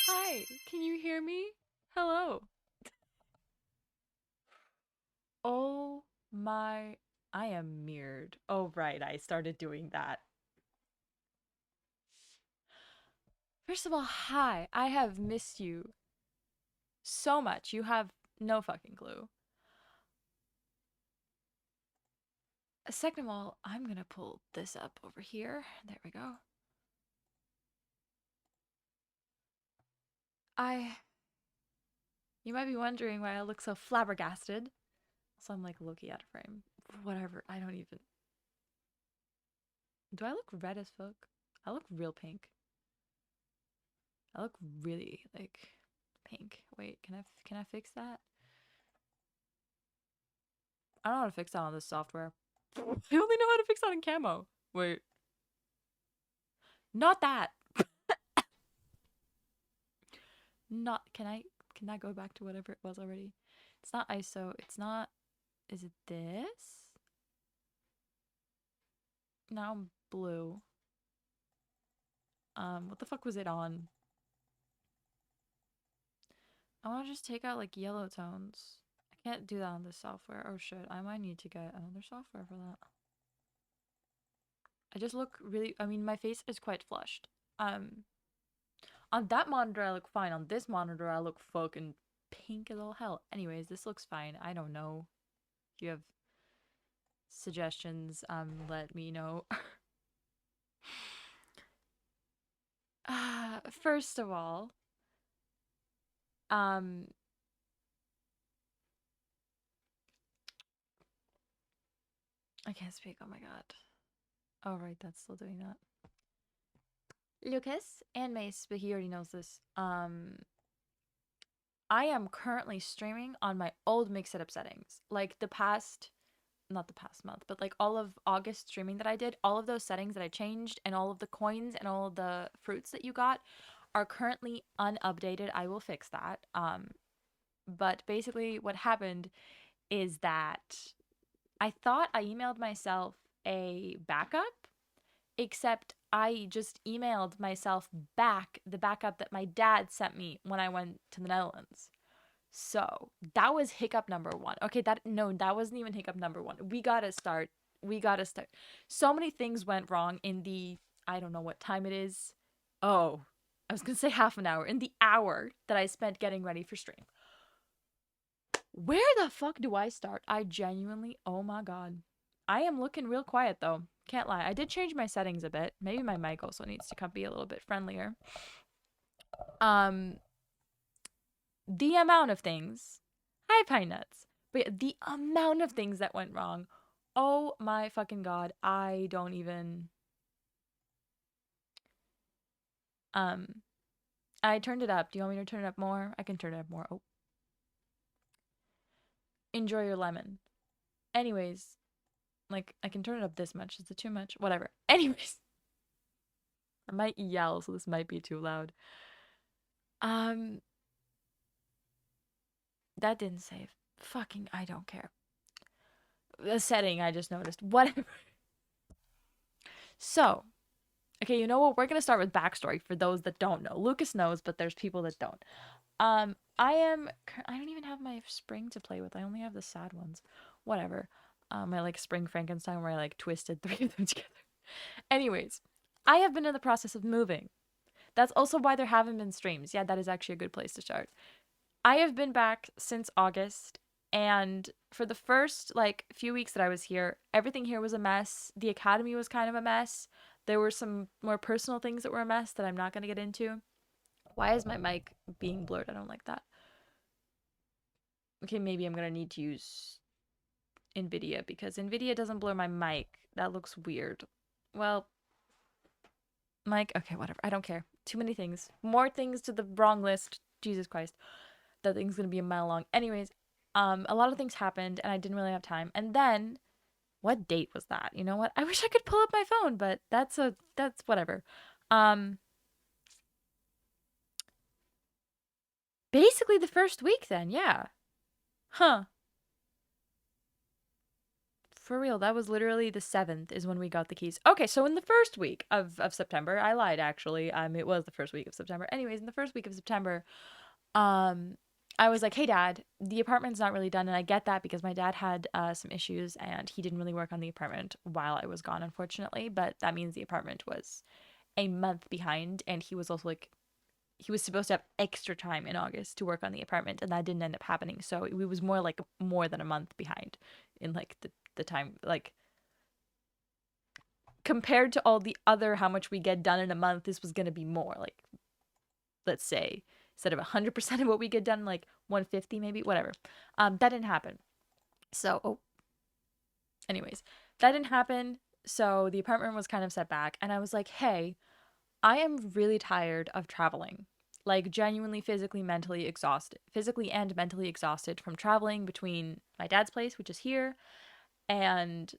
Hi, can you hear me? Hello. Oh my, I am mirrored. Oh, right, I started doing that. First of all, hi, I have missed you so much. You have no fucking clue. Second of all, I'm gonna pull this up over here. There we go. I, you might be wondering why I look so flabbergasted. So I'm like Loki out of frame. Whatever, I don't even. Do I look red as fuck? I look real pink. I look really like pink. Wait, can I fix that? I don't know how to fix that on this software. I only know how to fix that in camo. Wait, not that. Not can I go back to whatever it was already? It's not ISO. It's not. Is it this? Now I'm blue. What the fuck was it on? I want to just take out like yellow tones. I can't do that on this software. Oh shit, I might need to get another software for that. I just look really. I mean, my face is quite flushed. Um, On that monitor, I look fine. On this monitor, I look fucking pink as all hell. Anyways, this looks fine. I don't know. If you have suggestions, let me know. First of all, um, I can't speak. Oh my god. Oh right, that's still doing that. Lucas and Mace, but he already knows this. I am currently streaming on my old mix setup settings. Like the past not the past month, but like all of August streaming that I did, all of those settings that I changed and all of the coins and all of the fruits that you got are currently unupdated. I will fix that. But basically what happened is that I thought I emailed myself a backup, except I just emailed myself back the backup that my dad sent me when I went to the Netherlands. So that was hiccup number one. Okay, that wasn't even hiccup number one. We gotta start. We gotta start. So many things went wrong in the I don't know what time it is. Oh, I was gonna say half an hour. In the hour that I spent getting ready for stream. Where the fuck do I start? I genuinely, oh my god. I am looking real quiet though. Can't lie. I did change my settings a bit. Maybe my mic also needs to come be a little bit friendlier. Um, the amount of things. Hi, Pine Nuts. But yeah, the amount of things that went wrong. Oh my fucking god. I don't even. Um, I turned it up. Do you want me to turn it up more? I can turn it up more. Oh, enjoy your lemon. Anyways, like, I can turn it up this much. Is it too much? Whatever. Anyways, I might yell, so this might be too loud. Um, that didn't save. Fucking, I don't care. The setting I just noticed. Whatever. So, okay, you know what? We're gonna start with backstory for those that don't know. Lucas knows, but there's people that don't. I don't even have my spring to play with. I only have the sad ones. Whatever. My like spring Frankenstein where I like twisted three of them together. Anyways, I have been in the process of moving. That's also why there haven't been streams. Yeah, that is actually a good place to start. I have been back since August, and for the first like few weeks that I was here, everything here was a mess. The academy was kind of a mess. There were some more personal things that were a mess that I'm not going to get into. Why is my mic being blurred? I don't like that. Okay, maybe I'm going to need to use NVIDIA because NVIDIA doesn't blur my mic. That looks weird. Well, mic, okay, whatever. I don't care. Too many things. More things to the wrong list. Jesus Christ. That thing's going to be a mile long. Anyways, a lot of things happened and I didn't really have time. And then what date was that? You know what? I wish I could pull up my phone, but that's whatever. Um Basically the first week then. Yeah. Huh. For real, that was literally the 7th is when we got the keys. Okay, so in the first week of September, I lied actually. It was the first week of September. Anyways, in the first week of September, um, I was like, "Hey, Dad, the apartment's not really done," and I get that because my dad had some issues and he didn't really work on the apartment while I was gone, unfortunately. But that means the apartment was a month behind, and he was also like, he was supposed to have extra time in August to work on the apartment, and that didn't end up happening. So it was more like more than a month behind in like the time, like compared to all the other how much we get done in a month. This was gonna be more like, let's say, instead of 100% of what we get done, like 150 maybe, whatever. That didn't happen. So, anyways, that didn't happen. So the apartment was kind of set back, and I was like, hey, I am really tired of traveling. Like, genuinely physically and mentally exhausted from traveling between my dad's place, which is here, and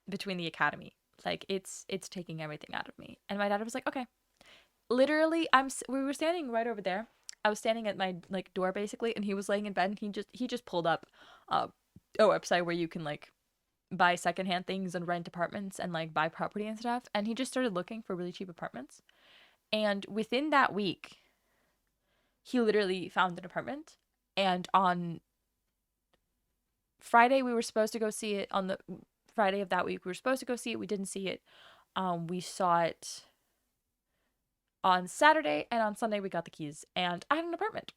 between the academy. Like, it's taking everything out of me. And my dad was like, okay. Literally, we were standing right over there. I was standing at my like door basically, and he was laying in bed, and he just pulled up a website where you can like buy secondhand things and rent apartments and like buy property and stuff. And he just started looking for really cheap apartments. And within that week, he literally found an apartment. And on Friday, we were supposed to go see it. On the Friday of that week, we were supposed to go see it. We didn't see it. We saw it on Saturday, and on Sunday, we got the keys. And I had an apartment.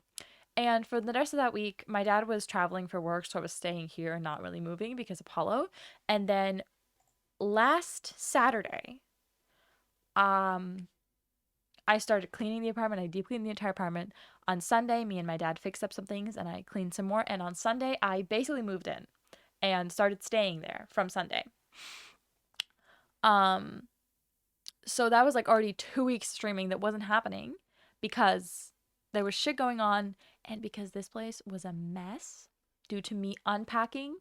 And for the rest of that week, my dad was traveling for work, so I was staying here and not really moving because of Apollo. And then last Saturday, um, I started cleaning the apartment. I deep cleaned the entire apartment. On Sunday, me and my dad fixed up some things and I cleaned some more. And on Sunday, I basically moved in and started staying there from Sunday. Um, so that was like already 2 weeks streaming that wasn't happening because there was shit going on and because this place was a mess due to me unpacking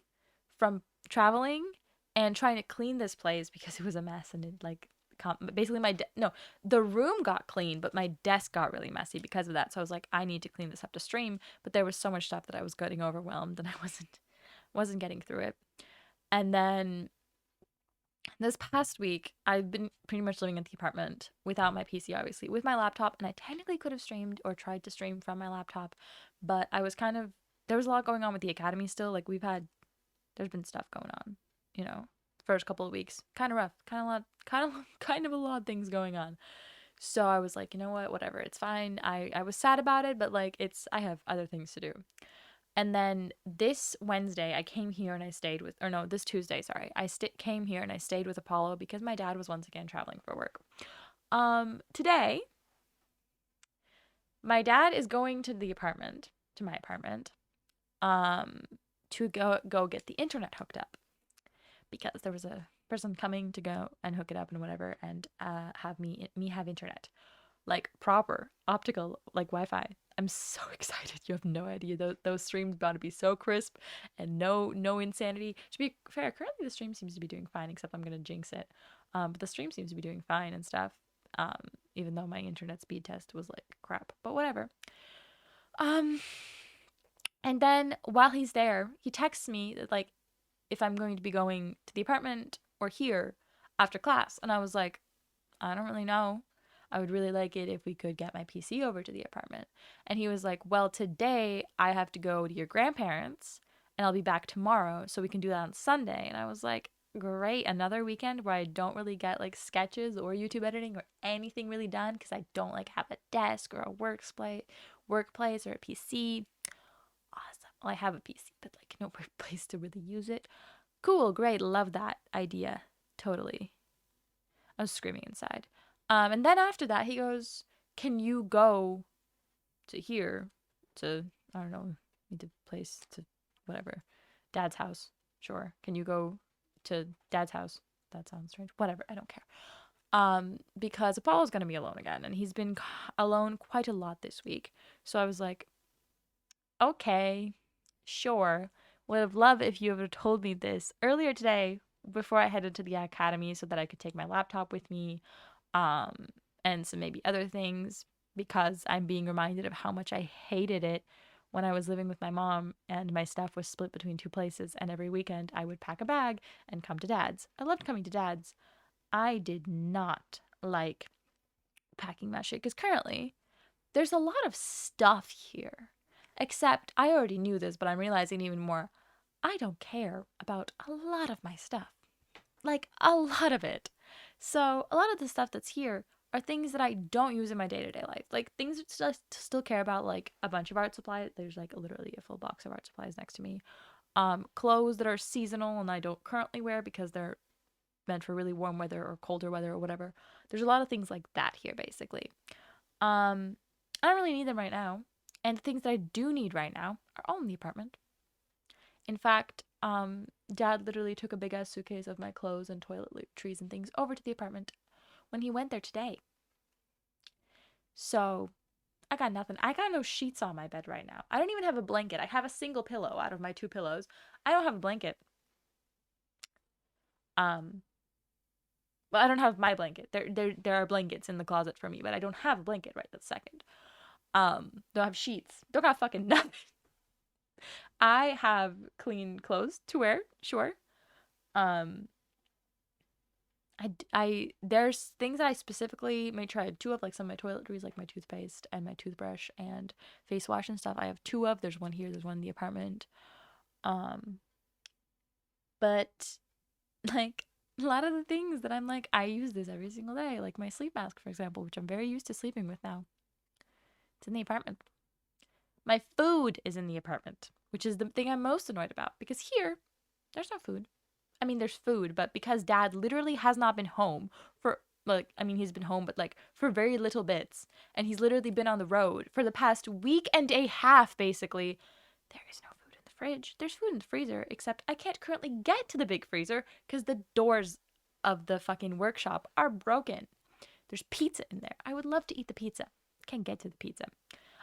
from traveling and trying to clean this place because it was a mess and it like basically no, the room got clean but my desk got really messy because of that. So I was like, I need to clean this up to stream, but there was so much stuff that I was getting overwhelmed and I wasn't getting through it. And then this past week, I've been pretty much living at the apartment without my PC, obviously, with my laptop, and I technically could have streamed or tried to stream from my laptop, but I was kind of, there was a lot going on with the academy still. Like, there's been stuff going on, first couple of weeks. Kind of rough, kind of a lot of things going on. So I was like, you know what, whatever, it's fine. I was sad about it, but like, I have other things to do. And then this Wednesday, I came here and I stayed with, or no, this Tuesday, sorry. Came here and I stayed with Apollo because my dad was once again traveling for work. Today, my dad is going to my apartment, to go get the internet hooked up because there was a person coming to go and hook it up and whatever and have me have internet, like proper optical, like Wi-Fi. I'm so excited. You have no idea. Those streams about to be so crisp and no insanity. To be fair, currently the stream seems to be doing fine, except I'm gonna jinx it. But the stream seems to be doing fine and stuff. Even though my internet speed test was like crap, but whatever. And then while he's there, he texts me that like if I'm going to be going to the apartment or here after class, and I was like, I don't really know. I would really like it if we could get my PC over to the apartment. And he was like, well, today I have to go to your grandparents and I'll be back tomorrow, so we can do that on Sunday. And I was like, great, another weekend where I don't really get like sketches or YouTube editing or anything really done because I don't like have a desk or a workplace or a PC. Awesome. Well, I have a PC, but like no workplace to really use it. Cool, great, love that idea. Totally. I was screaming inside. And then after that, he goes, can you go to here to, I don't know, need a place to whatever, dad's house. Sure. Can you go to dad's house? That sounds strange. Whatever. I don't care. Because Apollo's going to be alone again. And he's been alone quite a lot this week. So I was like, okay, sure. Would have loved if you had told me this earlier today before I headed to the academy so that I could take my laptop with me. And some maybe other things because I'm being reminded of how much I hated it when I was living with my mom and my stuff was split between two places, and every weekend I would pack a bag and come to dad's. I loved coming to dad's. I did not like packing that shit because currently there's a lot of stuff here. Except I already knew this, but I'm realizing even more. I don't care about a lot of my stuff. Like a lot of it. So a lot of the stuff that's here are things that I don't use in my day-to-day life. Like things that I still care about, like a bunch of art supplies. There's like literally a full box of art supplies next to me. Clothes that are seasonal and I don't currently wear because they're meant for really warm weather or colder weather or whatever. There's a lot of things like that here basically. Um, I don't really need them right now. And the things that I do need right now are all in the apartment. In fact, Dad literally took a big ass suitcase of my clothes and toiletries and things over to the apartment when he went there today. So I got nothing. I got no sheets on my bed right now. I don't even have a blanket. I have a single pillow out of my two pillows. I don't have a blanket. Well, I don't have my blanket. There are blankets in the closet for me, but I don't have a blanket right this second. Don't have sheets. Don't got fucking nothing. I have clean clothes to wear, sure. Um, there's things that I specifically may try two of, like some of my toiletries, like my toothpaste and my toothbrush and face wash and stuff. I have two of. There's one here. There's one in the apartment. But like a lot of the things that I'm like, I use this every single day, like my sleep mask, for example, which I'm very used to sleeping with now. It's in the apartment. My food is in the apartment, which is the thing I'm most annoyed about because here, there's no food. I mean, there's food, but because Dad literally has not been home for, like, I mean, he's been home, but like for very little bits, and he's literally been on the road for the past week and a half, basically. There is no food in the fridge. There's food in the freezer, except I can't currently get to the big freezer because the doors of the fucking workshop are broken. There's pizza in there. I would love to eat the pizza. Can't get to the pizza.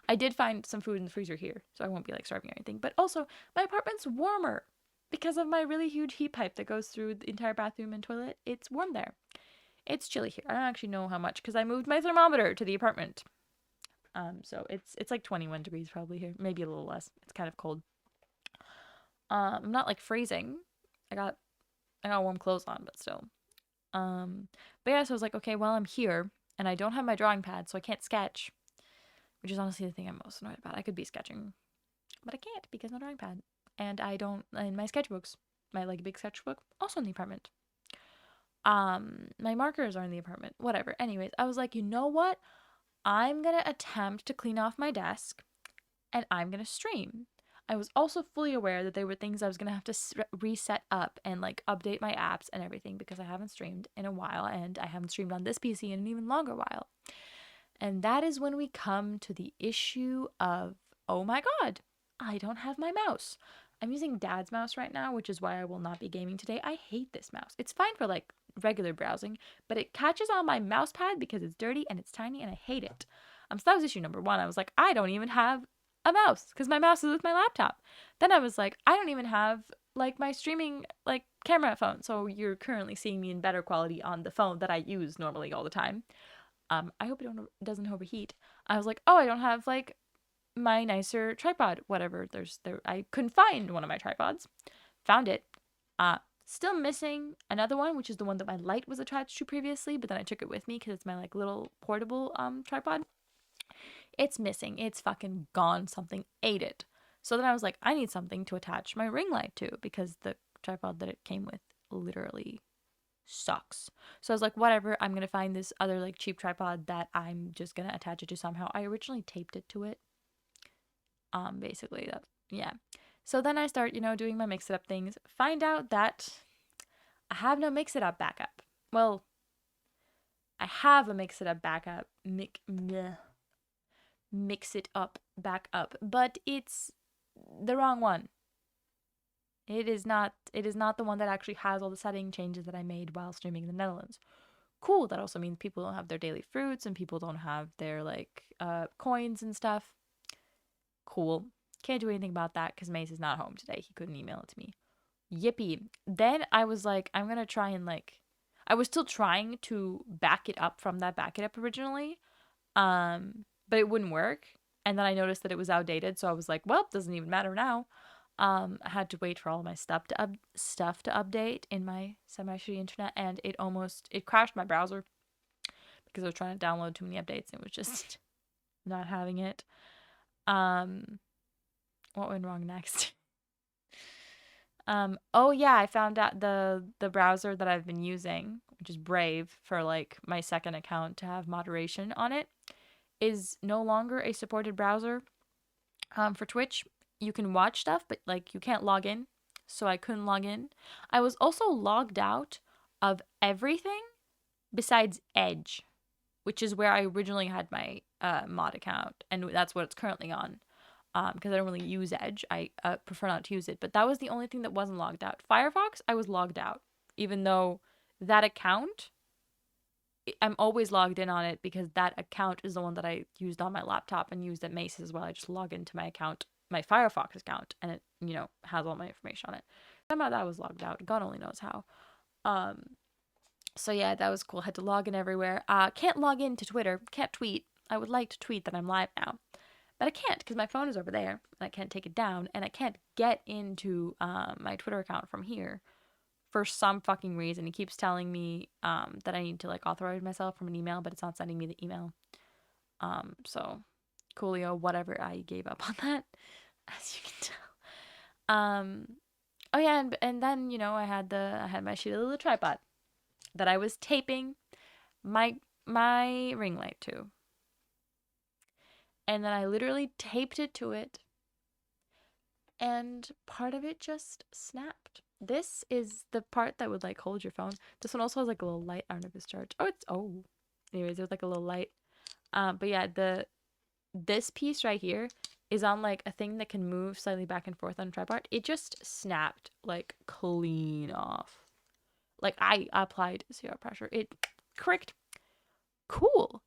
I did find some food in the freezer here, so I won't be like starving or anything. But also, my apartment's warmer because of my really huge heat pipe that goes through the entire bathroom and toilet. It's warm there. It's chilly here. I don't actually know how much because I moved my thermometer to the apartment. So it's like 21 degrees probably here, maybe a little less. It's kind of cold. I'm not like freezing. I got warm clothes on, but still. But yeah, so I was like, okay, well, I'm here and I don't have my drawing pad, so I can't sketch, which is honestly the thing I'm most annoyed about. I could be sketching, but I can't because no drawing pad. And I don't, in my sketchbooks, my like big sketchbook, also in the apartment. My markers are in the apartment, whatever. Anyways, I was like, you know what? I'm gonna attempt to clean off my desk and I'm gonna stream. I was also fully aware that there were things I was gonna have to reset up and like update my apps and everything because I haven't streamed in a while and I haven't streamed on this PC in an even longer while. And that is when we come to the issue of, oh my god, I don't have my mouse. I'm using Dad's mouse right now, which is why I will not be gaming today. I hate this mouse. It's fine for like regular browsing, but it catches on my mouse pad because it's dirty and it's tiny and I hate it. So that was issue number one. I was like, I don't even have a mouse because my mouse is with my laptop. Then I was like, I don't even have like my streaming like camera phone. So you're currently seeing me in better quality on the phone that I use normally all the time. I hope it doesn't overheat. I was like, oh, I don't have like my nicer tripod, whatever. I couldn't find one of my tripods. Found it. Still missing another one, which is the one that my light was attached to previously, but then I took it with me because it's my like little portable tripod. It's missing. It's fucking gone. Something ate it. So then I was like, I need something to attach my ring light to because the tripod that it came with literally sucks. So I was like, whatever, I'm gonna find this other like cheap tripod that I'm just gonna attach it to somehow. I originally taped it to it. Basically that, yeah. So then I start, doing my mix it up things. Find out that I have no mix it up backup. Well, I have a mix it up backup. Mix it up backup, but it's the wrong one. It is not the one that actually has all the setting changes that I made while streaming in the Netherlands. Cool, that also means people don't have their daily fruits and people don't have their like coins and stuff. Cool. Can't do anything about that because Mace is not home today. He couldn't email it to me. Yippee. Then I was like, I'm gonna try and like I was still trying to back it up from that back it up originally. But it wouldn't work. And then I noticed that it was outdated, so I was like, well, it doesn't even matter now. I had to wait for all of my stuff to update in my semi-shitty internet, and it crashed my browser because I was trying to download too many updates and it was just not having it. Um, what went wrong next? Oh yeah, I found out the browser that I've been using, which is Brave for like my second account to have moderation on it, is no longer a supported browser. For Twitch, you can watch stuff, but like you can't log in. So I couldn't log in. I was also logged out of everything besides Edge, which is where I originally had my mod account, and that's what it's currently on. Because I don't really use Edge, I prefer not to use it. But that was the only thing that wasn't logged out. Firefox, I was logged out, even though that account, I'm always logged in on it because that account is the one that I used on my laptop and used at Mace as well. I just log into my account, my Firefox account, and it, has all my information on it. Somehow that was logged out. God only knows how. Um, so yeah, that was cool. Had to log in everywhere. Can't log into Twitter. Can't tweet. I would like to tweet that I'm live now, but I can't because my phone is over there and I can't take it down, and I can't get into my Twitter account from here for some fucking reason. He keeps telling me that I need to like authorize myself from an email, but it's not sending me the email. So coolio, whatever. I gave up on that, as you can tell. Oh yeah, and then I had my shitty little tripod that I was taping my ring light to, and then I literally taped it to it, and part of it just snapped. This is the part that would like hold your phone. This one also has like a little light. I don't know if it's charged. Anyways, there's like a little light. But yeah, this piece right here is on like a thing that can move slightly back and forth on a tripod. It just snapped like clean off. Like I applied zero pressure. It cricked. Cool.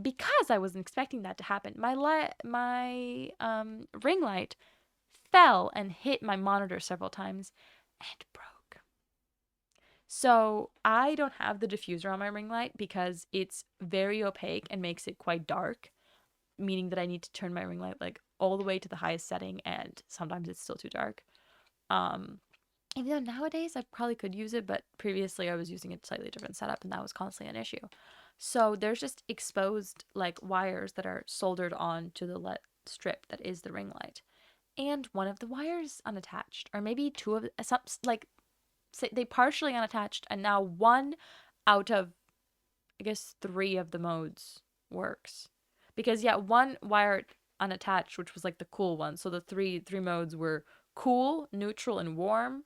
Because I wasn't expecting that to happen. My ring light fell and hit my monitor several times and broke. So I don't have the diffuser on my ring light because it's very opaque and makes it quite dark, meaning that I need to turn my ring light like all the way to the highest setting, and sometimes it's still too dark. Even though nowadays I probably could use it, but previously I was using a slightly different setup and that was constantly an issue. So there's just exposed like wires that are soldered on to the LED strip that is the ring light. And one of the wires unattached, or maybe two of some, like say they partially unattached, and now one out of I guess three of the modes works. Because yeah, one wire unattached, which was like the cool one. So the three modes were cool, neutral, and warm.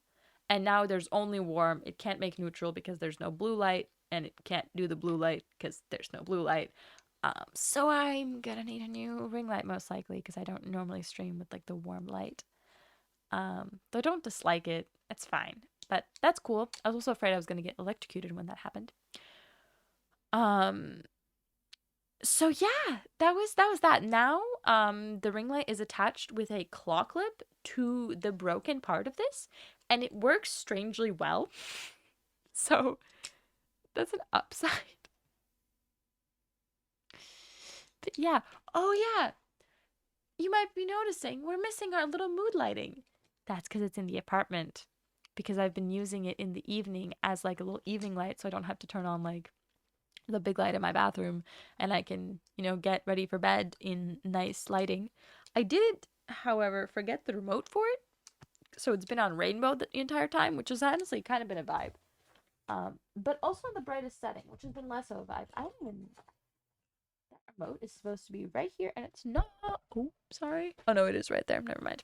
And now there's only warm. It can't make neutral because there's no blue light, and it can't do the blue light because there's no blue light. So I'm gonna need a new ring light most likely because I don't normally stream with like the warm light. Though I don't dislike it. It's fine. But that's cool. I was also afraid I was gonna get electrocuted when that happened. So yeah, that was that. Now, the ring light is attached with a claw clip to the broken part of this, and it works strangely well. So that's an upside. But yeah. Oh yeah. You might be noticing we're missing our little mood lighting. That's because it's in the apartment. Because I've been using it in the evening as like a little evening light, so I don't have to turn on like the big light in my bathroom, and I can, get ready for bed in nice lighting. I did, however, forget the remote for it, so it's been on rainbow the entire time, which has honestly kind of been a vibe. But also the brightest setting, which has been less of a vibe. I don't even. That remote is supposed to be right here, and it's not. Oh, sorry. Oh no, it is right there. Never mind.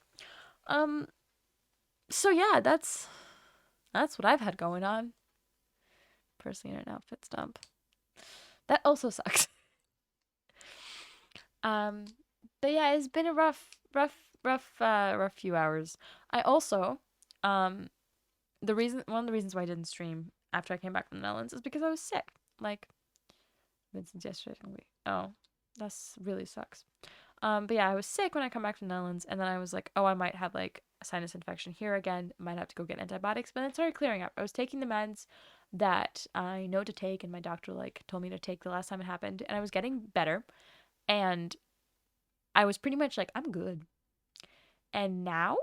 Um. So yeah, that's what I've had going on. Personally, in an outfit stump. That also sucks. But yeah, it's been a rough few hours. I also, one of the reasons why I didn't stream after I came back from the Netherlands is because I was sick. Like, been since yesterday. Oh, that's really sucks. But yeah, I was sick when I come back from the Netherlands, and then I was like, oh, I might have like a sinus infection here again. Might have to go get antibiotics, but then it started clearing up. I was taking the meds that I know to take, and my doctor like told me to take the last time it happened, and I was getting better. And I was pretty much like, I'm good. And now,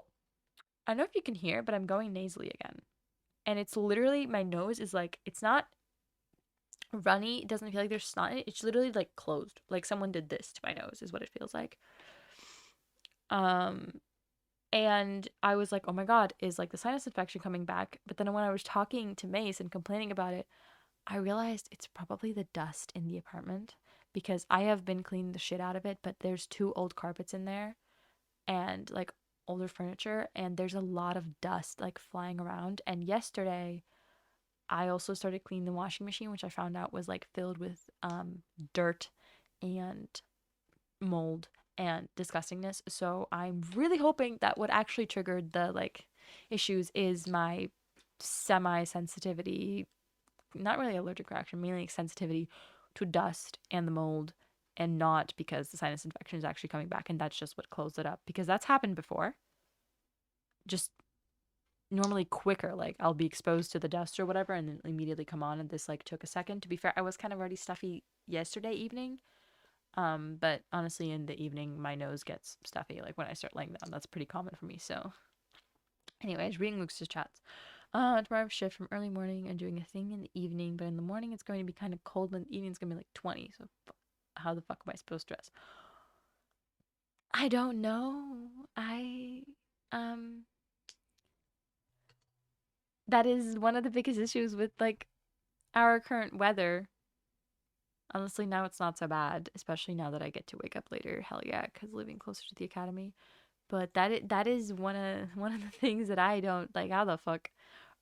I don't know if you can hear, but I'm going nasally again. And it's literally, my nose is like, it's not runny. It doesn't feel like there's snot in it. It's literally like closed. Like someone did this to my nose, is what it feels like. Um, and I was like, oh my God, is like the sinus infection coming back? But then when I was talking to Mace and complaining about it, I realized it's probably the dust in the apartment because I have been cleaning the shit out of it, but there's 2 old carpets in there and like older furniture, and there's a lot of dust like flying around. And yesterday, I also started cleaning the washing machine, which I found out was like filled with dirt and mold and disgustingness. So I'm really hoping that what actually triggered the like issues is my semi sensitivity, not really allergic reaction, mainly like sensitivity to dust and the mold, and not because the sinus infection is actually coming back and that's just what closed it up, because that's happened before. Just normally quicker, like I'll be exposed to the dust or whatever and then immediately come on, and this like took a second. To be fair, I was kind of already stuffy yesterday evening. But honestly, in the evening, my nose gets stuffy. Like when I start laying down, that's pretty common for me. So, anyways, reading Luke's chats. Tomorrow I have a shift from early morning and doing a thing in the evening, but in the morning it's going to be kind of cold, but in the evening it's going to be like 20. So, how the fuck am I supposed to dress? I don't know. Um, that is one of the biggest issues with like our current weather. Honestly, now it's not so bad, especially now that I get to wake up later. Hell yeah, because living closer to the academy. But that is one of the things that I don't like. How the fuck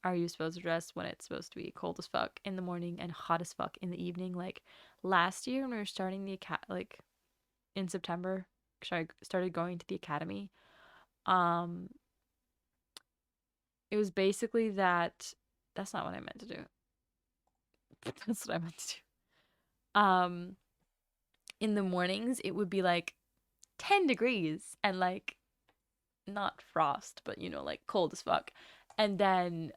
are you supposed to dress when it's supposed to be cold as fuck in the morning and hot as fuck in the evening? Like last year when we were starting the like in September, I started going to the academy. Um, it was basically that. That's not what I meant to do. That's what I meant to do. In the mornings it would be like 10 degrees and like not frost, but like cold as fuck. And then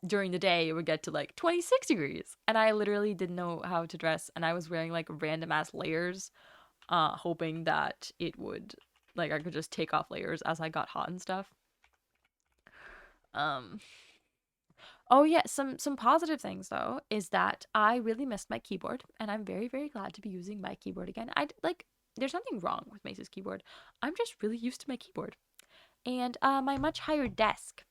during the day it would get to like 26 degrees. And I literally didn't know how to dress, and I was wearing like random ass layers, hoping that it would like I could just take off layers as I got hot and stuff. Um oh yeah, some positive things though is that I really missed my keyboard, and I'm very very glad to be using my keyboard again. I like there's nothing wrong with Mace's keyboard. I'm just really used to my keyboard. And my much higher desk,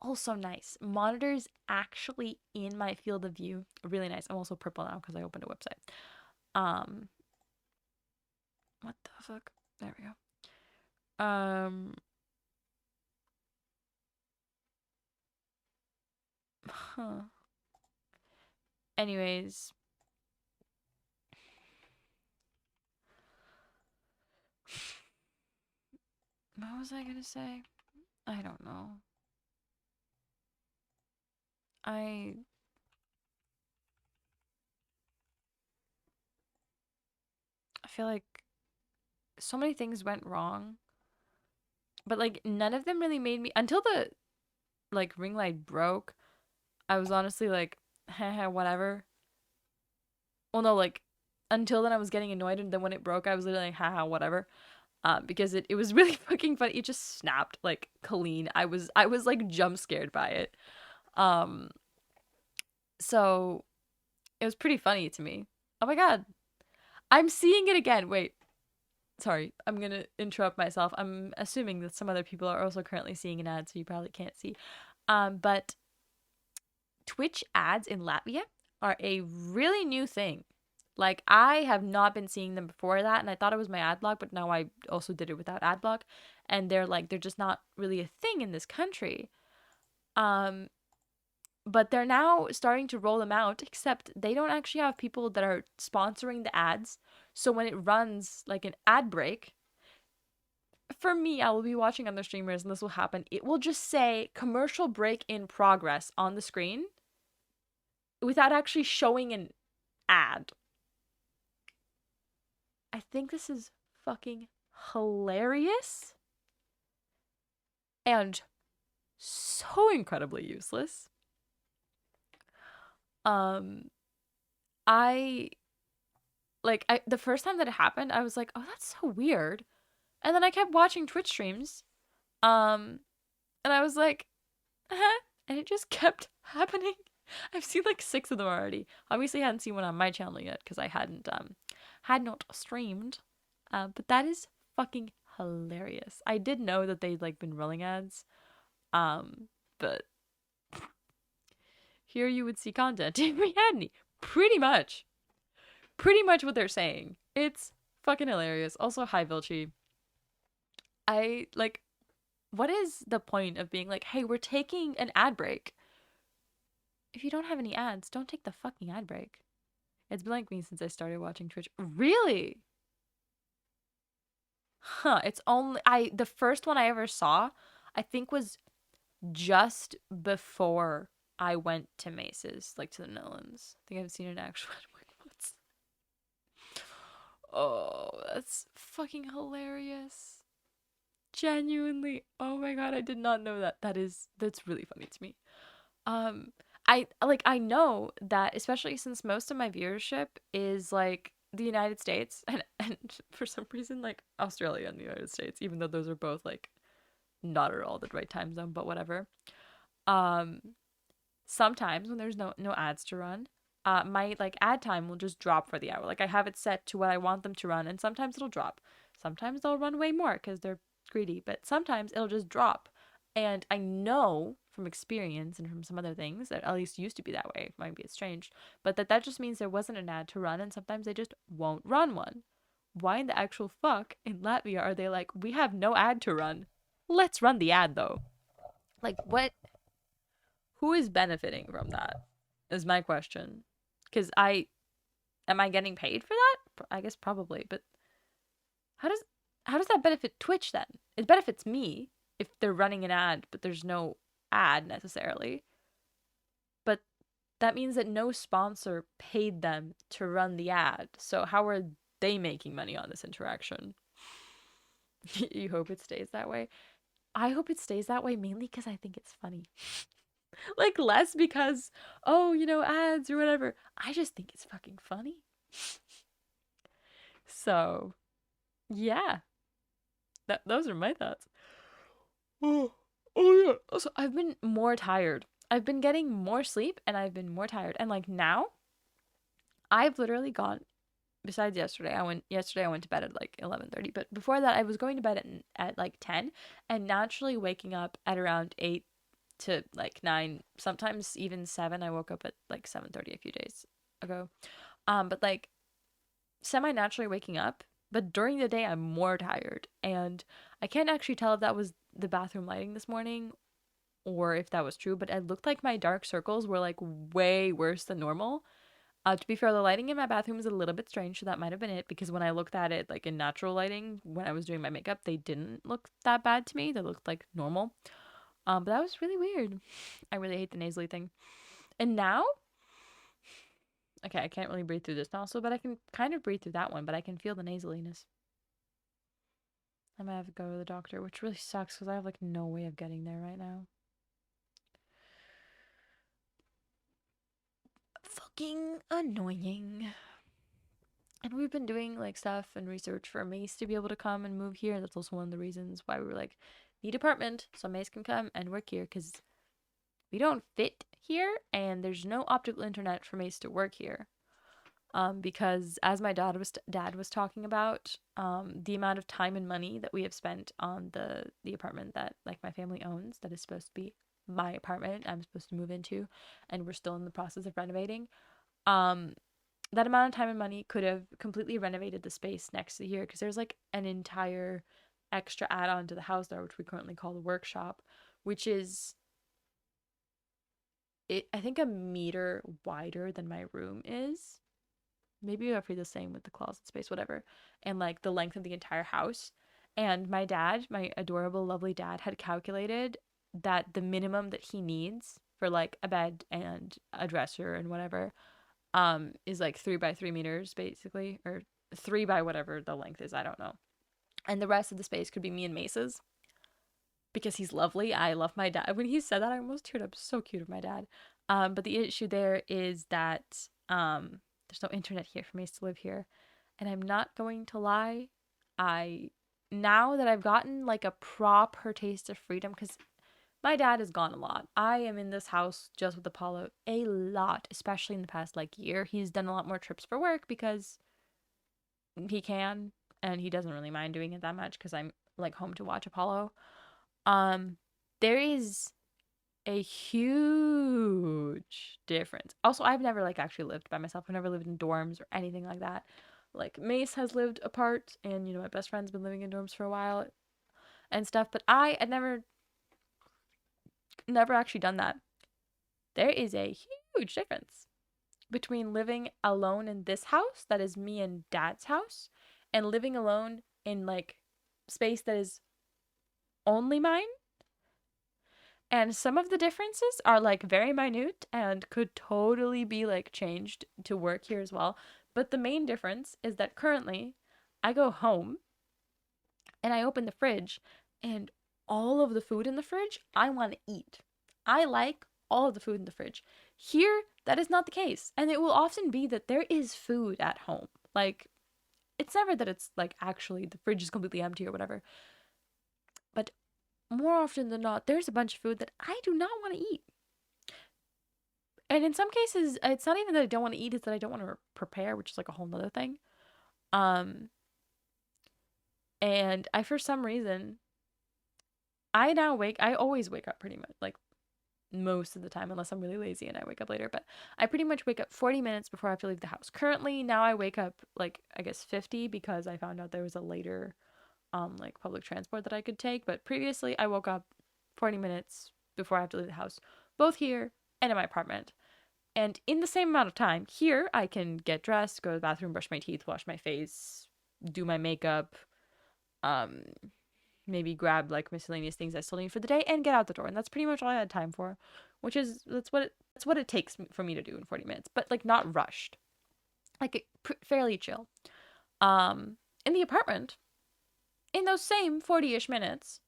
also nice. Monitors actually in my field of view, really nice. I'm also purple now because I opened a website. Um, what the fuck? There we go. Huh. Anyways, what was I gonna say? I don't know. I I feel like so many things went wrong, but like none of them really made me, until the like ring light broke. I was honestly like, haha, whatever. Well, no, like until then I was getting annoyed, and then when it broke, I was literally like, haha, whatever. Because it was really fucking funny. It just snapped like clean. I was like jump scared by it. Um, so it was pretty funny to me. Oh my god, I'm seeing it again. Wait, sorry, I'm gonna interrupt myself. I'm assuming that some other people are also currently seeing an ad, so you probably can't see. But Twitch ads in Latvia are a really new thing. Like I have not been seeing them before that, and I thought it was my ad block, but now I also did it without ad block, and they're just not really a thing in this country. Um, but they're now starting to roll them out, except they don't actually have people that are sponsoring the ads. So when it runs like an ad break, for me, I will be watching other streamers, and this will happen. It will just say commercial break in progress on the screen without actually showing an ad. I think this is fucking hilarious and so incredibly useless. Um I like the first time that it happened, I was like, "Oh, that's so weird." And then I kept watching Twitch streams. Um and I was like, "Huh?" And it just kept happening. I've seen like 6 of them already. Obviously, I hadn't seen one on my channel yet cuz I had not streamed. But that is fucking hilarious. I did know that they'd like been rolling ads. But here you would see content if we had any. Pretty much. Pretty much what they're saying. It's fucking hilarious. Also, hi Vilchi. I like, what is the point of being like, hey, we're taking an ad break? If you don't have any ads, don't take the fucking ad break. It's been like me since I started watching Twitch. Really? Huh. It's only the first one I ever saw, I think was just before I went to Mace's, like to the Netherlands. I think I've seen an actual ad break once. Oh, that's fucking hilarious. Genuinely. Oh my god, I did not know that. That's really funny to me. Um I know that, especially since most of my viewership is like the United States and for some reason like Australia and the United States, even though those are both like not at all the right time zone, but whatever. Um Sometimes when there's no ads to run, my like ad time will just drop for the hour. Like I have it set to what I want them to run, and sometimes it'll drop. Sometimes they'll run way more because they're greedy, but sometimes it'll just drop. And I know from experience and from some other things that at least used to be that way. Maybe it's changed, but that just means there wasn't an ad to run, and sometimes they just won't run one. Why in the actual fuck in Latvia are they like, we have no ad to run? Let's run the ad though. Like what? Who is benefiting from that? Is my question. Because am I getting paid for that? I guess probably, but how does how does that benefit Twitch then? It benefits me if they're running an ad, but there's no ad necessarily. But that means that no sponsor paid them to run the ad. So how are they making money on this interaction? You hope it stays that way. I hope it stays that way mainly because I think it's funny. Like less because, oh, ads or whatever. I just think it's fucking funny. So, yeah. Those are my thoughts. Oh, oh yeah. Also, I've been more tired. I've been getting more sleep and I've been more tired. And like now, I've literally gone, besides yesterday, I went to bed at like 11:30, but before that I was going to bed at like 10 and naturally waking up at around 8 to like 9, sometimes even 7. I woke up at like 7:30 a few days ago. But like semi naturally waking up, but during the day I'm more tired, and I can't actually tell if that was the bathroom lighting this morning or if that was true, but it looked like my dark circles were like way worse than normal. To be fair, the lighting in my bathroom is a little bit strange, so that might have been it, because when I looked at it like in natural lighting when I was doing my makeup, they didn't look that bad to me. They looked like normal. But that was really weird. I really hate the nasally thing. And now, okay, I can't really breathe through this nostril, but I can kind of breathe through that one, but I can feel the nasaliness. I might have to go to the doctor, which really sucks because I have like no way of getting there right now. Fucking annoying. And we've been doing like stuff and research for Mace to be able to come and move here. That's also one of the reasons why we were like, need apartment so Mace can come and work here, because we don't fit here and there's no optical internet for Mace to work here. Because as my dad was talking about, the amount of time and money that we have spent on the apartment that like my family owns, that is supposed to be my apartment I'm supposed to move into, and we're still in the process of renovating. Um, that amount of time and money could have completely renovated the space next to here, because there's like an entire extra add-on to the house there, which we currently call the workshop, which is I think a meter wider than my room is, maybe roughly the same with the closet space, whatever, and like the length of the entire house. And my dad, my adorable, lovely dad, had calculated that the minimum that he needs for like a bed and a dresser and whatever, is like 3 by 3 meters basically, or 3 by whatever the length is, I don't know. And the rest of the space could be me and Mace's, because he's lovely. I love my dad. When he said that, I almost teared up. So cute of my dad. But the issue there is that there's no internet here for Mace to live here. And I'm not going to lie, I now that I've gotten like a proper taste of freedom, because my dad is gone a lot. I am in this house just with Apollo a lot, especially in the past like year. He's done a lot more trips for work because he can, and he doesn't really mind doing it that much because I'm like home to watch Apollo. There is a huge difference. Also, I've never like actually lived by myself. I've never lived in dorms or anything like that. Like Mace has lived apart, and my best friend's been living in dorms for a while and stuff, but I had never actually done that. There is a huge difference between living alone in this house that is me and dad's house and living alone in like space that is only mine. And some of the differences are like very minute and could totally be like changed to work here as well. But the main difference is that currently I go home and I open the fridge, and all of the food in the fridge I want to eat. I like all of the food in the fridge. Here, that is not the case. And it will often be that there is food at home. Like, it's never that it's like actually the fridge is completely empty or whatever. But more often than not, there's a bunch of food that I do not want to eat. And in some cases, it's not even that I don't want to eat, it's that I don't want to prepare, which is like a whole nother thing. And I, for some reason, I always wake up pretty much, like most of the time, unless I'm really lazy and I wake up later, but I pretty much wake up 40 minutes before I have to leave the house. Currently, now I wake up like, I guess 50 because I found out there was a later, like public transport that I could take. But previously, I woke up 40 minutes before I have to leave the house, both here and in my apartment. And in the same amount of time, here I can get dressed, go to the bathroom, brush my teeth, wash my face, do my makeup, um, maybe grab like miscellaneous things I still need for the day and get out the door. And that's pretty much all I had time for, which is that's what it takes for me to do in 40 minutes, but like not rushed, like fairly chill. In the apartment, in those same 40-ish minutes,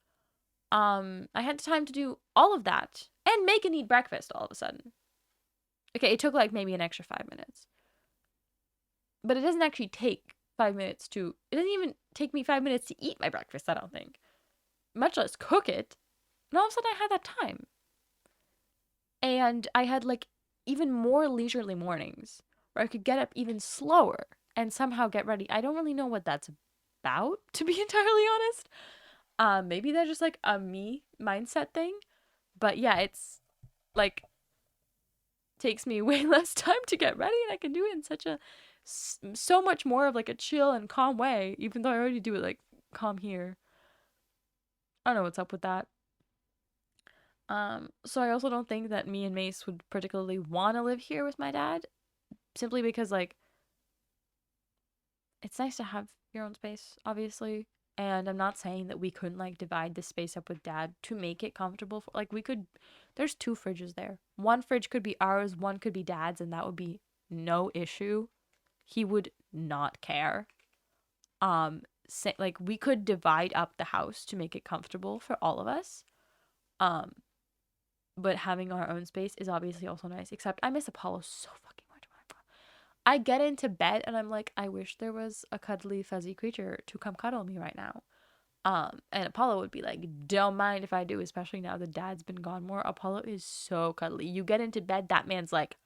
I had time to do all of that and make and eat breakfast all of a sudden. Okay, it took like maybe an extra 5 minutes, but it doesn't actually take 5 minutes to. It doesn't even take me 5 minutes to eat my breakfast. I don't think, much less cook it. And all of a sudden, I had that time, and I had like even more leisurely mornings where I could get up even slower and somehow get ready. I don't really know what that's about, to be entirely honest. Maybe that's just like a me mindset thing, but yeah, it's like takes me way less time to get ready, and I can do it in such a so much more of like a chill and calm way, even though I already do it like calm here. I don't know what's up with that. So I also don't think that me and Mace would particularly want to live here with my dad, simply because like it's nice to have your own space, obviously. And I'm not saying that we couldn't like divide the space up with dad to make it comfortable for, like we could. There's two fridges there. One fridge could be ours, one could be dad's, and that would be no issue. He would not care. Like we could divide up the house to make it comfortable for all of us. Um, but having our own space is obviously also nice. Except I miss Apollo so fucking much. I get into bed and I'm like, I wish there was a cuddly, fuzzy creature to come cuddle me right now. And Apollo would be like, don't mind if I do, especially now that dad's been gone more. Apollo is so cuddly. You get into bed, that man's like,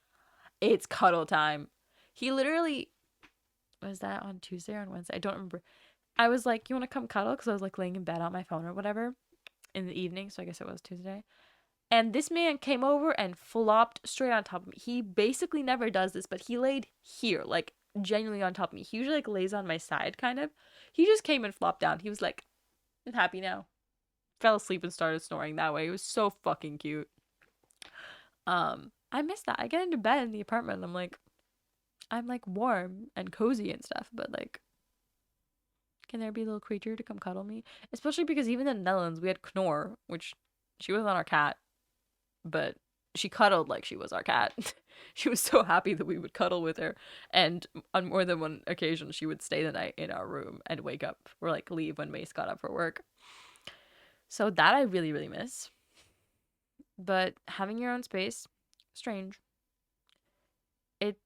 it's cuddle time. He literally, was that on Tuesday or on Wednesday? I don't remember. I was like, you want to come cuddle? Because I was like laying in bed on my phone or whatever in the evening. So I guess it was Tuesday. And this man came over and flopped straight on top of me. He basically never does this, but he laid here, like genuinely on top of me. He usually like lays on my side, kind of. He just came and flopped down. He was like, I'm happy now. Fell asleep and started snoring that way. It was so fucking cute. I miss that. I get into bed in the apartment and I'm like warm and cozy and stuff, but like, can there be a little creature to come cuddle me? Especially because even in the Netherlands, we had Knorr, which she was on our cat, but she cuddled like she was our cat. She was so happy that we would cuddle with her. And on more than one occasion, she would stay the night in our room and wake up or like leave when Mace got up for work. So that I really, really miss. But having your own space, strange. It's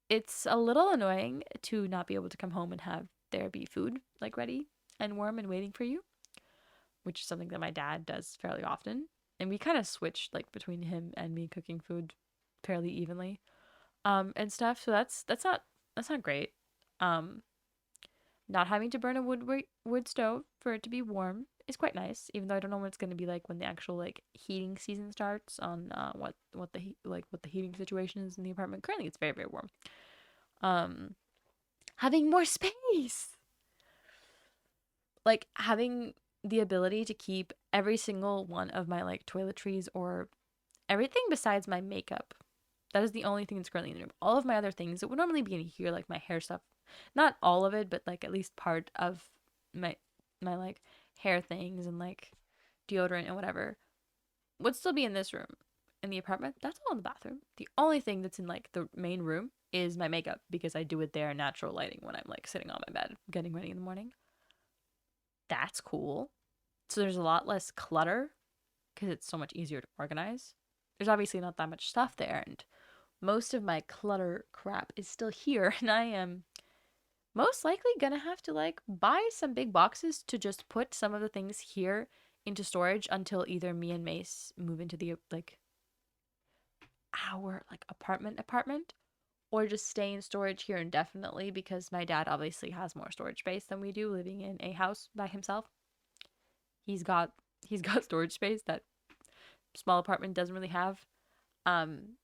it's a little annoying to not be able to come home and have there be food like ready and warm and waiting for you, which is something that my dad does fairly often. And we kind of switched like between him and me cooking food fairly evenly, and stuff. So that's not great. Um, Not having to burn a wood stove for it to be warm is quite nice. Even though I don't know what it's gonna be like when the actual like heating season starts on what the heating situation is in the apartment. Currently, it's very very warm. Um, Having more space, like having the ability to keep every single one of my like toiletries or everything besides my makeup. That is the only thing that's currently in the room. All of my other things that would normally be in here, like my hair stuff, not all of it, but like at least part of my like hair things and like deodorant and whatever, would still be in this room. In the apartment, that's all in the bathroom. The only thing that's in like the main room is my makeup because I do it there in natural lighting when I'm like sitting on my bed getting ready in the morning. That's cool. So there's a lot less clutter because it's so much easier to organize. There's obviously not that much stuff there, and most of my clutter crap is still here, and I am most likely gonna have to like buy some big boxes to just put some of the things here into storage until either me and Mace move into the like our like apartment or just stay in storage here indefinitely because my dad obviously has more storage space than we do living in a house by himself. He's got he's got storage space that small apartment doesn't really have. Um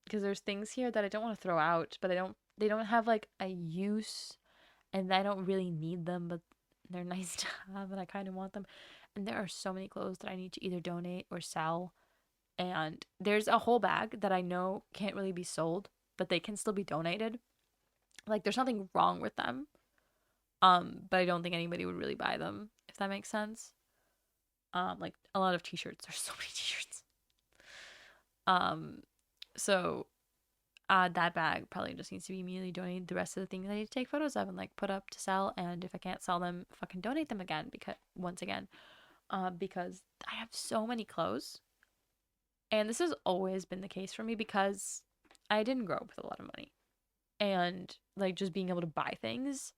because there's things here that I don't want to throw out, but I don't they don't have like a use and I don't really need them, but they're nice to have and I kind of want them. And there are so many clothes that I need to either donate or sell. And there's a whole bag that I know can't really be sold, but they can still be donated. Like there's nothing wrong with them. But I don't think anybody would really buy them, if that makes sense. Like a lot of t-shirts. There's so many t-shirts. Um, so that bag probably just needs to be immediately donated. The rest of the things I need to take photos of and like put up to sell. And if I can't sell them, fucking donate them again because once again, because I have so many clothes, and this has always been the case for me because I didn't grow up with a lot of money, and like just being able to buy things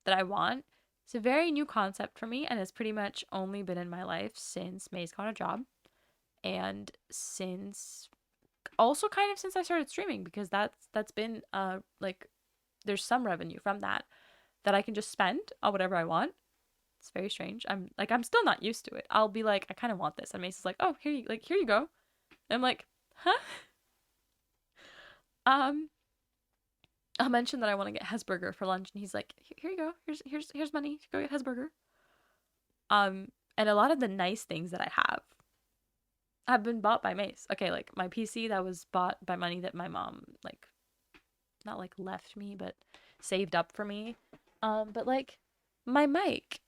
that I want. It's a very new concept for me, and it's pretty much only been in my life since May's got a job, and since also kind of since I started streaming because that's been like there's some revenue from that that I can just spend on whatever I want. It's very strange. I'm still not used to it. I'll be like I kind of want this, and Mace is like, oh here you go. And I'm like, huh? Um, I'll mention that I want to get Hesburger for lunch, and he's like, here you go. Here's money. Go get Hesburger. And a lot of the nice things that I have been bought by Mace. Okay, like my PC that was bought by money that my mom like not like left me, but saved up for me. But like my mic,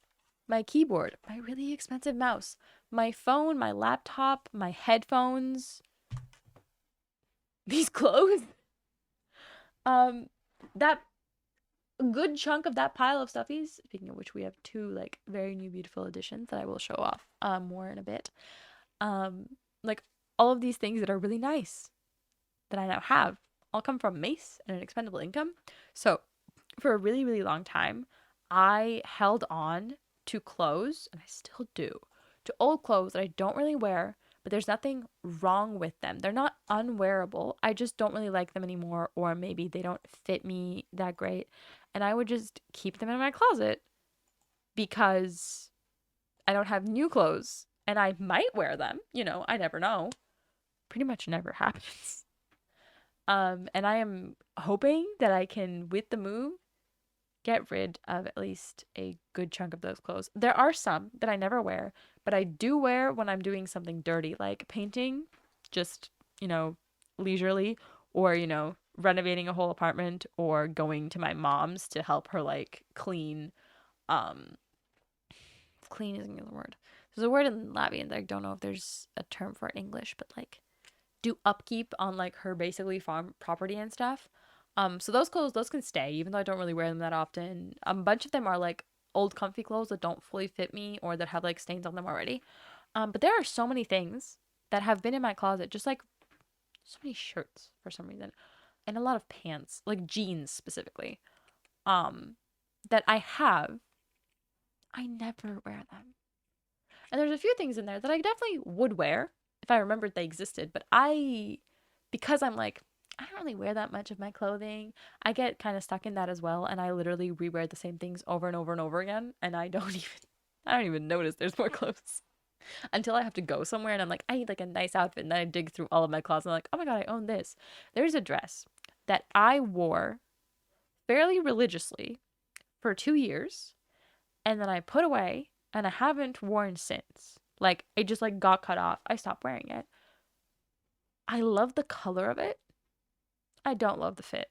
my keyboard, my really expensive mouse, my phone, my laptop, my headphones, these clothes. That good chunk of that pile of stuffies, speaking of which, we have two like very new beautiful additions that I will show off more in a bit. Like all of these things that are really nice that I now have all come from Mace and an expendable income. So for a really, really long time, I held on to clothes, and I still do, to old clothes that I don't really wear, but there's nothing wrong with them. They're not unwearable. I just don't really like them anymore, or maybe they don't fit me that great. And I would just keep them in my closet because I don't have new clothes and I might wear them. I never know. Pretty much never happens. And I am hoping that I can, with the move, get rid of at least a good chunk of those clothes. There are some that I never wear, but I do wear when I'm doing something dirty, like painting, just, leisurely, or, renovating a whole apartment, or going to my mom's to help her, like, clean. Clean isn't the word. There's a word in Latvian that I don't know if there's a term for it in English, but, like, do upkeep on, like, her basically farm property and stuff. So those clothes, those can stay, even though I don't really wear them that often. A bunch of them are like old comfy clothes that don't fully fit me or that have like stains on them already. But there are so many things that have been in my closet, just like so many shirts for some reason. and a lot of pants, like jeans specifically, um, that I have. I never wear them. And there's a few things in there that I definitely would wear if I remembered they existed, but because I'm like, I don't really wear that much of my clothing, I get kind of stuck in that as well, and I literally rewear the same things over and over and over again, and I don't even notice there's more clothes until I have to go somewhere and I'm like, I need like a nice outfit, and then I dig through all of my closets and I'm like, oh my god, I own this. There's a dress that I wore fairly religiously for 2 years, and then I put away and I haven't worn since. Like it just like got cut off. I stopped wearing it. I love the color of it. I don't love the fit.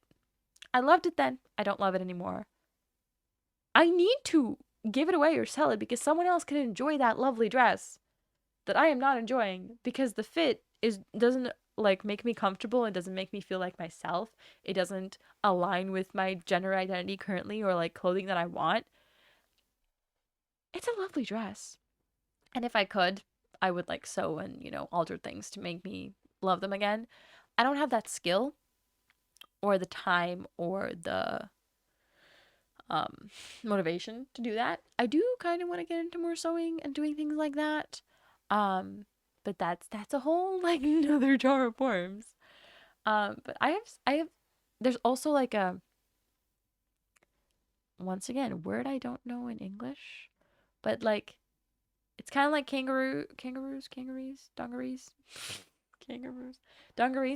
I loved it then. I don't love it anymore. I need to give it away or sell it because someone else can enjoy that lovely dress that I am not enjoying because the fit is doesn't like make me comfortable and doesn't make me feel like myself. It doesn't align with my gender identity currently or like clothing that I want. It's a lovely dress. And if I could, I would like sew and, alter things to make me love them again. I don't have that skill or the time or the um motivation to do that. I do kind of want to get into more sewing and doing things like that. Um but that's a whole like another jar of worms. But I have there's also like a once again word I don't know in English, but like it's kind of like dungarees, kangaroos, dungarees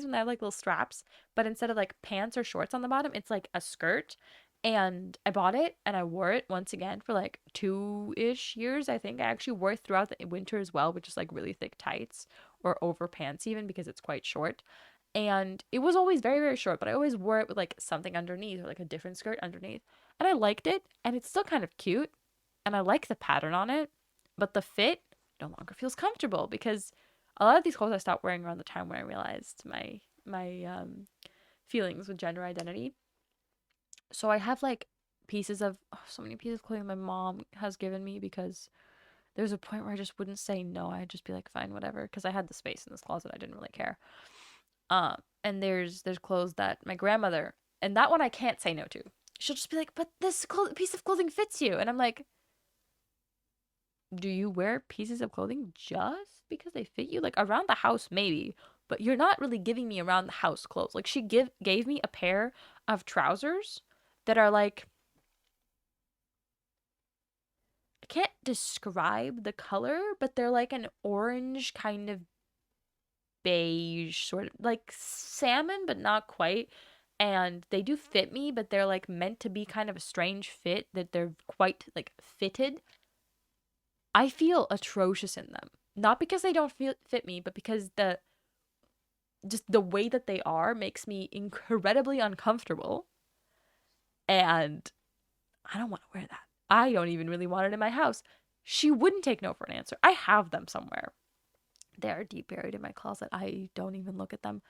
when they have like little straps, but instead of like pants or shorts on the bottom, it's like a skirt. And I bought it and I wore it once again for like 2-ish years. I think I actually wore it throughout the winter as well, with just like really thick tights or over pants even because it's quite short. And it was always very, very short, but I always wore it with like something underneath or like a different skirt underneath. And I liked it, and it's still kind of cute, and I like the pattern on it, but the fit no longer feels comfortable because a lot of these clothes I stopped wearing around the time when I realized my feelings with gender identity. So I have like pieces of so many pieces of clothing my mom has given me because there's a point where I just wouldn't say no. I'd just be like, fine, whatever, because I had the space in this closet. I didn't really care. And there's clothes that my grandmother, and that one I can't say no to. She'll just be like, but this piece of clothing fits you, and I'm like, do you wear pieces of clothing just because they fit you? Like around the house, maybe, but you're not really giving me around the house clothes. Like she gave me a pair of trousers that are like, I can't describe the color, but they're like an orange kind of beige sort of like salmon, but not quite. And they do fit me, but they're like meant to be kind of a strange fit that they're quite like fitted. I feel atrocious in them. Not because they don't fit me, but because the way that they are makes me incredibly uncomfortable. And I don't want to wear that. I don't even really want it in my house. She wouldn't take no for an answer. I have them somewhere. They are deep buried in my closet. I don't even look at them.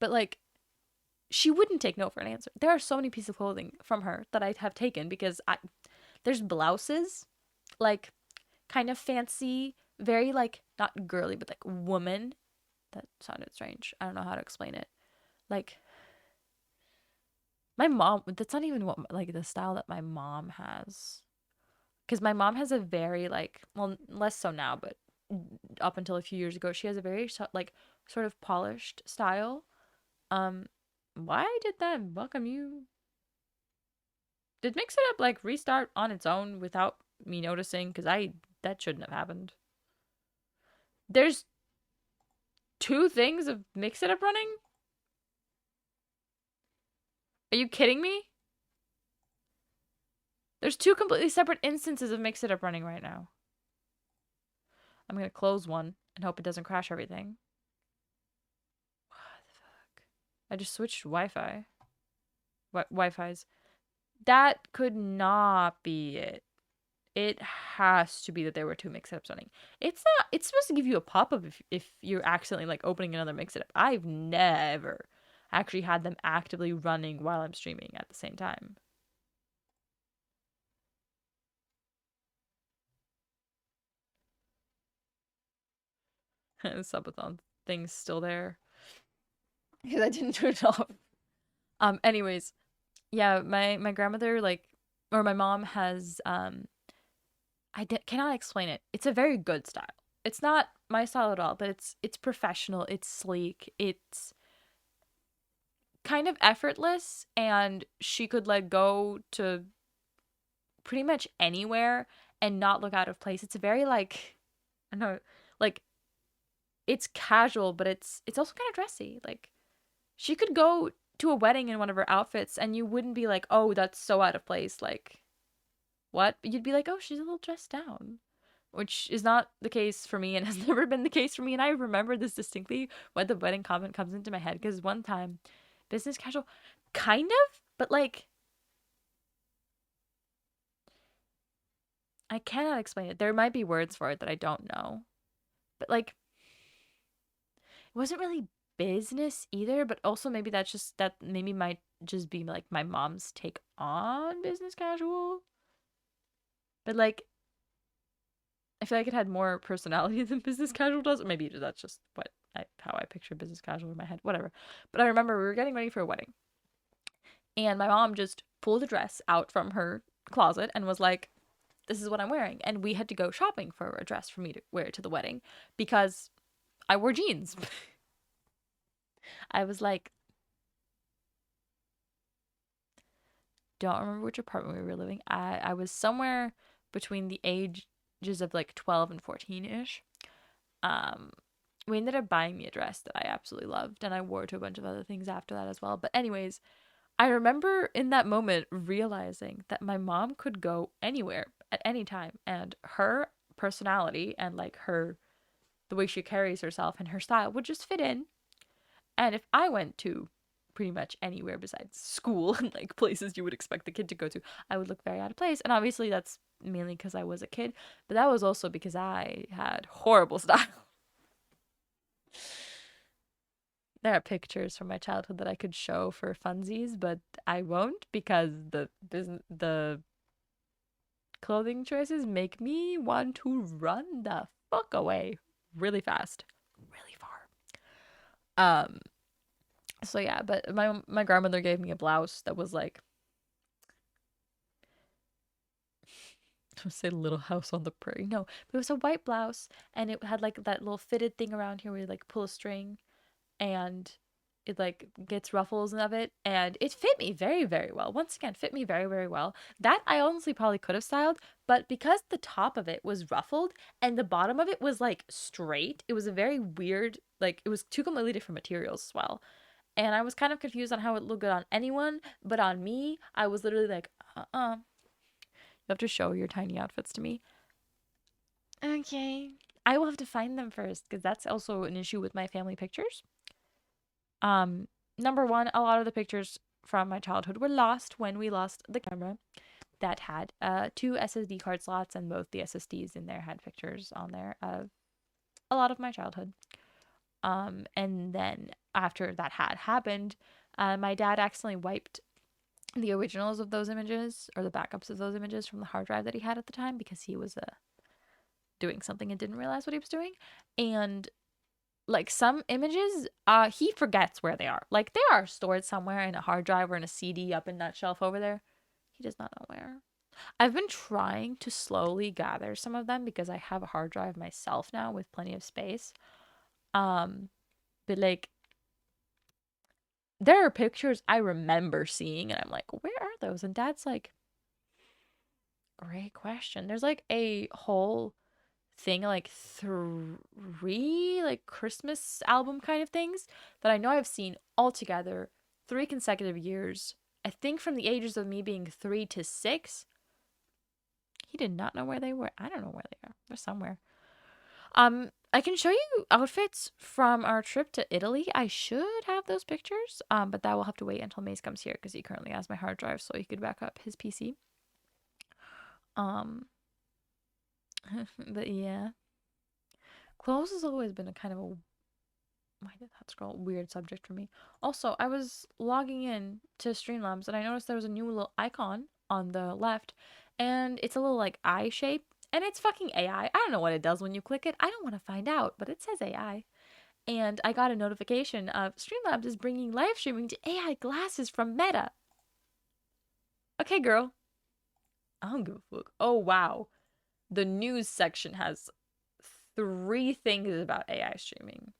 But like, she wouldn't take no for an answer. There are so many pieces of clothing from her that I have taken because there's blouses, like kind of fancy, very like not girly, but like woman. That sounded strange. I don't know how to explain it. Like my mom, that's not even what like the style that my mom has. Because my mom has a very like, well, less so now, but up until a few years ago, she has a very like sort of polished style. Um, why did that welcome you? Did Mix It Up like restart on its own without me noticing? Because that shouldn't have happened. There's two things of Mix It Up running? Are you kidding me? There's two completely separate instances of Mix It Up running right now. I'm gonna close one and hope it doesn't crash everything. What the fuck? I just switched Wi-Fi. Wi-Fi's. That could not be it. It has to be that there were two mix-it-ups running. It's not. It's supposed to give you a pop-up if you're accidentally like opening another mix-it-up. I've never actually had them actively running while I'm streaming at the same time. The subathon thing's still there because I didn't turn it off. Anyways, yeah, my grandmother like, or my mom has cannot explain it. It's a very good style. It's not my style at all, but it's professional, it's sleek, it's kind of effortless, and she could like go to pretty much anywhere and not look out of place. It's very like, I don't know, like it's casual, but it's also kind of dressy. Like she could go to a wedding in one of her outfits and you wouldn't be like, "Oh, that's so out of place." Like, what? But you'd be like, "Oh, she's a little dressed down." Which is not the case for me and has never been the case for me. And I remember this distinctly when the wedding comment comes into my head because one time, business casual, kind of, but like, I cannot explain it. There might be words for it that I don't know, but like, it wasn't really business either, but also maybe that maybe might just be like my mom's take on business casual. But like, I feel like it had more personality than business casual does. Or maybe that's just how I picture business casual in my head. Whatever. But I remember we were getting ready for a wedding, and my mom just pulled a dress out from her closet and was like, "This is what I'm wearing." And we had to go shopping for a dress for me to wear to the wedding because I wore jeans. I was like, don't remember which apartment we were living. I was somewhere between the ages of like 12 and 14 ish. Um, we ended up buying me a dress that I absolutely loved, and I wore to a bunch of other things after that as well. But anyways, I remember in that moment realizing that my mom could go anywhere at any time, and her personality and like her the way she carries herself and her style would just fit in. And if I went to pretty much anywhere besides school and like places you would expect the kid to go to, I would look very out of place. And obviously that's mainly because I was a kid, but that was also because I had horrible style. There are pictures from my childhood that I could show for funsies, but I won't because the clothing choices make me want to run the fuck away really fast, really far. Um so yeah, but my grandmother gave me a blouse that was like, I would say Little House on the Prairie. No, but it was a white blouse and it had like that little fitted thing around here where you like pull a string and it like gets ruffles of it, and it fit me very very well. Once again, fit me very very well. That I honestly probably could have styled, but because the top of it was ruffled and the bottom of it was like straight, it was a very weird, like it was two completely different materials as well. And I was kind of confused on how it looked good on anyone, but on me, I was literally like, you have to show your tiny outfits to me. Okay. I will have to find them first because that's also an issue with my family pictures. Um, Number one, a lot of the pictures from my childhood were lost when we lost the camera that had two SSD card slots, and both the SSDs in there had pictures on there of a lot of my childhood. And then after that had happened, my dad accidentally wiped the originals of those images or the backups of those images from the hard drive that he had at the time because he was doing something and didn't realize what he was doing. And like some images, he forgets where they are. Like they are stored somewhere in a hard drive or in a CD up in that shelf over there. He does not know where. I've been trying to slowly gather some of them because I have a hard drive myself now with plenty of space. Um, but like there are pictures I remember seeing and I'm like, where are those? And Dad's like, great question. There's like a whole thing, like three like Christmas album kind of things that I know I've seen all together 3 consecutive years. I think from the ages of me being 3 to 6. He did not know where they were. I don't know where they are. They're somewhere. I can show you outfits from our trip to Italy. I should have those pictures. But that will have to wait until Mace comes here because he currently has my hard drive so he could back up his PC. Um, but yeah, clothes has always been a kind of a why did that scroll weird subject for me. Also, I was logging in to Streamlabs and I noticed there was a new little icon on the left, and it's a little like eye shape, and it's fucking AI. I don't know what it does when you click it. I don't want to find out, but it says AI. and I got a notification of Streamlabs is bringing live streaming to AI glasses from Meta. Okay, girl. I don't give a fuck. Oh, wow. The news section has 3 things about AI streaming.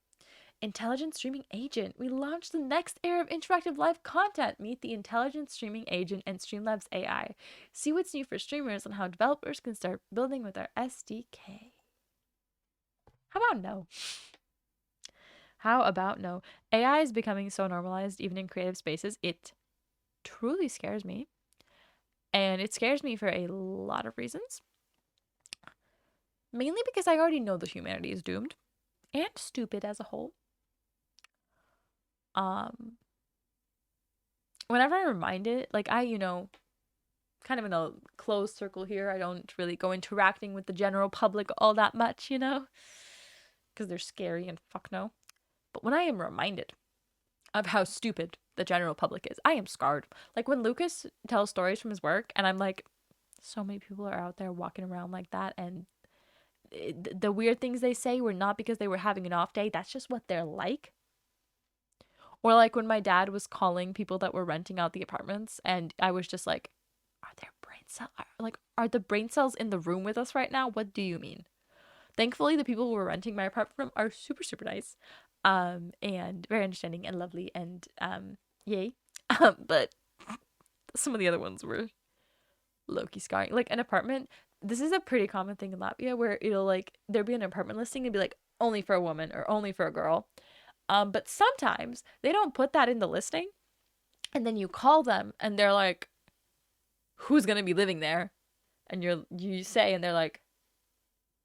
Intelligent Streaming Agent. We launched the next era of interactive live content. Meet the Intelligent Streaming Agent and Streamlabs AI. See what's new for streamers and how developers can start building with our SDK. How about no? How about no? AI is becoming so normalized even in creative spaces. It truly scares me. And it scares me for a lot of reasons. Mainly because I already know that humanity is doomed and stupid as a whole. Whenever I'm reminded, like kind of in a closed circle here, I don't really go interacting with the general public all that much, because they're scary and fuck no. But when I am reminded of how stupid the general public is, I am scarred. Like when Lucas tells stories from his work, and I'm like, so many people are out there walking around like that, and the weird things they say were not because they were having an off day. That's just what they're like. Or like when my dad was calling people that were renting out the apartments, and I was just like, are there brain cells? Like, are the brain cells in the room with us right now? What do you mean? Thankfully, the people who were renting my apartment from are super, super nice, and very understanding and lovely, and yay. But some of the other ones were low-key scarring. Like an apartment, this is a pretty common thing in Latvia where it'll like there'll be an apartment listing and be like only for a woman or only for a girl. But sometimes they don't put that in the listing, and then you call them and they're like, who's gonna be living there? And you say, and they're like,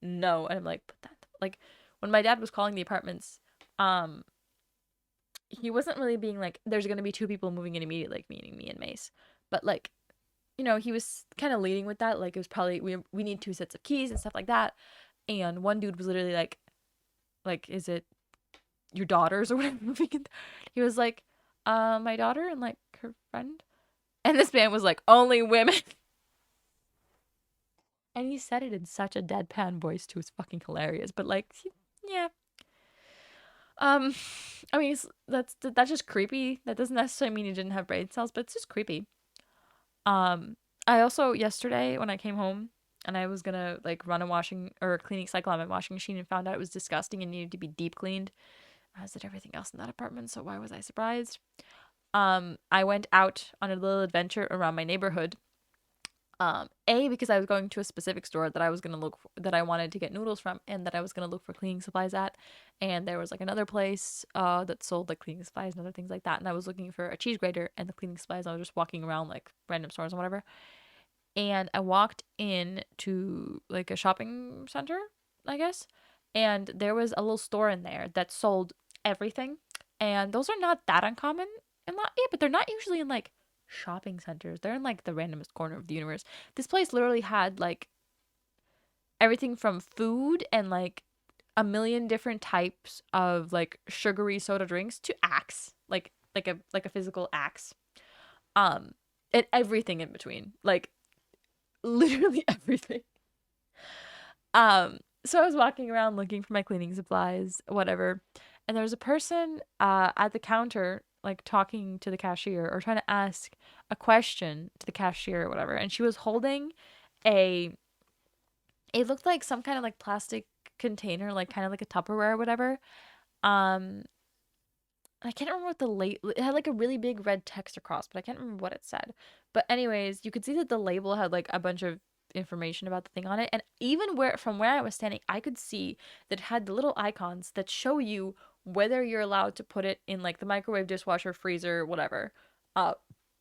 no. And I'm like, put that. Like when my dad was calling the apartments, he wasn't really being like, there's gonna be 2 people moving in immediately, like meaning me and Mace. But like, he was kind of leading with that. Like it was probably we need 2 sets of keys and stuff like that. And one dude was literally like, is it your daughters or whatever moving in? He was like, my daughter and like her friend. And this man was like, only women. And he said it in such a deadpan voice too. It's fucking hilarious. But like, yeah. I mean, that's just creepy. That doesn't necessarily mean you didn't have brain cells, but it's just creepy. I also yesterday when I came home and I was gonna like run a washing or cleaning cycle on my washing machine and found out it was disgusting and needed to be deep cleaned, as did everything else in that apartment. So why was I surprised? I went out on a little adventure around my neighborhood. Because I was going to a specific store that I was gonna look for, that I wanted to get noodles from, and that I was gonna look for cleaning supplies at, and there was like another place that sold like cleaning supplies and other things like that, and I was looking for a cheese grater and the cleaning supplies. I was just walking around like random stores and whatever, and I walked in to like a shopping center, I guess, and there was a little store in there that sold everything, and those are not that uncommon in Latvia, but they're not usually in like shopping centers. They're in like the randomest corner of the universe. This place literally had like everything from food and like a million different types of like sugary soda drinks to axe, like a physical axe. And everything in between. Like literally everything. So I was walking around looking for my cleaning supplies, whatever, and there was a person at the counter like talking to the cashier or trying to ask a question to the cashier or whatever, and she was holding a it looked like some kind of like plastic container, like kind of like a Tupperware or whatever. Um I can't remember what the label. It had like a really big red text across, but I can't remember what it said. But anyways, you could see that the label had like a bunch of information about the thing on it, and even from where I was standing, I could see that it had the little icons that show you whether you're allowed to put it in like the microwave, dishwasher, freezer, whatever. Uh,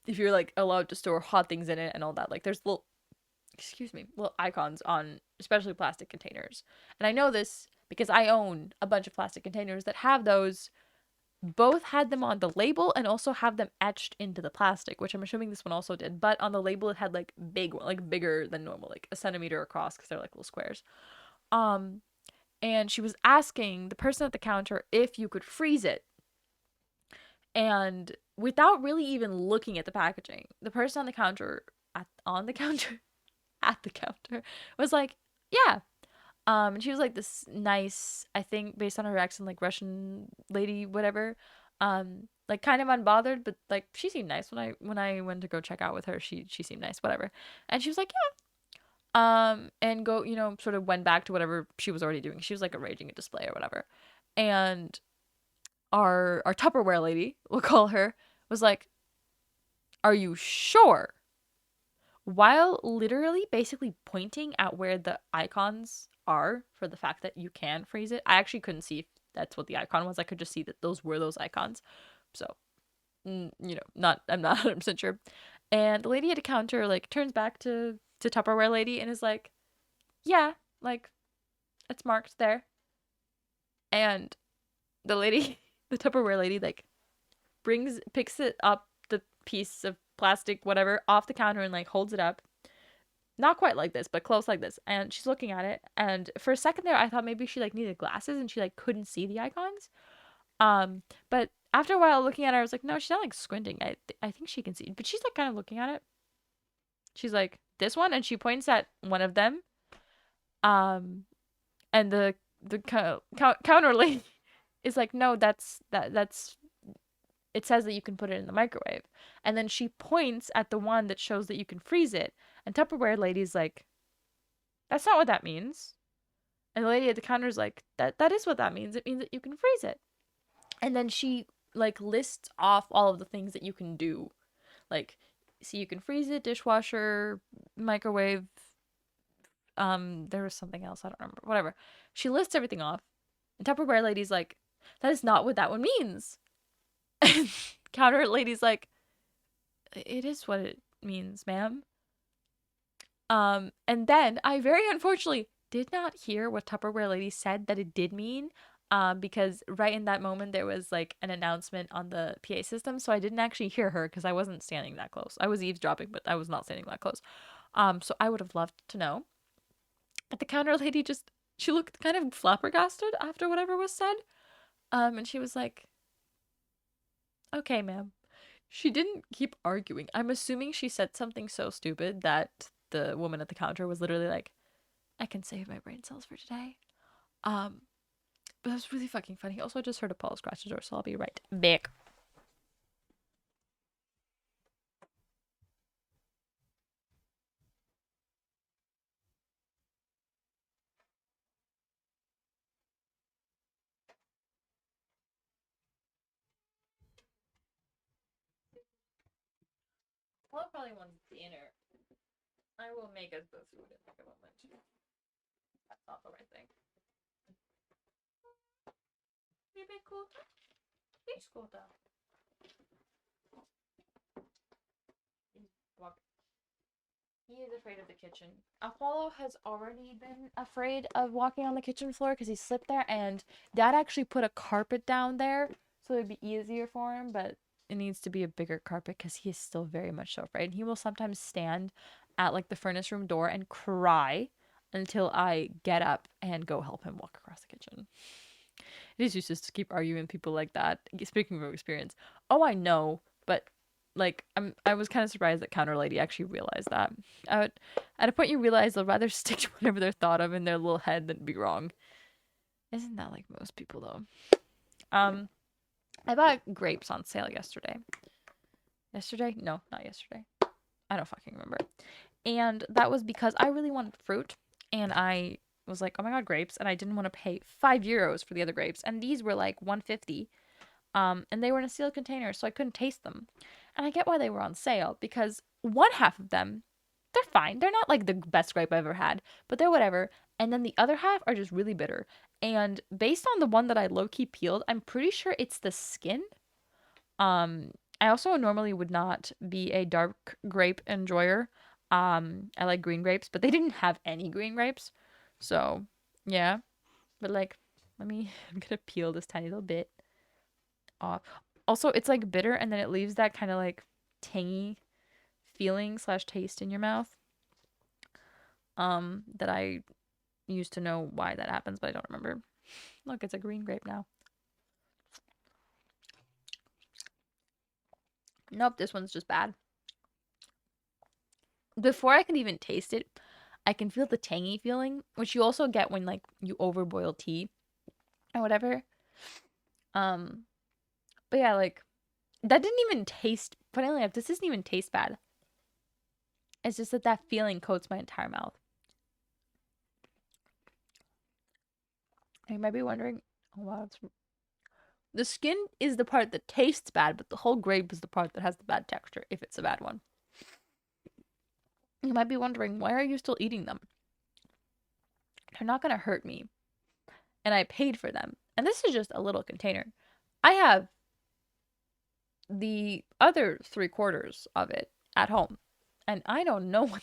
if you're like allowed to store hot things in it and all that. Like there's little icons on especially plastic containers, and I know this because I own a bunch of plastic containers that have those, both had them on the label and also have them etched into the plastic, which I'm assuming this one also did. But on the label, it had like bigger than normal, like a centimeter across, because they're like little squares. Um, and she was asking the person at the counter if you could freeze it, and without really even looking at the packaging, the person on the counter at the counter was like, "Yeah." And she was like this nice, I think based on her accent, like Russian lady, whatever. Like kind of unbothered, but like she seemed nice when I went to go check out with her. She seemed nice, whatever. And she was like, and go, sort of went back to whatever she was already doing. She was like arranging a display or whatever. And our Tupperware lady, we'll call her, was like, "Are you sure?" While literally basically pointing at where the icons are for the fact that you can freeze it. I actually couldn't see if that's what the icon was. I could just see that those were those icons. So, not I'm not 100% sure. And the lady at the counter like turns back to Tupperware lady and is like, "Yeah, like it's marked there." And the lady, the Tupperware lady, like picks it up, the piece of plastic, whatever, off the counter and like holds it up. Not quite like this, but close like this. And she's looking at it. And for a second there, I thought maybe she like needed glasses and she like couldn't see the icons. But after a while looking at her, I was like, no, she's not like squinting. I think she can see. But she's like kind of looking at it. She's like, this one, and she points at one of them. Um, and the counter lady is like, no, that's it says that you can put it in the microwave. And then she points at the one that shows that you can freeze it. And Tupperware lady's like, that's not what that means. And the lady at the counter is like, that is what that means. It means that you can freeze it. And then she like lists off all of the things that you can do. Like, see, you can freeze it, dishwasher, microwave. There was something else, I don't remember. Whatever. She lists everything off. And Tupperware lady's like, that is not what that one means. And counter lady's like, it is what it means, ma'am. And then I very unfortunately did not hear what Tupperware lady said that it did mean. Because right in that moment there was like an announcement on the PA system, so I didn't actually hear her because I wasn't standing that close. I was eavesdropping, but I was not standing that close. So I would have loved to know. But the counter lady just she looked kind of flabbergasted after whatever was said. And she was like, "Okay, ma'am." She didn't keep arguing. I'm assuming she said something so stupid that the woman at the counter was literally like, I can save my brain cells for today. Um, but that was really fucking funny. Also, I just heard Apollo scratch the door, so I'll be right back. Apollo probably wants dinner. I will make us the food in like a moment. That's not the right thing. Maybe cool. It's cool though. He is afraid of the kitchen. Apollo has already been afraid of walking on the kitchen floor because he slipped there, and Dad actually put a carpet down there so it'd be easier for him, but it needs to be a bigger carpet because he is still very much so afraid. He will sometimes stand at like the furnace room door and cry until I get up and go help him walk across the kitchen. It is useless to keep arguing with people like that. Speaking from experience, oh, I know, but like I was kind of surprised that counter lady actually realized that. At a point, you realize they'll rather stick to whatever they're thought of in their little head than be wrong. Isn't that like most people though? I bought grapes on sale yesterday. Yesterday? No, not yesterday. I don't fucking remember. And that was because I really wanted fruit, and I was like, oh my god, grapes, and I didn't want to pay €5 for the other grapes, and these were like 150. And they were in a sealed container, so I couldn't taste them. And I get why they were on sale because one half of them, they're fine. They're not like the best grape I've ever had, but they're whatever. And then the other half are just really bitter. And based on the one that I low key peeled, I'm pretty sure it's the skin. Um, I also normally would not be a dark grape enjoyer. I like green grapes, but they didn't have any green grapes. So, yeah. But like, I'm gonna peel this tiny little bit off. Also, it's like bitter and then it leaves that kind of like tangy feeling slash taste in your mouth. That I used to know why that happens, but I don't remember. Look, it's a green grape now. Nope, this one's just bad. Before I could even taste it, I can feel the tangy feeling, which you also get when like you overboil tea or whatever. Um, but yeah, like that didn't even taste. Funnily enough, this doesn't even taste bad. It's just that that feeling coats my entire mouth. You might be wondering, oh wow, the skin is the part that tastes bad, but the whole grape is the part that has the bad texture, if it's a bad one. You might be wondering, why are you still eating them? They're not gonna hurt me, and I paid for them. And this is just a little container. I have the other 3/4 of it at home, and I don't know what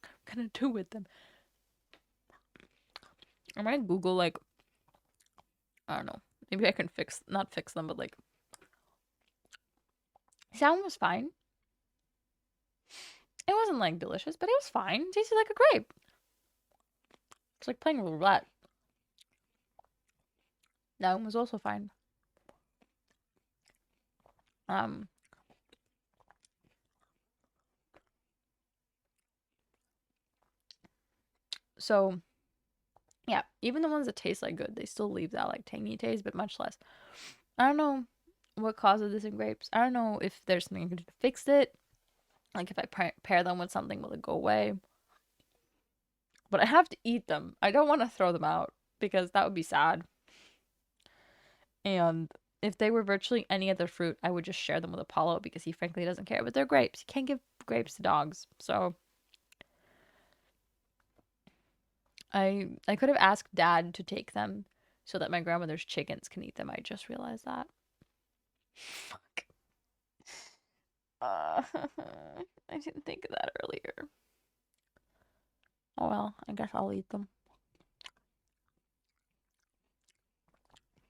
I'm gonna do with them. I might Google, like, I don't know, maybe I can not fix them, but like, sound was fine. It wasn't like delicious, but it was fine. It tasted like a grape. It's like playing roulette. That one was also fine. Um, so yeah, even the ones that taste like good, they still leave that like tangy taste, but much less. I don't know what causes this in grapes. I don't know if there's something I can do to fix it. Like if I pair them with something, will it go away? But I have to eat them. I don't want to throw them out because that would be sad. And if they were virtually any other fruit, I would just share them with Apollo because he frankly doesn't care. But they're grapes. You can't give grapes to dogs. So I could have asked Dad to take them so that my grandmother's chickens can eat them. I just realized that. Fuck. I didn't think of that earlier. Oh well, I guess I'll eat them.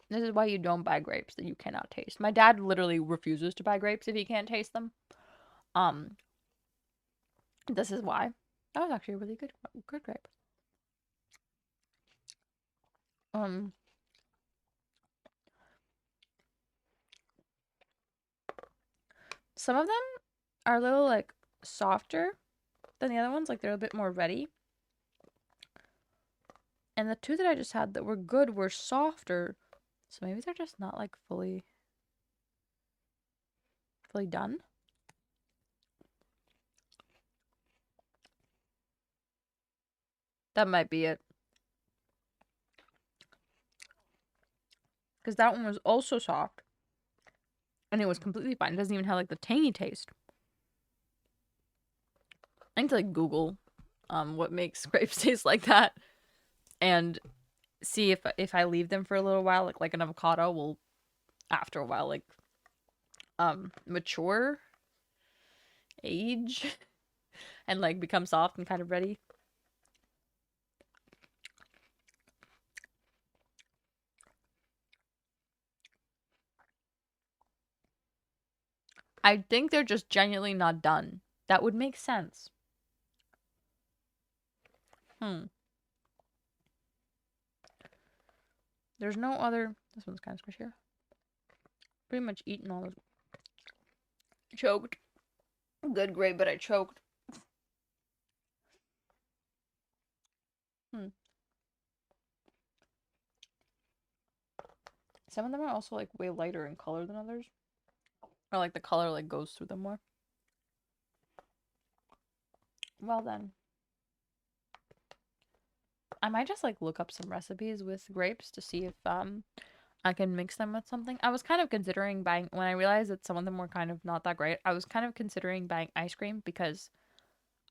This is why you don't buy grapes that you cannot taste. My dad literally refuses to buy grapes if he can't taste them. Um, this is why. That was actually a really good grape. Um, some of them are a little like softer than the other ones, like they're a bit more ready. And the two that I just had that were good were softer. So maybe they're just not like fully done. That might be it. Because that one was also soft. And it was completely fine. It doesn't even have like the tangy taste. I need to like Google what makes grapes taste like that. And see if I leave them for a little while, like an avocado will after a while like mature, age, and like become soft and kind of ready. I think they're just genuinely not done. That would make sense. There's no other. This one's kind of squishier. Pretty much eaten all of it. Choked. Good grape, but I choked. Some of them are also like way lighter in color than others. Or like the color like goes through them more. Well then. I might just like look up some recipes with grapes to see if I can mix them with something. I was kind of considering buying when I realized that some of them were kind of not that great. I was kind of considering buying ice cream because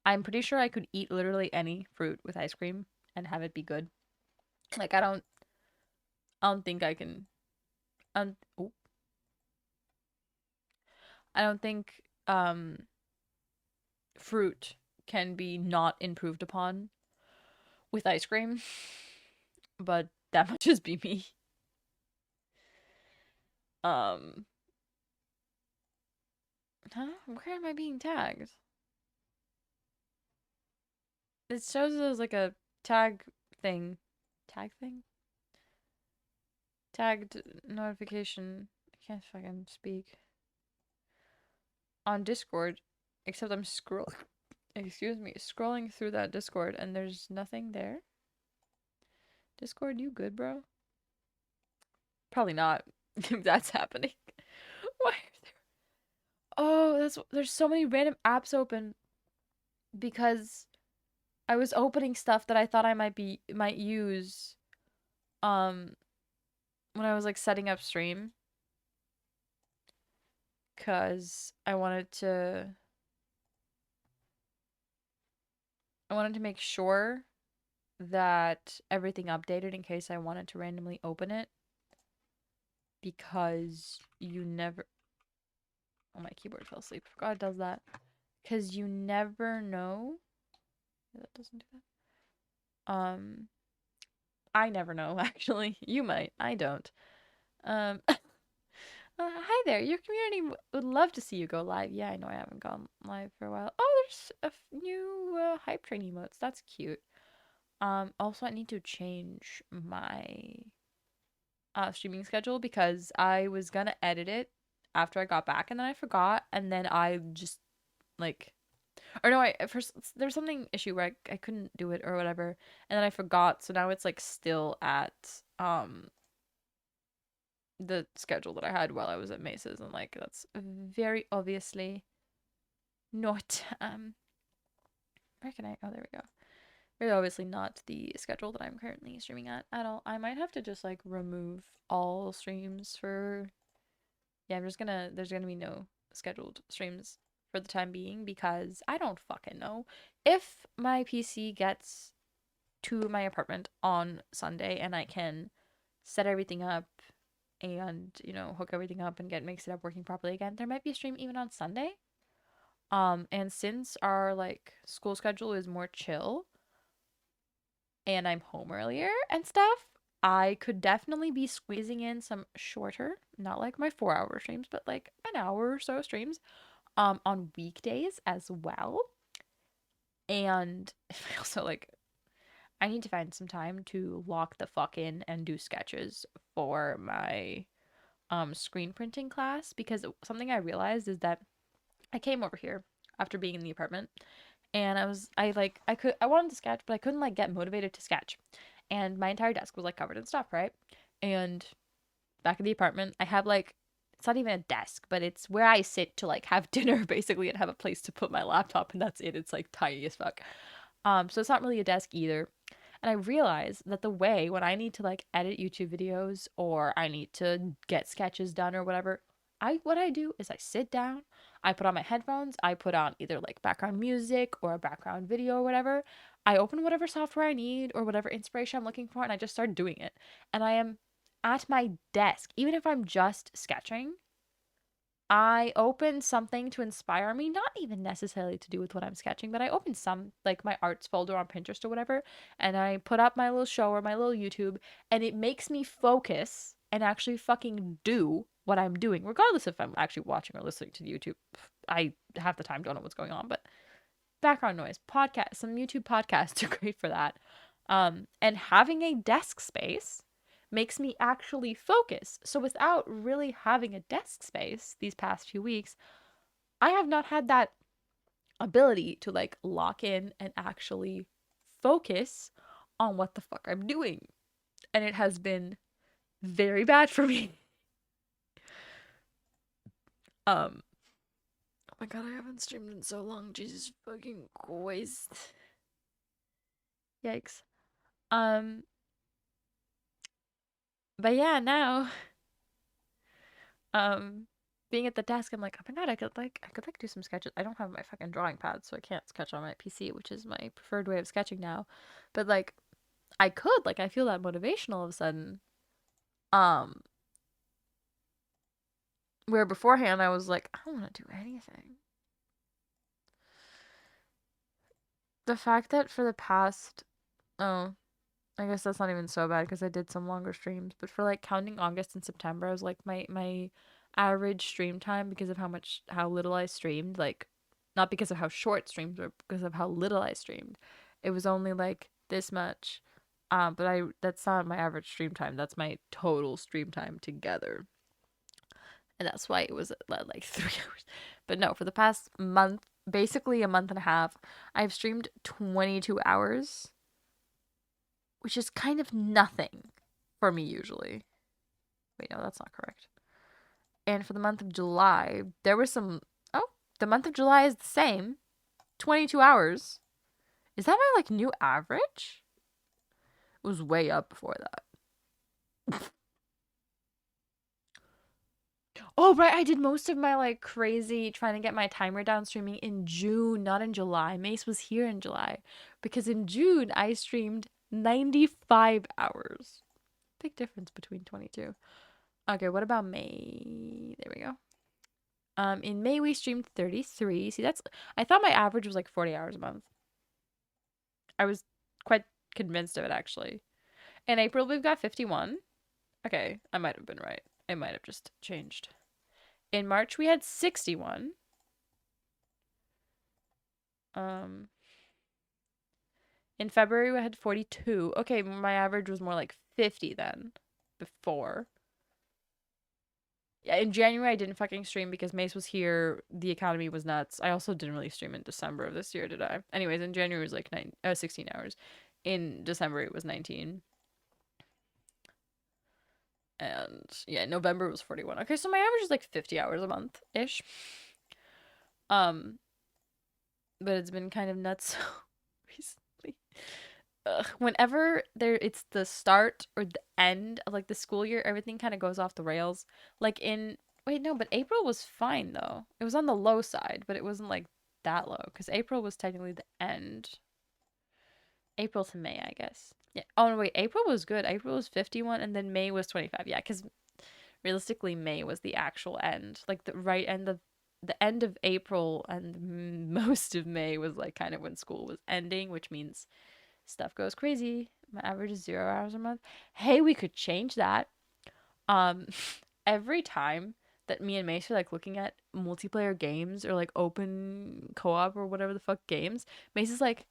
I'm pretty sure I could eat literally any fruit with ice cream and have it be good. Like I don't think I can oh, I don't think fruit can be not improved upon with ice cream. But that might just be me. Um Huh? Where am I being tagged? It shows it as like a tag thing. Tag thing? Tagged notification. I can't fucking speak. On Discord. Except I'm scrolling. Excuse me, scrolling through that Discord and there's nothing there. Discord, you good, bro? Probably not. If that's happening. Why are there? Oh, there's so many random apps open because I was opening stuff that I thought I might use um when I was like setting up stream cuz I wanted to make sure that everything updated in case I wanted to randomly open it because you never. Oh, my keyboard fell asleep. Forgot it does that. Because you never know. That doesn't do that. I never know, actually. You might. I don't. Hi there. Your community would love to see you go live. Yeah, I know I haven't gone live for a while. Oh, there's a new hype train emotes. That's cute. Also, I need to change my streaming schedule because I was gonna edit it after I got back and then I forgot and then I just like or no, I at first there was something issue where I couldn't do it or whatever and then I forgot, so now it's like still at the schedule that I had while I was at Mace's, and like that's very obviously not where can I, oh there we go, very obviously not the schedule that I'm currently streaming at all. I might have to just like remove all streams for, yeah, there's gonna be no scheduled streams for the time being because I don't fucking know. If my PC gets to my apartment on Sunday and I can set everything up and, you know, hook everything up and get Mix It Up working properly again, there might be a stream even on Sunday. And since our like school schedule is more chill and I'm home earlier and stuff, I could definitely be squeezing in some shorter, not like my 4-hour streams, but like an hour or so streams on weekdays as well. And also like I need to find some time to lock the fuck in and do sketches for my screen printing class because something I realized is that I came over here after being in the apartment and I wanted to sketch, but I couldn't like get motivated to sketch. And my entire desk was like covered in stuff, right? And back in the apartment, I have like, it's not even a desk, but it's where I sit to like have dinner basically and have a place to put my laptop, and that's it. It's like tiny as fuck. So it's not really a desk either. And I realize that the way when I need to like edit YouTube videos or I need to get sketches done or whatever, what I do is I sit down, I put on my headphones, I put on either like background music or a background video or whatever. I open whatever software I need or whatever inspiration I'm looking for and I just start doing it. And I am at my desk, even if I'm just sketching, I open something to inspire me, not even necessarily to do with what I'm sketching, but I open some, like my arts folder on Pinterest or whatever, and I put up my little show or my little YouTube, and it makes me focus and actually fucking do what I'm doing, regardless if I'm actually watching or listening to the YouTube. I half the time don't know what's going on, but background noise, podcast, some YouTube podcasts are great for that. And having a desk space makes me actually focus. So without really having a desk space these past few weeks, I have not had that ability to like lock in and actually focus on what the fuck I'm doing. And it has been very bad for me. Oh my god, I haven't streamed in so long. Jesus fucking Christ. Yikes. Um but yeah, now being at the desk, I'm like, oh my god, I could do some sketches. I don't have my fucking drawing pad, so I can't sketch on my PC, which is my preferred way of sketching now. But like I could, like I feel that motivation all of a sudden. Um where beforehand I was like, I don't want to do anything. The fact that for the past, oh, I guess that's not even so bad because I did some longer streams, but for like counting August and September, I was like my average stream time, because of how little I streamed, like not because of how short streams were, because of how little I streamed. It was only like this much. But that's not my average stream time. That's my total stream time together. And that's why it was like 3 hours. But no, for the past month basically a month and a half, I've streamed 22 hours, which is kind of nothing for me usually. Wait, no, that's not correct. And for the month of July, there was some. Oh, the month of July is the same, 22 hours. Is that my like new average? It was way up before that. Oh, right. I did most of my like crazy trying to get my timer down streaming in June, not in July. Mace was here in July because in June I streamed 95 hours. Big difference between 22. Okay, what about May? There we go. In May we streamed 33. See, that's I thought my average was like 40 hours a month. I was quite convinced of it actually. In April we've got 51. Okay, I might have been right. It might have just changed. In March we had 61. Um in February we had 42. Okay, my average was more like 50 then before. Yeah, in January I didn't fucking stream because Mace was here. The economy was nuts. I also didn't really stream in December of this year, did I? Anyways, in January it was like 16 hours. In December it was 19. And yeah, November was 41. Okay, so my average is like 50 hours a month ish. Um, but it's been kind of nuts recently. Whenever it's the start or the end of like the school year, everything kind of goes off the rails. Like in wait, no, but April was fine though. It was on the low side, but it wasn't like that low because April was technically the end. April to May, I guess. Yeah. Oh no, wait, April was good. April was 51 and then May was 25. Yeah, because realistically May was the actual end. Like the end of April and most of May was like kind of when school was ending, which means stuff goes crazy. My average is 0 hours a month. Hey, we could change that. Um, every time that me and Mace are like looking at multiplayer games or like open co-op or whatever the fuck games, Mace is like,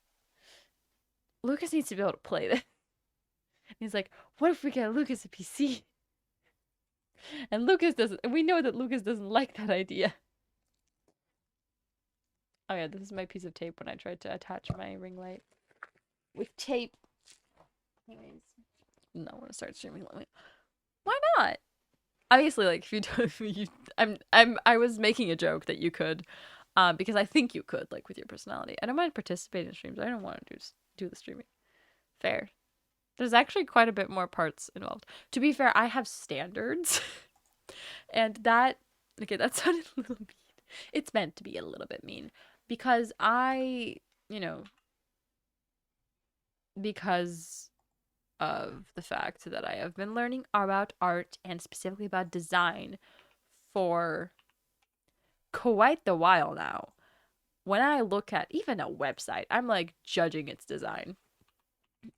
Lucas needs to be able to play this. And he's like, what if we get Lucas a PC? And Lucas doesn't. We know that Lucas doesn't like that idea. Oh yeah, this is my piece of tape when I tried to attach my ring light with tape. Anyways, no, I want to start streaming. Why not? Obviously, like if you don't, I was making a joke that you could, because I think you could, like with your personality. I don't mind participating in streams. I don't want to do the streaming. Fair. There's actually quite a bit more parts involved. To be fair, I have standards, and that okay, that sounded a little mean. It's meant to be a little bit mean because you know, because of the fact that I have been learning about art and specifically about design for quite the while now. When I look at even a website, I'm like judging its design.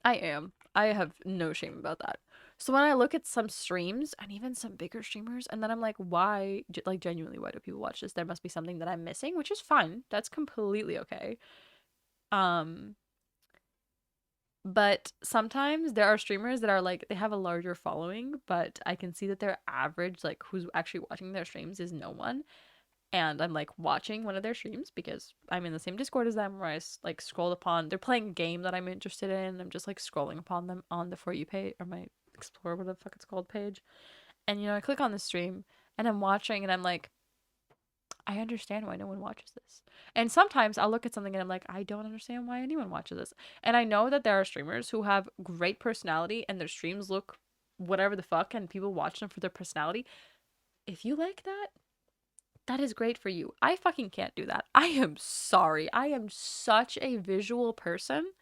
I am. I have no shame about that. So when I look at some streams and even some bigger streamers, and then I'm like, why, like genuinely, why do people watch this? There must be something that I'm missing, which is fine. That's completely okay. Um, but sometimes there are streamers that are like they have a larger following, but I can see that their average, like who's actually watching their streams, is no one. And I'm like watching one of their streams because I'm in the same Discord as them where I like scrolled upon they're playing a game that I'm interested in. I'm just like scrolling upon them on the For You page or my Explore, whatever the fuck it's called, page. And I click on the stream and I'm watching and I'm like, I understand why no one watches this. And sometimes I'll look at something and I'm like, I don't understand why anyone watches this. And I know that there are streamers who have great personality and their streams look whatever the fuck and people watch them for their personality. If you like that, that is great for you. I fucking can't do that. I am sorry. I am such a visual person.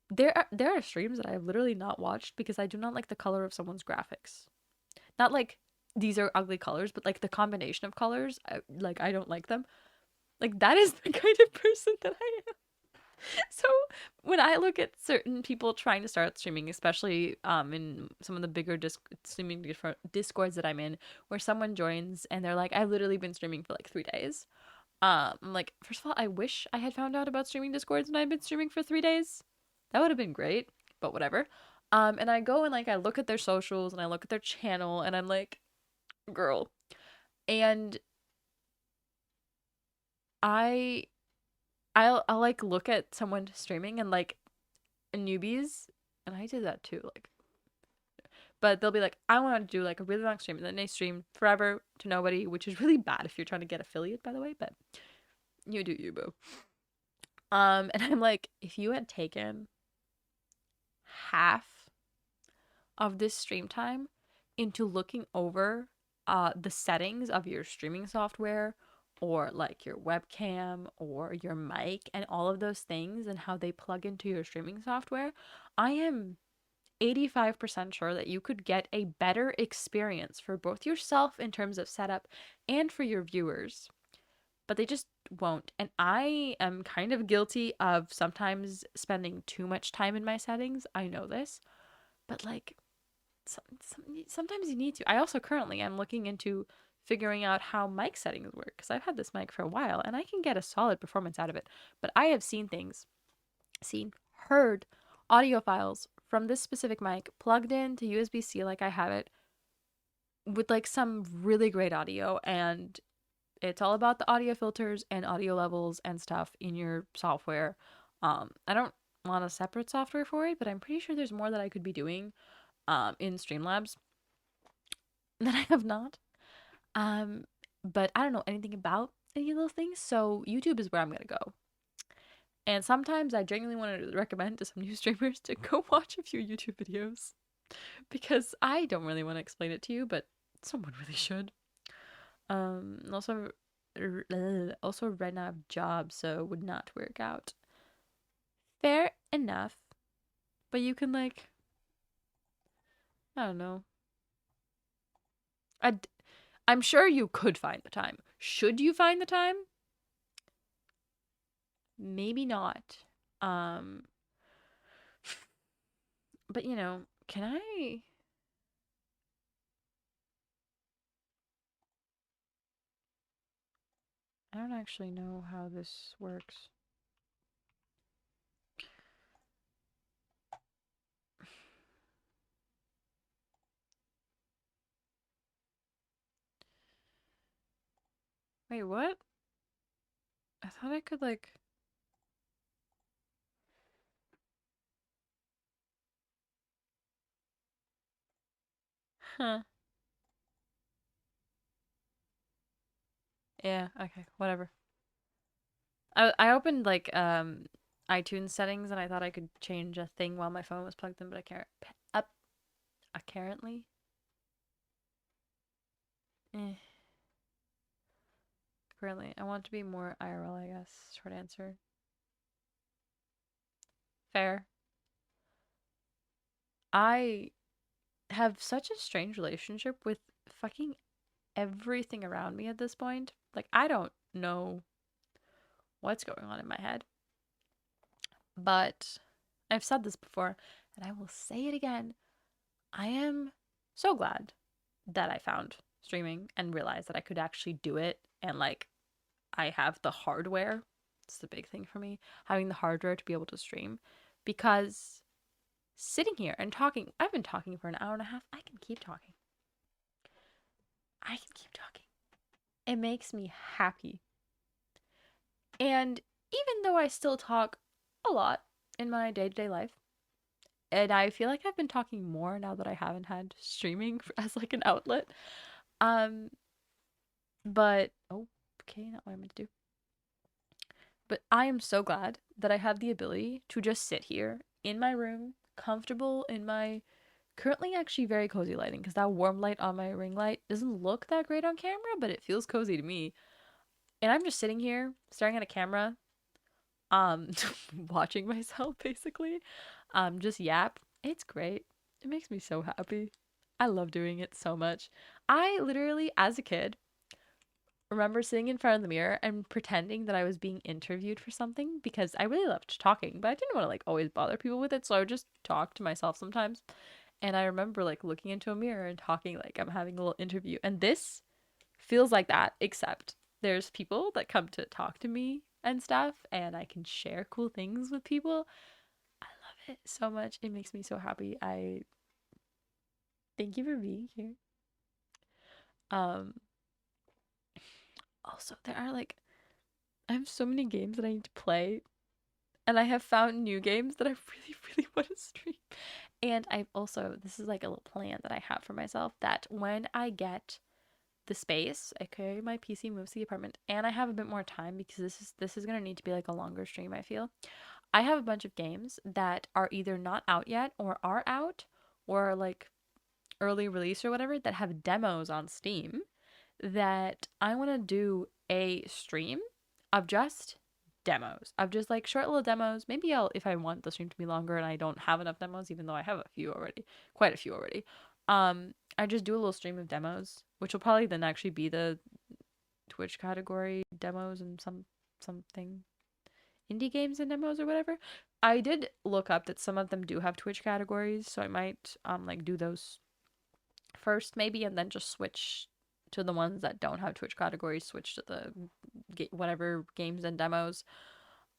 There are streams that I have literally not watched because I do not like the color of someone's graphics. Not like these are ugly colors, but like the combination of colors, I don't like them. Like that is the kind of person that I am. So when I look at certain people trying to start streaming, especially in some of the bigger streaming discords that I'm in, where someone joins and they're like, I've literally been streaming for like 3 days. I'm like, first of all, I wish I had found out about streaming discords and I've been streaming for 3 days. That would have been great, but whatever. And I go and like I look at their socials and I look at their channel and I'm like, girl. And I I'll like look at someone streaming and like newbies, and I did that too. Like, but they'll be like, I want to do like a really long stream, and then they stream forever to nobody, which is really bad if you're trying to get affiliate, by the way. But you do you, boo. And I'm like, if you had taken half of this stream time into looking over the settings of your streaming software or like your webcam or your mic and all of those things and how they plug into your streaming software, I am 85% sure that you could get a better experience for both yourself in terms of setup and for your viewers. But they just won't. And I am kind of guilty of sometimes spending too much time in my settings. I know this. But like sometimes you need to. I also currently am looking into figuring out how mic settings work because I've had this mic for a while and I can get a solid performance out of it. But I have seen things, heard audio files from this specific mic plugged into USB-C like I have it with like some really great audio, and it's all about the audio filters and audio levels and stuff in your software. I don't want a separate software for it, but I'm pretty sure there's more that I could be doing in Streamlabs that I have not. Um, but I don't know anything about any of those things, so YouTube is where I'm gonna go. And sometimes I genuinely want to recommend to some new streamers to go watch a few YouTube videos because I don't really want to explain it to you, but someone really should. Also, also right now I have a job, so would not work out. Fair enough, but you can like, I don't know. I I'm sure you could find the time. Should you find the time? Maybe not. Um, but you know, can I don't actually know how this works. Wait, what? I thought I could like. Huh. Yeah, okay, whatever. I opened like iTunes settings and I thought I could change a thing while my phone was plugged in, but I can't. Up, apparently. Eh. Currently, I want to be more IRL, I guess. Short answer. Fair. I have such a strange relationship with fucking everything around me at this point. Like, I don't know what's going on in my head, but I've said this before and I will say it again. I am so glad that I found streaming and realized that I could actually do it, and like I have the hardware. It's the big thing for me, having the hardware to be able to stream, because sitting here and talking, I've been talking for an hour and a half. I can keep talking. I can keep talking. It makes me happy. And even though I still talk a lot in my day-to-day life, and I feel like I've been talking more now that I haven't had streaming as like an outlet. Um, but oh, okay, not what I meant to do. But I am so glad that I have the ability to just sit here in my room, comfortable in my currently actually very cozy lighting, because that warm light on my ring light doesn't look that great on camera, but it feels cozy to me. And I'm just sitting here staring at a camera, um, watching myself basically, just yap. It's great. It makes me so happy. I love doing it so much. I literally, as a kid, remember sitting in front of the mirror and pretending that I was being interviewed for something because I really loved talking, but I didn't want to like always bother people with it, so I would just talk to myself sometimes. And I remember like looking into a mirror and talking like I'm having a little interview. And this feels like that, except there's people that come to talk to me and stuff, and I can share cool things with people. I love it so much. It makes me so happy. I thank you for being here. Um also there are like I have so many games that I need to play, and I have found new games that I really, really want to stream. And I've also, this is like a little plan that I have for myself that when I get the space, aka my PC moves to the apartment, and I have a bit more time because this is gonna need to be like a longer stream, I feel. I have a bunch of games that are either not out yet or are out or like early release or whatever that have demos on Steam that I want to do a stream of just demos, of just like short little demos. Maybe I'll, if I want the stream to be longer and I don't have enough demos, even though I have a few already, quite a few already. I just do a little stream of demos, which will probably then actually be the Twitch category demos and something indie games and demos or whatever. I did look up that some of them do have Twitch categories, so I might like do those first maybe and then just switch to the ones that don't have Twitch categories, switch to the whatever games and demos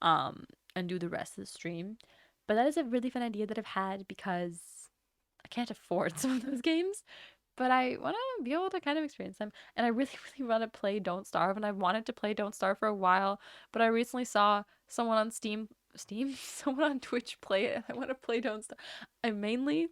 and do the rest of the stream. But that is a really fun idea that I've had because I can't afford some of those games, but I want to be able to kind of experience them. And I really, really want to play Don't Starve, and I've wanted to play Don't Starve for a while, but I recently saw someone on someone on Twitch play it. I want to play Don't Starve. I mainly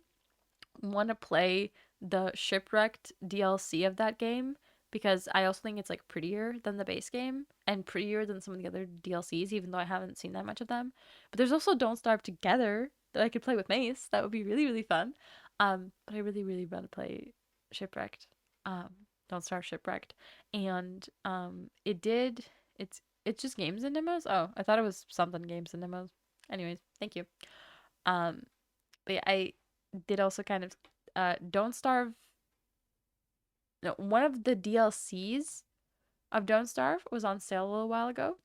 want to play the Shipwrecked DLC of that game because I also think it's like prettier than the base game and prettier than some of the other DLCs, even though I haven't seen that much of them. But there's also Don't Starve Together that I could play with Mace. That would be really, really fun. But I really, really want to play Shipwrecked. Um, Don't Starve Shipwrecked. And it's just games and demos. Oh, I thought it was something games and demos. Anyways, thank you. Um, but yeah, I did also kind of Don't Starve. No, one of the DLCs of Don't Starve was on sale a little while ago,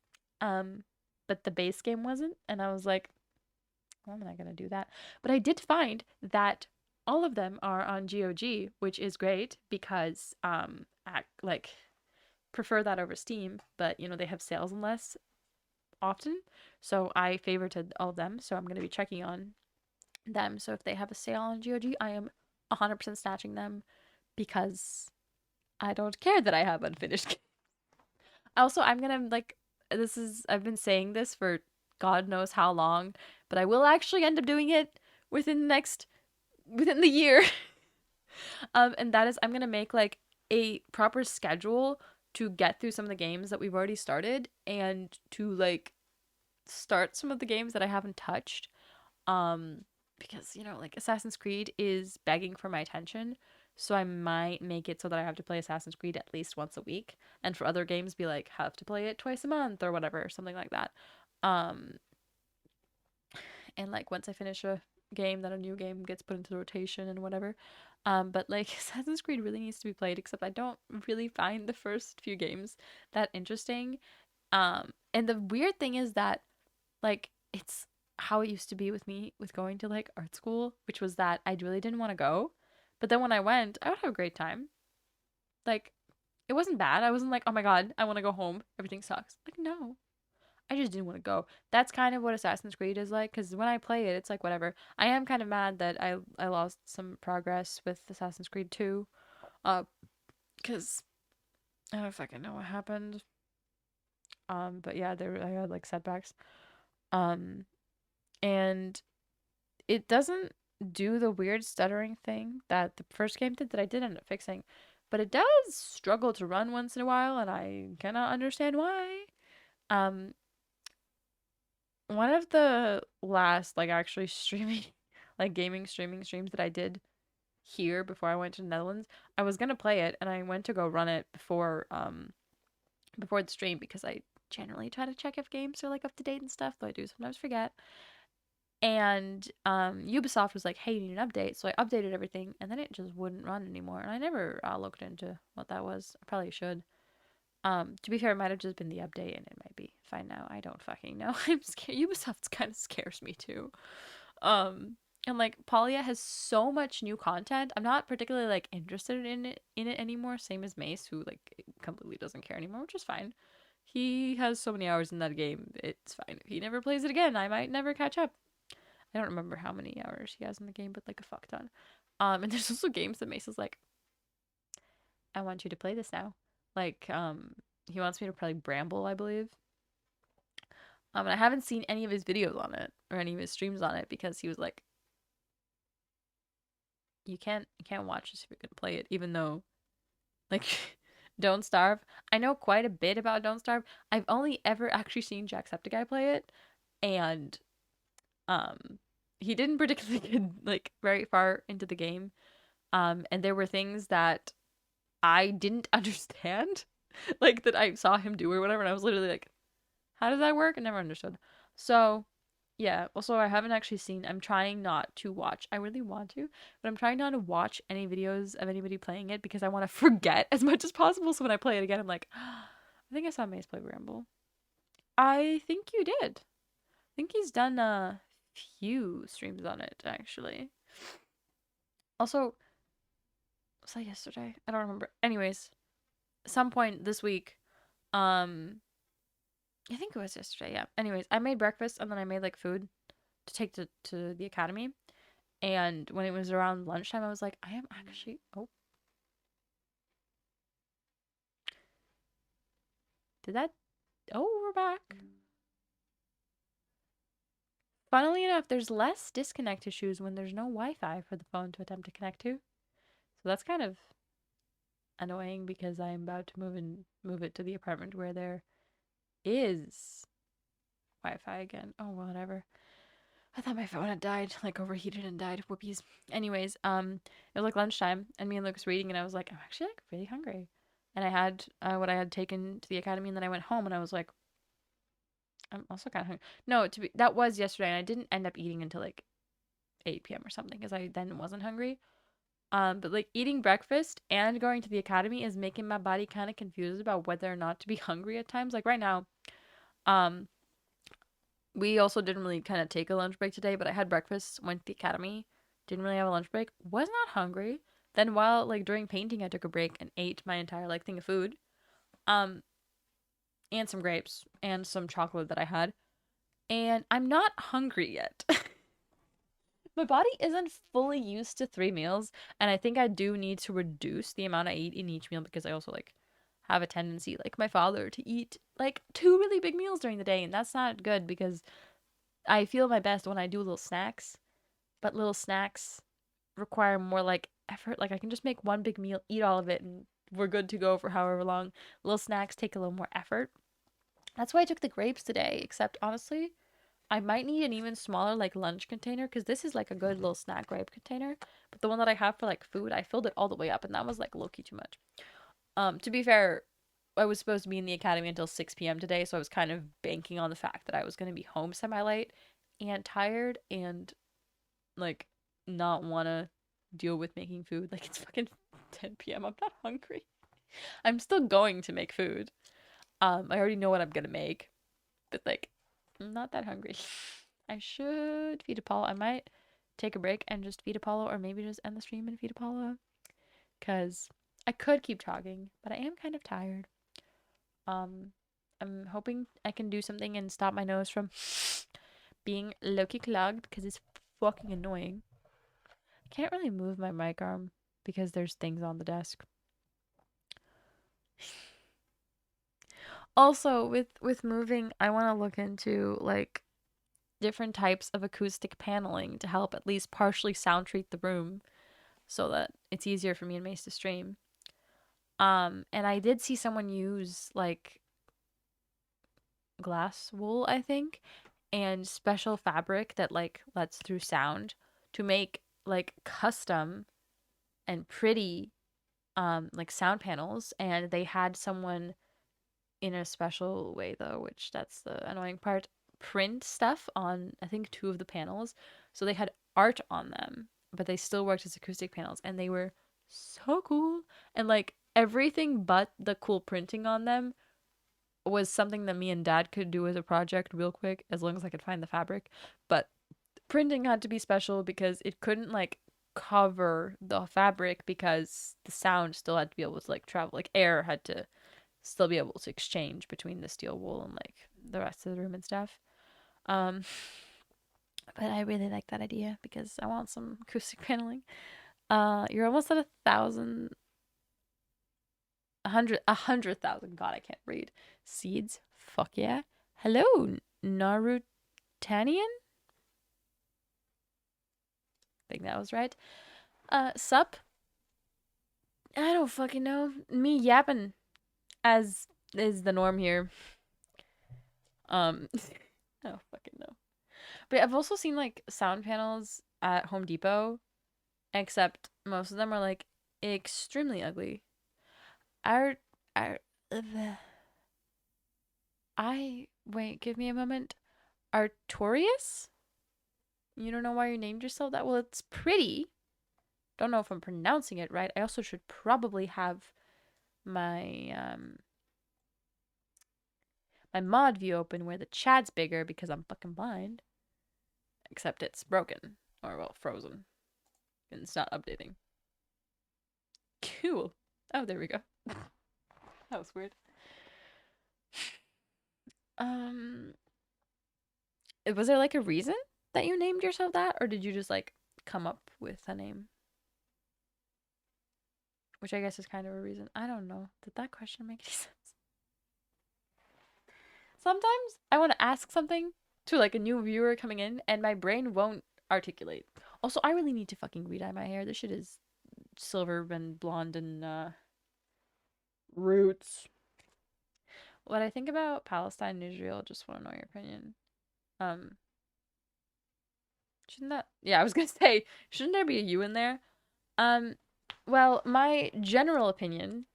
um, but the base game wasn't, and I was like, well, I'm not gonna do that. But I did find that all of them are on GOG, which is great because I like prefer that over Steam, but you know they have sales and less often, so I favorited all of them. So I'm gonna be checking on them. So if they have a sale on GOG, I am 100% snatching them because I don't care that I have unfinished games. Also, I'm gonna like I've been saying this for God knows how long, but I will actually end up doing it within the next within the year. And that is I'm gonna make like a proper schedule to get through some of the games that we've already started and to like start some of the games that I haven't touched. Um, because you know, like Assassin's Creed is begging for my attention, so I might make it so that I have to play Assassin's Creed at least once a week, and for other games, be like have to play it twice a month or whatever, or something like that. Um, and like once I finish a game, then a new game gets put into the rotation and whatever. But like Assassin's Creed really needs to be played, except I don't really find the first few games that interesting. And the weird thing is that like it's how it used to be with me with going to like art school, which was that I really didn't want to go. But then when I went, I would have a great time. Like it wasn't bad. I wasn't like, "Oh my god, I want to go home. Everything sucks." Like no. I just didn't want to go. That's kind of what Assassin's Creed is like cuz when I play it, it's like whatever. I am kind of mad that I lost some progress with Assassin's Creed 2 uh cuz I don't fucking know what happened. But yeah, there I had like setbacks. Um and it doesn't do the weird stuttering thing that the first game did that I did end up fixing, but it does struggle to run once in a while, and I cannot understand why. Um, one of the last like actually streaming, like gaming streaming streams that I did here before I went to the Netherlands, I was gonna play it, and I went to go run it before the stream because I generally try to check if games are like up to date and stuff, though I do sometimes forget. And Ubisoft was like, "Hey, you need an update." So I updated everything, and then it just wouldn't run anymore. And I never looked into what that was. I probably should. To be fair, it might have just been the update, and it might be fine now. I don't fucking know. I'm scared. Ubisoft kind of scares me too. Um, and like Polya has so much new content. I'm not particularly like interested in it anymore. Same as Mace, who like completely doesn't care anymore, which is fine. He has so many hours in that game. It's fine. If he never plays it again, I might never catch up. I don't remember how many hours he has in the game, but like a fuck ton. And there's also games that Mace is like, I want you to play this now. Like, he wants me to play Bramble, I believe. And I haven't seen any of his videos on it or any of his streams on it because he was like, you can't watch this if you're gonna play it, even though like Don't Starve. I know quite a bit about Don't Starve. I've only ever actually seen Jacksepticeye play it, and um he didn't particularly get like very far into the game. And there were things that I didn't understand, like that I saw him do or whatever, and I was literally like, how does that work? I never understood. So yeah, also I haven't actually seen, I'm trying not to watch. I really want to, but I'm trying not to watch any videos of anybody playing it because I want to forget as much as possible. So when I play it again, I'm like, I think I saw Mace play Bramble. I think you did. I think he's done a few streams on it actually. Also, was that yesterday? I don't remember. Anyways, some point this week, um, I think it was yesterday. Yeah. Anyways, I made breakfast and then I made like food to take to the academy. And when it was around lunchtime, I was like, I am actually. Oh, did that? Oh, we're back. Funnily enough, there's less disconnect issues when there's no Wi-Fi for the phone to attempt to connect to. So that's kind of annoying because I'm about to move it to the apartment where there is Wi-Fi again. Oh, whatever. I thought my phone had died, like overheated and died. Whoopies. Anyways, it was like lunchtime, and me and Luke was reading, and I was like, I'm actually like really hungry. And I had what I had taken to the academy, and then I went home, and I was like, I'm also kind of hungry. No, that was yesterday, and I didn't end up eating until like 8 p.m. or something, because I then wasn't hungry. But like eating breakfast and going to the academy is making my body kind of confused about whether or not to be hungry at times. Like right now, um, we also didn't really kind of take a lunch break today, but I had breakfast, went to the academy, didn't really have a lunch break, was not hungry. Then while like during painting, I took a break and ate my entire like thing of food, um, and some grapes and some chocolate that I had, and I'm not hungry yet. My body isn't fully used to 3 meals, and I think I do need to reduce the amount I eat in each meal because I also like have a tendency, like my father, to eat like two really big meals during the day, and that's not good because I feel my best when I do little snacks, but little snacks require more like effort. Like I can just make one big meal, eat all of it, and we're good to go for however long. Little snacks take a little more effort. That's why I took the grapes today, except honestly, I might need an even smaller like lunch container because this is like a good little snack grape container. But the one that I have for like food, I filled it all the way up and that was like low-key too much. To be fair, I was supposed to be in the academy until 6 p.m. today, so I was kind of banking on the fact that I was going to be home semi-late and tired and like not want to deal with making food. Like it's fucking 10 p.m. I'm not hungry. I'm still going to make food. I already know what I'm going to make, but like I'm not that hungry. I should feed Apollo. I might take a break and just feed Apollo, or maybe just end the stream and feed Apollo. Cause I could keep talking, but I am kind of tired. Um, I'm hoping I can do something and stop my nose from being low-key clogged because it's fucking annoying. I can't really move my mic arm because there's things on the desk. Also, with moving, I want to look into like different types of acoustic paneling to help at least partially sound treat the room so that it's easier for me and Mace to stream. And I did see someone use like glass wool, I think, and special fabric that like lets through sound to make like custom and pretty like sound panels, and they had someone in a special way though, which that's the annoying part, print stuff on I think two of the panels. So they had art on them, but they still worked as acoustic panels and they were so cool. And like everything but the cool printing on them was something that me and dad could do as a project real quick as long as I could find the fabric. But printing had to be special because it couldn't like cover the fabric because the sound still had to be able to like travel, like air had to still be able to exchange between the steel wool and like the rest of the room and stuff. Um, but I really like that idea because I want some acoustic paneling. You're almost at 1,000, 100,000. God, I can't read. Seeds. Fuck yeah. Hello, Narutanian? I think that was right. Sup? I don't fucking know. Me yapping as is the norm here. I don't fucking know. But I've also seen like sound panels at Home Depot, except most of them are like extremely ugly. Ar, ar, I wait, give me a moment. Artorias? You don't know why you named yourself that? Well, it's pretty. Don't know if I'm pronouncing it right. I also should probably have my my mod view open where the chat's bigger because I'm fucking blind. Except it's broken. Or well, frozen. And it's not updating. Cool. Oh, there we go. That was weird. Um was there like a reason that you named yourself that? Or did you just like come up with a name? Which I guess is kind of a reason. I don't know. Did that question make any sense? Sometimes I want to ask something to like a new viewer coming in and my brain won't articulate. Also, I really need to fucking re-dye my hair. This shit is silver and blonde and roots. What I think about Palestine and Israel, just want to know your opinion. Um shouldn't that Yeah, I was gonna say, shouldn't there be a you in there? Um well, my general opinion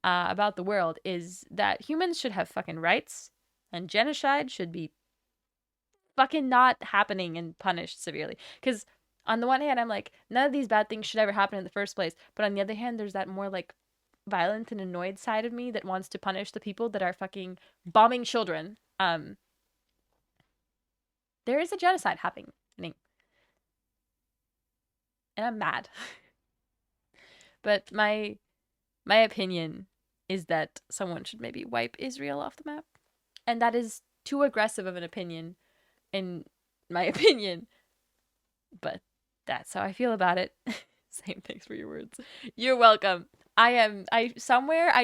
about the world is that humans should have fucking rights and genocide should be fucking not happening and punished severely. Because on the one hand, I'm like, none of these bad things should ever happen in the first place. But on the other hand, there's that more like violent and annoyed side of me that wants to punish the people that are fucking bombing children. There is a genocide happening, and I'm mad. But my opinion is that someone should maybe wipe Israel off the map, and that is too aggressive of an opinion, in my opinion. But that's how I feel about it. Same, thanks for your words. You're welcome. I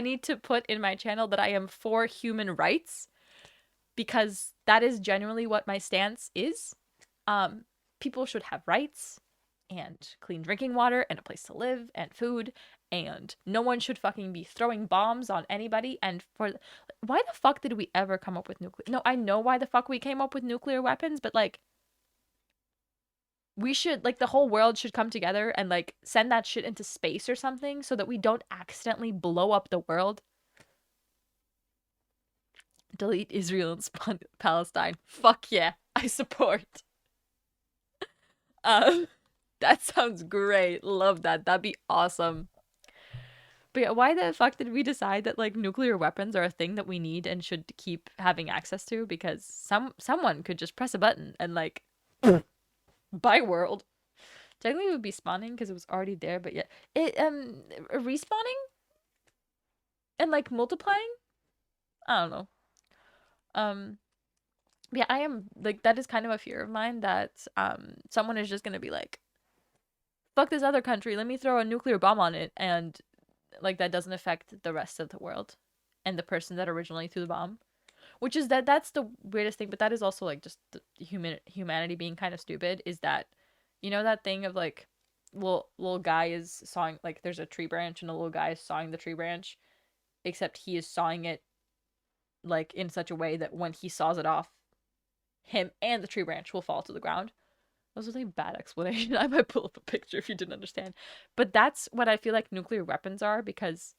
need to put in my channel that I am for human rights because that is genuinely what my stance is. People should have rights and clean drinking water and a place to live and food, and no one should fucking be throwing bombs on anybody. And why the fuck did we ever come up with nuclear? No, I know why the fuck we came up with nuclear weapons, but like we should, like, the whole world should come together and like send that shit into space or something so that we don't accidentally blow up the world. Delete Israel and spawn Palestine. Fuck yeah, I support. Um, that sounds great. Love that. That'd be awesome. But yeah, why the fuck did we decide that like nuclear weapons are a thing that we need and should keep having access to? Because someone could just press a button and like, bye world. Technically, it would be spawning because it was already there, but yeah, it respawning and like multiplying. I don't know. Um, yeah, I am like that is kind of a fear of mine that someone is just gonna be like, fuck this other country, let me throw a nuclear bomb on it, and like that doesn't affect the rest of the world and the person that originally threw the bomb. Which is that's the weirdest thing, but that is also like just the humanity being kind of stupid. Is that, you know, that thing of like little guy is sawing, like there's a tree branch and a little guy is sawing the tree branch, except he is sawing it like in such a way that when he saws it off, him and the tree branch will fall to the ground. That was a really bad explanation. I might pull up a picture if you didn't understand. But that's what I feel like nuclear weapons are, because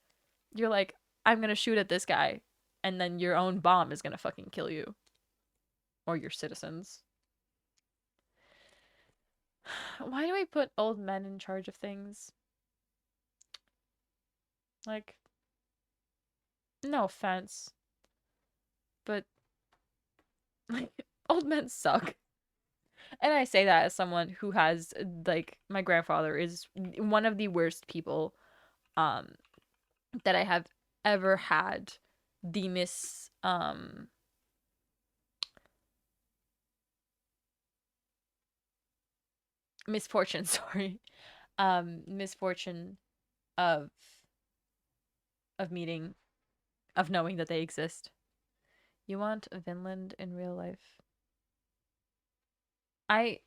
you're like, I'm gonna shoot at this guy, and then your own bomb is gonna fucking kill you. Or your citizens. Why do we put old men in charge of things? Like, no offense, but like, old men suck. And I say that as someone who has, like, my grandfather is one of the worst people um that I have ever had the misfortune, sorry. Misfortune of meeting, of knowing that they exist. You want Vinland in real life? I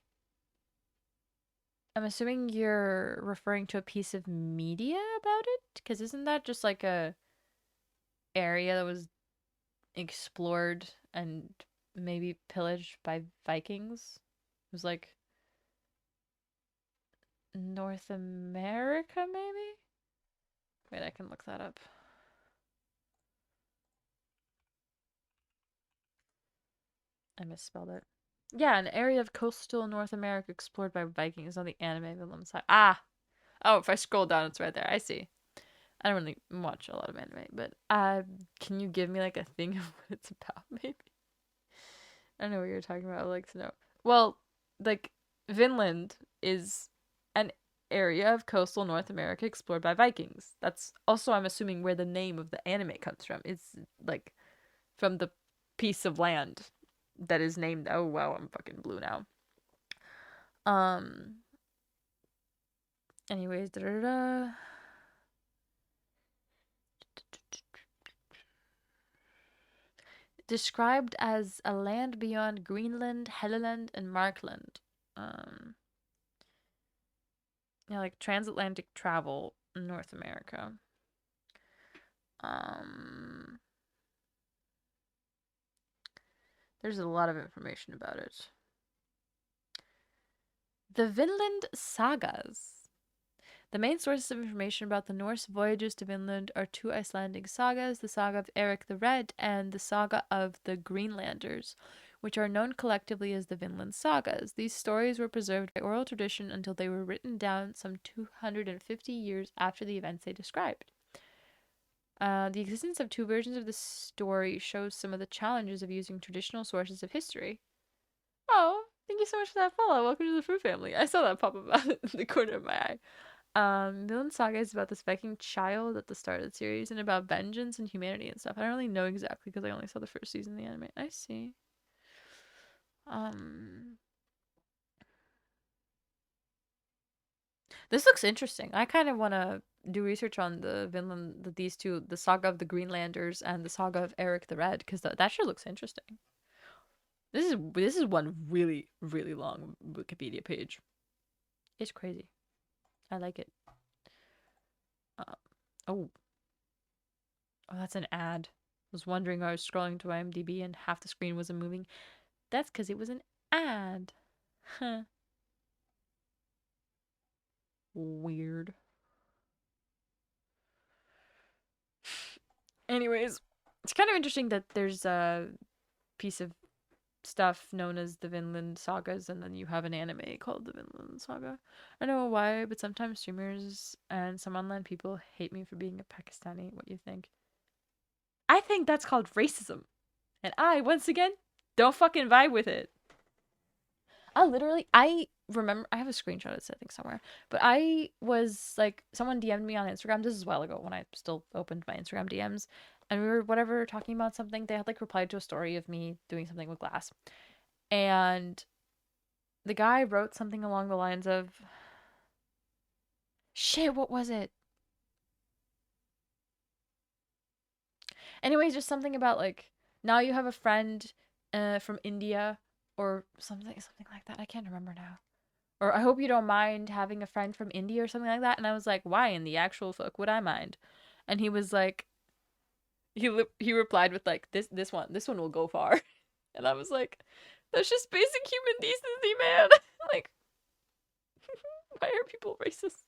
I'm assuming you're referring to a piece of media about it, because isn't that just like a area that was explored and maybe pillaged by Vikings? It was like North America, maybe? Wait, I can look that up. I misspelled it. Yeah, an area of coastal North America explored by Vikings on the anime villain side. Ah! Oh, if I scroll down, it's right there. I see. I don't really watch a lot of anime, but can you give me like a thing of what it's about, maybe? I don't know what you're talking about. I'd like to know. Well, like Vinland is an area of coastal North America explored by Vikings. That's also, I'm assuming, where the name of the anime comes from. It's like from the piece of land that is named. Oh wow, I'm fucking blue now. Um. Anyways, da da da. Described as a land beyond Greenland, Helleland, and Markland. Um. Yeah, like transatlantic travel in North America. Um. There's a lot of information about it. The Vinland Sagas. The main sources of information about the Norse voyages to Vinland are two Icelandic sagas, the Saga of Eric the Red and the Saga of the Greenlanders, which are known collectively as the Vinland Sagas. These stories were preserved by oral tradition until they were written down some 250 years after the events they described. The existence of two versions of the story shows some of the challenges of using traditional sources of history. Oh, thank you so much for that follow. Welcome to the Fruit family. I saw that pop up out in the corner of my eye. Vinland Saga is about this Viking child at the start of the series and about vengeance and humanity and stuff. I don't really know exactly because I only saw the first season of the anime. I see. Um, this looks interesting. I kind of want to do research on the these two, the Saga of the Greenlanders and the Saga of Eric the Red, because that sure looks interesting. This is one really really long Wikipedia page. It's crazy. I like it. Uh, oh, oh, that's an ad. I was wondering why I was scrolling to IMDb and half the screen wasn't moving. That's because it was an ad. Huh. Weird. Anyways, it's kind of interesting that there's a piece of stuff known as the Vinland Sagas, and then you have an anime called the Vinland Saga. I don't know why, but sometimes streamers and some online people hate me for being a Pakistani. What do you think? I think that's called racism. And I, once again, don't fucking vibe with it. I remember, I have a screenshot of this, I think, somewhere. But I was like, someone DM'd me on Instagram. This is a while ago when I still opened my Instagram DMs. And we were, whatever, talking about something. They had like replied to a story of me doing something with glass. And the guy wrote something along the lines of, shit, what was it? Anyways, just something about like, now you have a friend from India or something like that. I can't remember now. Or I hope you don't mind having a friend from India or something like that. And I was like, why in the actual fuck would I mind? And he was like, he replied with like, this one will go far. And I was like, that's just basic human decency, man. Like, why are people racist?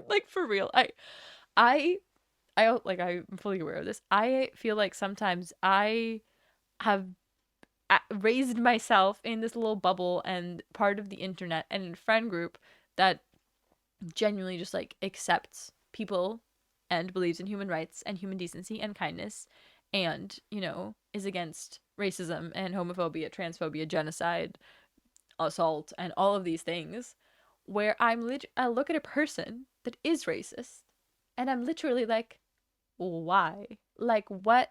Like for real. I like, I'm fully aware of this. I feel like sometimes I have raised myself in this little bubble and part of the internet and friend group that genuinely just like accepts people and believes in human rights and human decency and kindness and, is against racism and homophobia, transphobia, genocide, assault, and all of these things, where I look at a person that is racist and I'm literally like, why? Like, what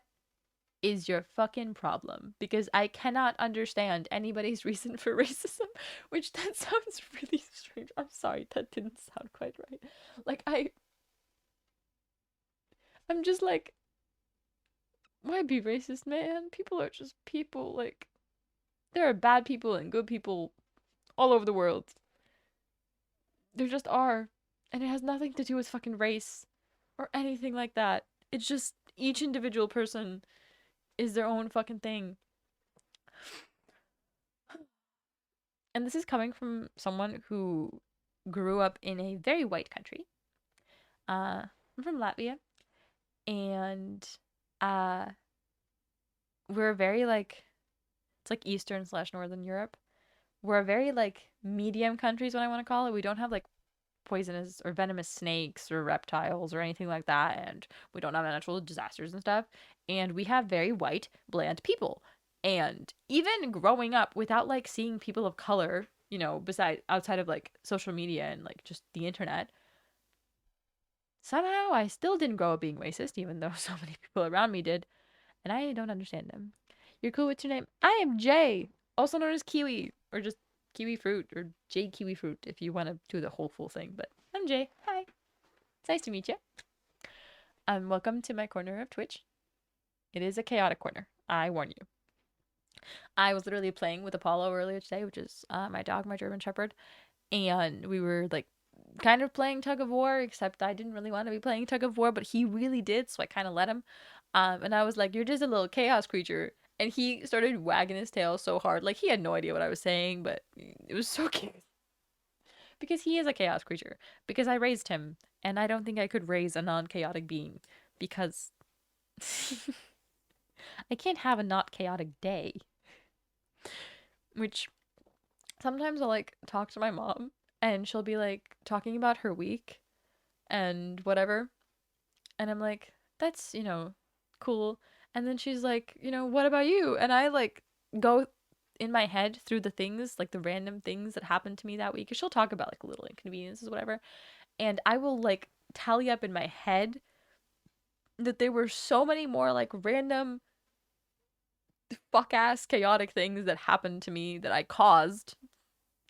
is your fucking problem? Because I cannot understand anybody's reason for racism, which that sounds really strange. I'm sorry, that didn't sound quite right. Like, I'm just like, why be racist, man? People are just people. Like, there are bad people and good people all over the world. There just are. And it has nothing to do with fucking race or anything like that. It's just each individual person is their own fucking thing. And this is coming from someone who grew up in a very white country. I'm from Latvia, and uh, we're very like it's like Eastern slash Northern Europe. We're a very like medium country is what I want to call it. We don't have like poisonous or venomous snakes or reptiles or anything like that, and we don't have natural disasters and stuff. And we have very white, bland people. And even growing up without like seeing people of color, beside outside of like social media and like just the internet, somehow I still didn't grow up being racist, even though so many people around me did, and I don't understand them. You're cool with your name? I am Jay, also known as Kiwi, or just Kiwi Fruit, or Jaykiwifruit if you want to do the whole full thing. But I'm Jay. Hi. It's nice to meet you. Welcome to my corner of Twitch. It is a chaotic corner. I warn you. I was literally playing with Apollo earlier today, which is my dog, my German Shepherd, and we were like kind of playing tug of war, except I didn't really want to be playing tug of war, but he really did, so I kind of let him. And I was like, "You're just a little chaos creature," and he started wagging his tail so hard, like he had no idea what I was saying, but it was so cute because he is a chaos creature. Because I raised him, and I don't think I could raise a non-chaotic being because I can't have a not chaotic day. Which sometimes I'll like talk to my mom and she'll be like talking about her week and whatever. And I'm like, that's, cool. And then she's like, what about you? And I like go in my head through the things, like the random things that happened to me that week. Cause she'll talk about like little inconveniences, whatever. And I will like tally up in my head that there were so many more like random fuck ass chaotic things that happened to me that I caused.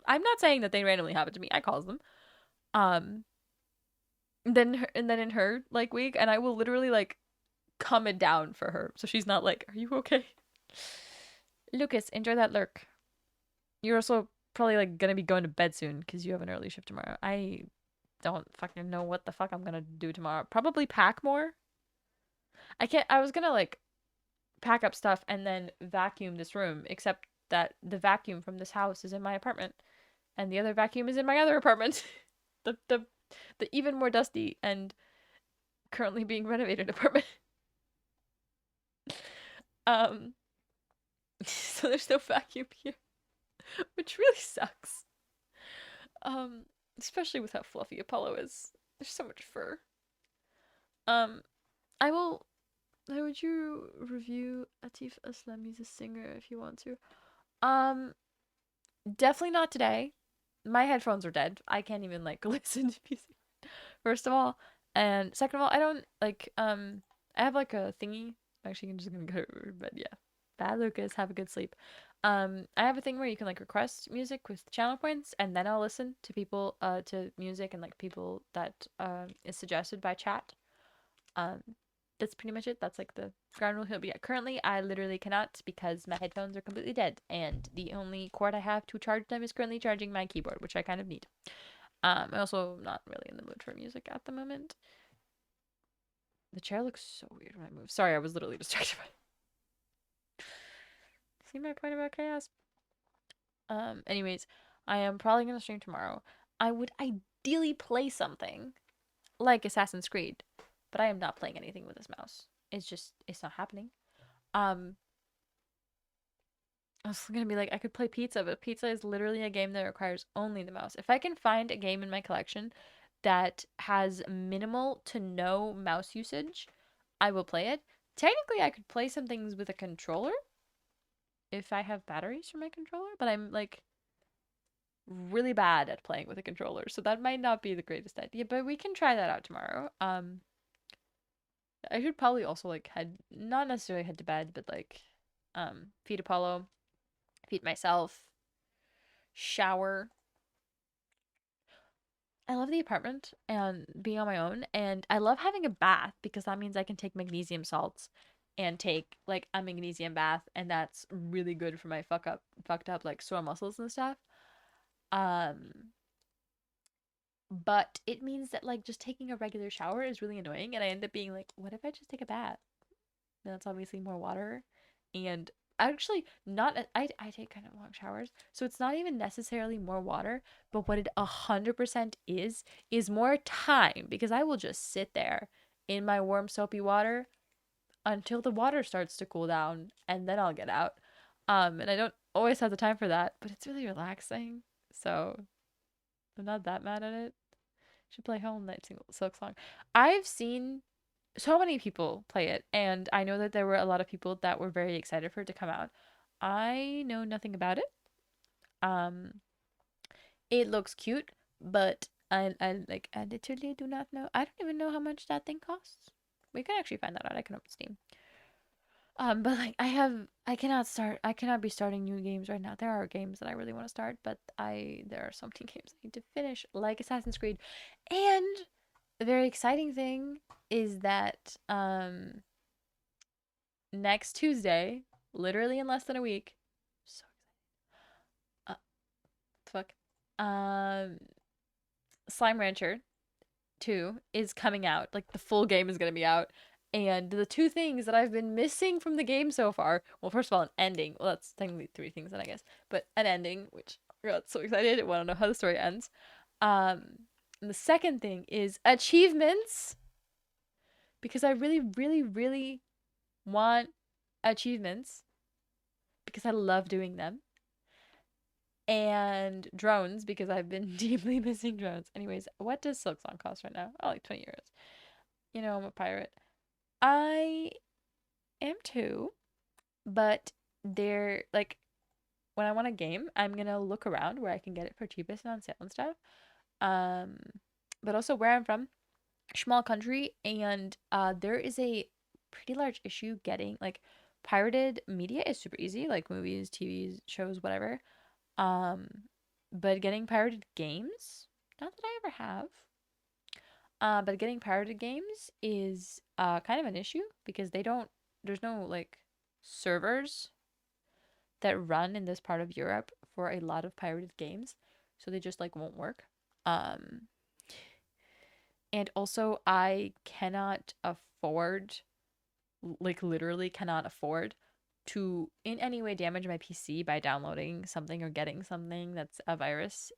I'm not saying that they randomly happened to me. I caused them. Um, then in her like week, and I will literally like calm it down for her, so she's not like, "Are you okay?" Lucas, enjoy that lurk. You're also probably like gonna be going to bed soon because you have an early shift tomorrow. I don't fucking know what the fuck I'm gonna do tomorrow. Probably pack more. I can't. I was gonna like pack up stuff and then vacuum this room, except that the vacuum from this house is in my apartment, and the other vacuum is in my other apartment. the the the even more dusty and currently being renovated apartment. Um, so there's no vacuum here, which really sucks. Um, especially with how fluffy Apollo is. There's so much fur. Um, I will. How would you review Atif Aslami's a singer if you want to? Um, Definitely not today. My headphones are dead. I can't even like listen to music. First of all, and second of all, I don't like. I have like a thingy. Actually, I'm just gonna go to bed. Yeah, bad Lucas. Have a good sleep. I have a thing where you can like request music with channel points, and then I'll listen to people, to music and like people that is suggested by chat. Um, that's pretty much it. That's like the ground rule here. But yeah, currently I literally cannot because my headphones are completely dead, and the only cord I have to charge them is currently charging my keyboard, which I kind of need. I'm also not really in the mood for music at the moment. The chair looks so weird when I move. Sorry, I was literally distracted by. See my point about chaos? Anyways, I am probably gonna stream tomorrow. I would ideally play something like Assassin's Creed, but I am not playing anything with this mouse. It's not happening. Um, I was gonna be like, I could play Pizza, but Pizza is literally a game that requires only the mouse. If I can find a game in my collection that has minimal to no mouse usage, I will play it. Technically, I could play some things with a controller if I have batteries for my controller, but I'm like really bad at playing with a controller, so that might not be the greatest idea, but we can try that out tomorrow. I should probably also like head not necessarily head to bed, but like feed Apollo, feed myself, shower. I love the apartment and being on my own, and I love having a bath because that means I can take magnesium salts and take like a magnesium bath, and that's really good for my fucked up like sore muscles and stuff. Um, but it means that like just taking a regular shower is really annoying, and I end up being like, what if I just take a bath? That's obviously more water, and actually not. I take kind of long showers, so it's not even necessarily more water. But what it 100% is more time because I will just sit there in my warm soapy water until the water starts to cool down, and then I'll get out. And I don't always have the time for that, but it's really relaxing. So I'm not that mad at it. Should play Hollow Knight single Silk Song. I've seen so many people play it, and I know that there were a lot of people that were very excited for it to come out. I know nothing about it. Um, it looks cute, but I literally do not know. I don't even know how much that thing costs. We can actually find that out. I can open Steam. But like I cannot be starting new games right now. There are games that I really want to start, but there are so many games I need to finish, like Assassin's Creed. And the very exciting thing is that next Tuesday, literally in less than a week, so uh, fuck. Um Slime Rancher 2 is coming out. Like the full game is going to be out. And the two things that I've been missing from the game so far, well, first of all, an ending. Well, that's technically three things then, I guess. But an ending, which I got so excited. I want to know how the story ends. And the second thing is achievements because I really, really, really want achievements because I love doing them. And drones because I've been deeply missing drones. Anyways, what does Silksong cost right now? Oh, like 20 euros. You know, I'm a pirate. I am too, but they're like when I want a game, I'm gonna look around where I can get it for cheapest and on sale and stuff. Um, but also where I'm from, small country, and there is a pretty large issue getting like pirated media is super easy, like movies, TVs, shows, whatever. Um, but getting pirated games, not that I ever have. But getting pirated games is kind of an issue because there's no like servers that run in this part of Europe for a lot of pirated games, so they just like won't work. Um, and also I cannot afford, like literally cannot afford to in any way damage my PC by downloading something or getting something that's a virus.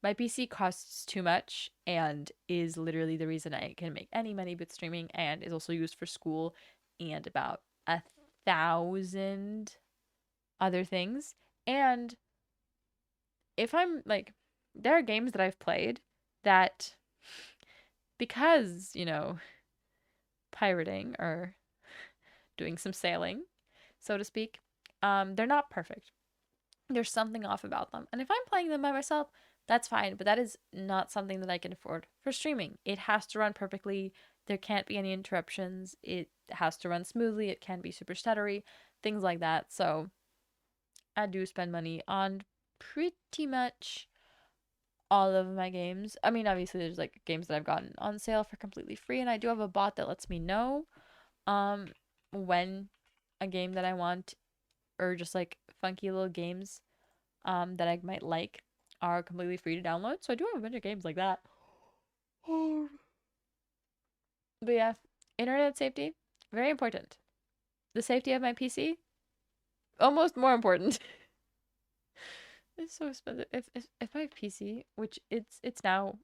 My PC costs too much and is literally the reason I can make any money with streaming and is also used for school and about 1,000 other things. And if I'm like, there are games that I've played that, because, pirating or doing some sailing, so to speak, they're not perfect. There's something off about them. And if I'm playing them by myself, that's fine, but that is not something that I can afford for streaming. It has to run perfectly. There can't be any interruptions. It has to run smoothly. It can be super stuttery, things like that. So I do spend money on pretty much all of my games. I mean, obviously there's like games that I've gotten on sale for completely free, and I do have a bot that lets me know um when a game that I want or just like funky little games that I might like are completely free to download. So I do have a bunch of games like that. But yeah, internet safety, very important. The safety of my PC, almost more important. It's so expensive. If my PC, which it's now,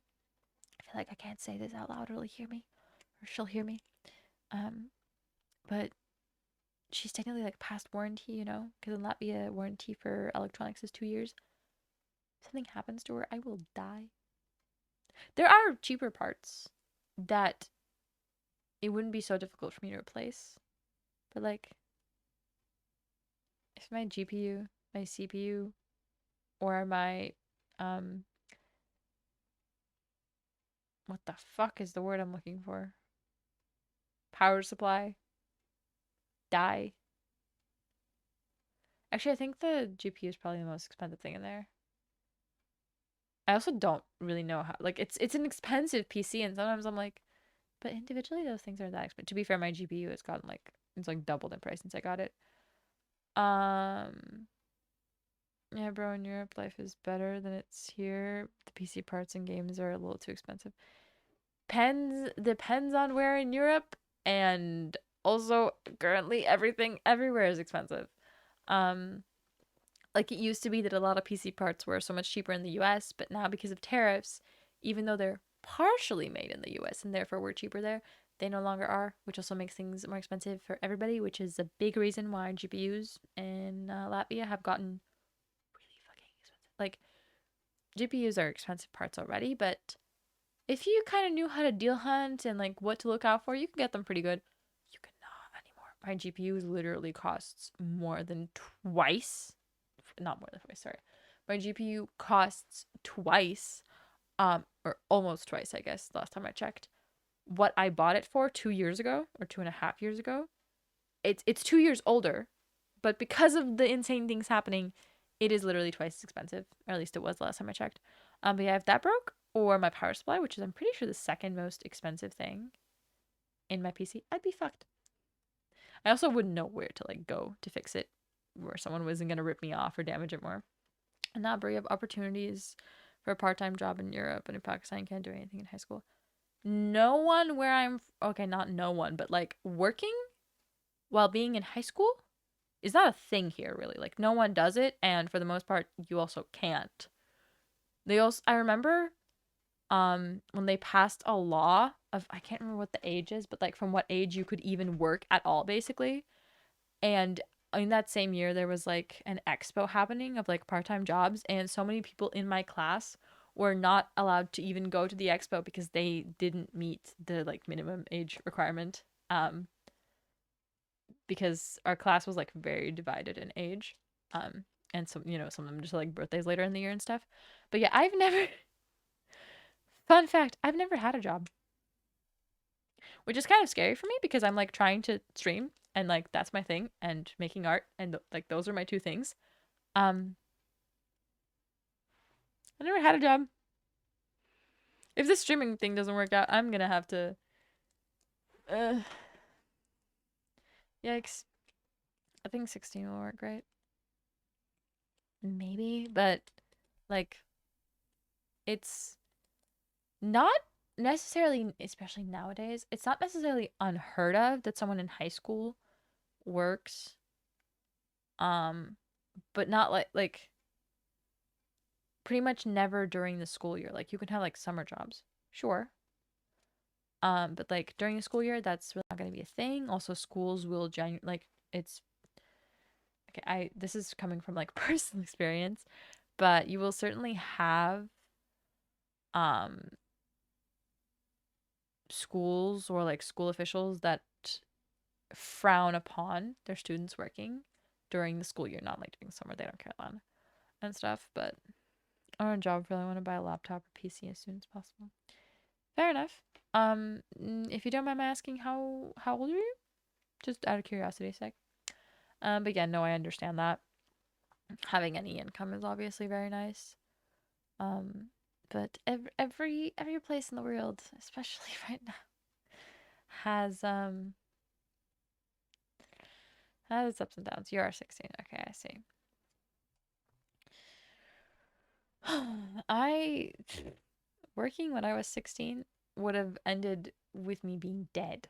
I feel like I can't say this out loud or he'll hear me, or she'll hear me. Um, but she's technically like past warranty, because in Latvia, warranty for electronics is 2 years. If something happens to her, I will die. There are cheaper parts that it wouldn't be so difficult for me to replace. But like if my GPU, my CPU, or my um what the fuck is the word I'm looking for? Power supply die. Actually, I think the GPU is probably the most expensive thing in there. I also don't really know how like it's an expensive PC and sometimes I'm like, but individually those things aren't that expensive. To be fair, my GPU has gotten like it's like doubled in price since I got it. Um Yeah, bro, in Europe, life is better than it's here. The PC parts and games are a little too expensive. Depends on where in Europe, and also currently everything everywhere is expensive. Um, like it used to be that a lot of PC parts were so much cheaper in the US, but now because of tariffs, even though they're partially made in the US and therefore we're cheaper there, they no longer are, which also makes things more expensive for everybody, which is a big reason why GPUs in Latvia have gotten really fucking expensive. Like GPUs are expensive parts already, but if you kind of knew how to deal hunt and like what to look out for, you can get them pretty good. You cannot anymore. My GPU literally costs more than twice, not more than twice, sorry. My GPU costs twice, or almost twice, I guess, last time I checked, what I bought it for 2 years ago or 2.5 years ago. It's 2 years older, but because of the insane things happening, it is literally twice as expensive. Or at least it was the last time I checked. But yeah, if that broke, or my power supply, which is I'm pretty sure the second most expensive thing in my PC, I'd be fucked. I also wouldn't know where to like go to fix it, where someone wasn't gonna rip me off or damage it more. And now, but you have opportunities for a part-time job in Europe, and in Pakistan you can't do anything in high school. No one where I'm okay, not no one, but like working while being in high school is not a thing here really. Like no one does it, and for the most part you also can't. They also I remember when they passed a law of I can't remember what the age is, but like from what age you could even work at all basically. And in that same year there was like an expo happening of like part-time jobs, and so many people in my class were not allowed to even go to the expo because they didn't meet the like minimum age requirement. Because our class was like very divided in age. And some, some of them just like birthdays later in the year and stuff. But yeah, I've never, fun fact, I've never had a job, which is kind of scary for me because I'm like trying to stream and like that's my thing, and making art, and like those are my two things. Um, I never had a job. If this streaming thing doesn't work out, I'm gonna have to, uh, yikes. I think 16 will work great. Maybe, but like it's not necessarily, especially nowadays, it's not necessarily unheard of that someone in high school works, um but not like pretty much never during the school year. Like you can have like summer jobs, sure, but like during the school year that's really not going to be a thing. Also schools will like it's okay, I this is coming from like personal experience, but you will certainly have um schools or like school officials that frown upon their students working during the school year, not like during summer. They don't care a lot and stuff. But I want a job, really want to buy a laptop or PC as soon as possible. Fair enough. If you don't mind my asking, how old are you? Just out of curiosity's sake. But yeah, no, I understand that. Having any income is obviously very nice. Um, but every place in the world, especially right now, has has its ups and downs. You are 16. Okay, I see. I working when I was 16 would have ended with me being dead,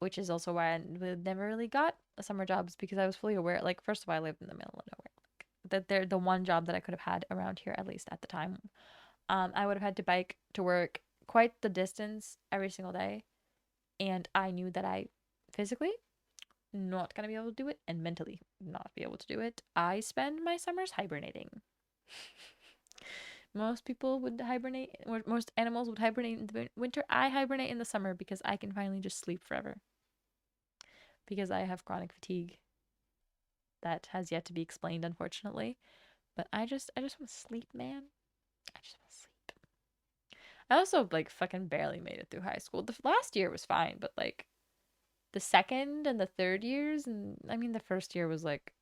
which is also why I never really got summer jobs because I was fully aware. Like, first of all, I lived in the middle of nowhere. Like, that they're the one job that I could have had around here, at least at the time. I would have had to bike to work quite the distance every single day, and I knew that I physically not gonna be able to do it, and mentally not be able to do it. I spend my summers hibernating. Most people would hibernate, or most animals would hibernate in the winter. I hibernate in the summer because I can finally just sleep forever. Because I have chronic fatigue that has yet to be explained, unfortunately. But I just want to sleep, man. I just want to sleep. I also like fucking barely made it through high school. The last year was fine, but like the second and the third years, and I mean the first year was like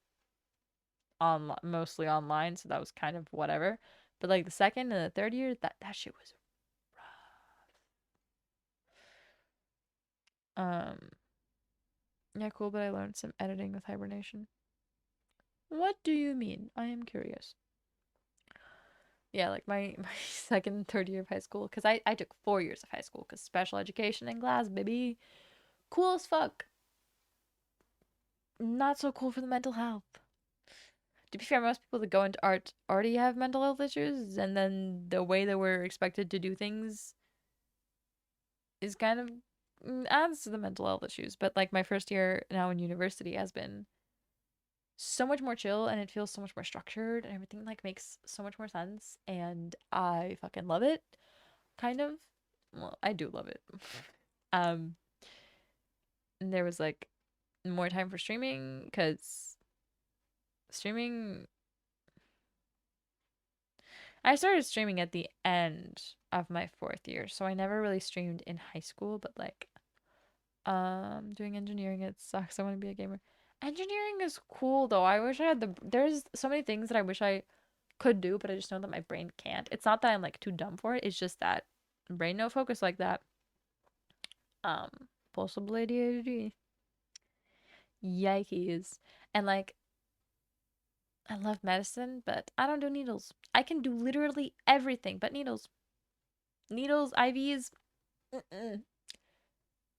on mostly online, so that was kind of whatever. But like the second and the third year, that shit was rough. Yeah, cool, but I learned some editing with hibernation. What do you mean? I am curious. Yeah, like my second and third year of high school, because I took 4 years of high school, because special education in class, baby. Cool as fuck. Not so cool for the mental health. To be fair, most people that go into art already have mental health issues, and then the way that we're expected to do things is kind of adds to the mental health issues. But like my first year now in university has been so much more chill, and it feels so much more structured, and everything like makes so much more sense, and I fucking love it. Kind of. Well, I do love it. um and there was like more time for streaming, because streaming I started streaming at the end of my fourth year, so I never really streamed in high school, but like doing engineering, it sucks. I want to be a gamer. Engineering is cool though. I wish I had there's so many things that I wish I could do, but I just know that my brain can't. It's not that I'm like too dumb for it. It's just that brain no focus like that. Um Possible ADHD. Yikes. And like I love medicine, but I don't do needles. I can do literally everything but needles. Needles, IVs. Mm-mm.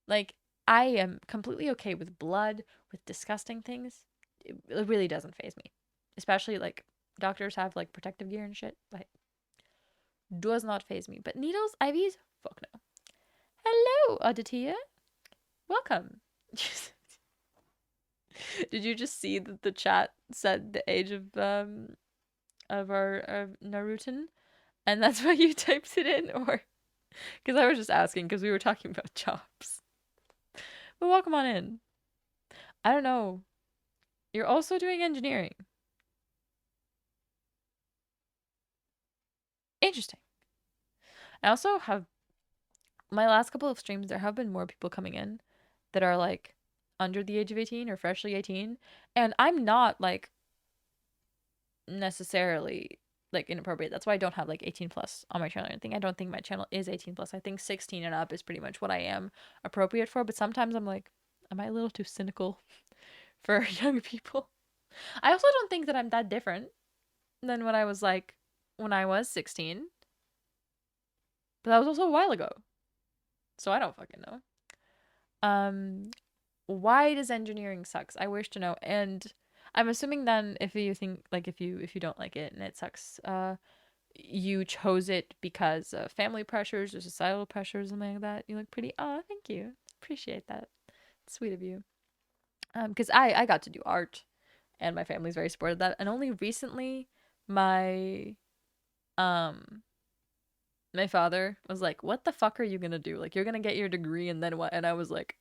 Like, I am completely okay with blood, with disgusting things. It really doesn't phase me. Especially, like, doctors have, like, protective gear and shit. Like, does not phase me. But needles, IVs, fuck no. Hello, Aditya. Welcome. Did you just see that the chat said the age of our Narutan? And that's why you typed it in? Or... Because I was just asking, because we were talking about jobs. But welcome on in. I don't know. You're also doing engineering. Interesting. I also have my last couple of streams, there have been more people coming in that are like under the age of 18 or freshly 18. And I'm not like necessarily like inappropriate. That's why I don't have like 18 plus on my channel or anything. I don't think my channel is 18 plus. I think 16 and up is pretty much what I am appropriate for. But sometimes I'm like, am I a little too cynical for young people? I also don't think that I'm that different than when I was like when I was 16. But that was also a while ago. So I don't fucking know. Um why does engineering sucks? I wish to know. And I'm assuming then if you think like if you don't like it and it sucks, you chose it because of family pressures or societal pressures, something like that. You look pretty. Oh, thank you. Appreciate that. Sweet of you. Because I got to do art, and my family's very supportive of that. And only recently, my um my father was like, "What the fuck are you gonna do? Like, you're gonna get your degree and then what?" And I was like,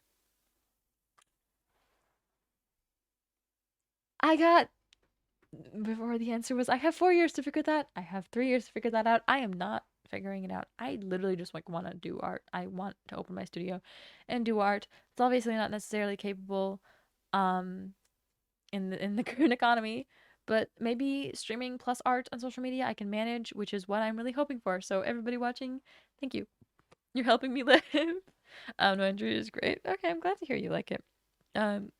I got before the answer was, I have 4 years to figure that. I have 3 years to figure that out. I am not figuring it out. I literally just like want to do art. I want to open my studio and do art. It's obviously not necessarily capable um in the current economy, but maybe streaming plus art on social media I can manage, which is what I'm really hoping for. So everybody watching, thank you. You're helping me live. No, Andrew is great. Okay, I'm glad to hear you like it. Um,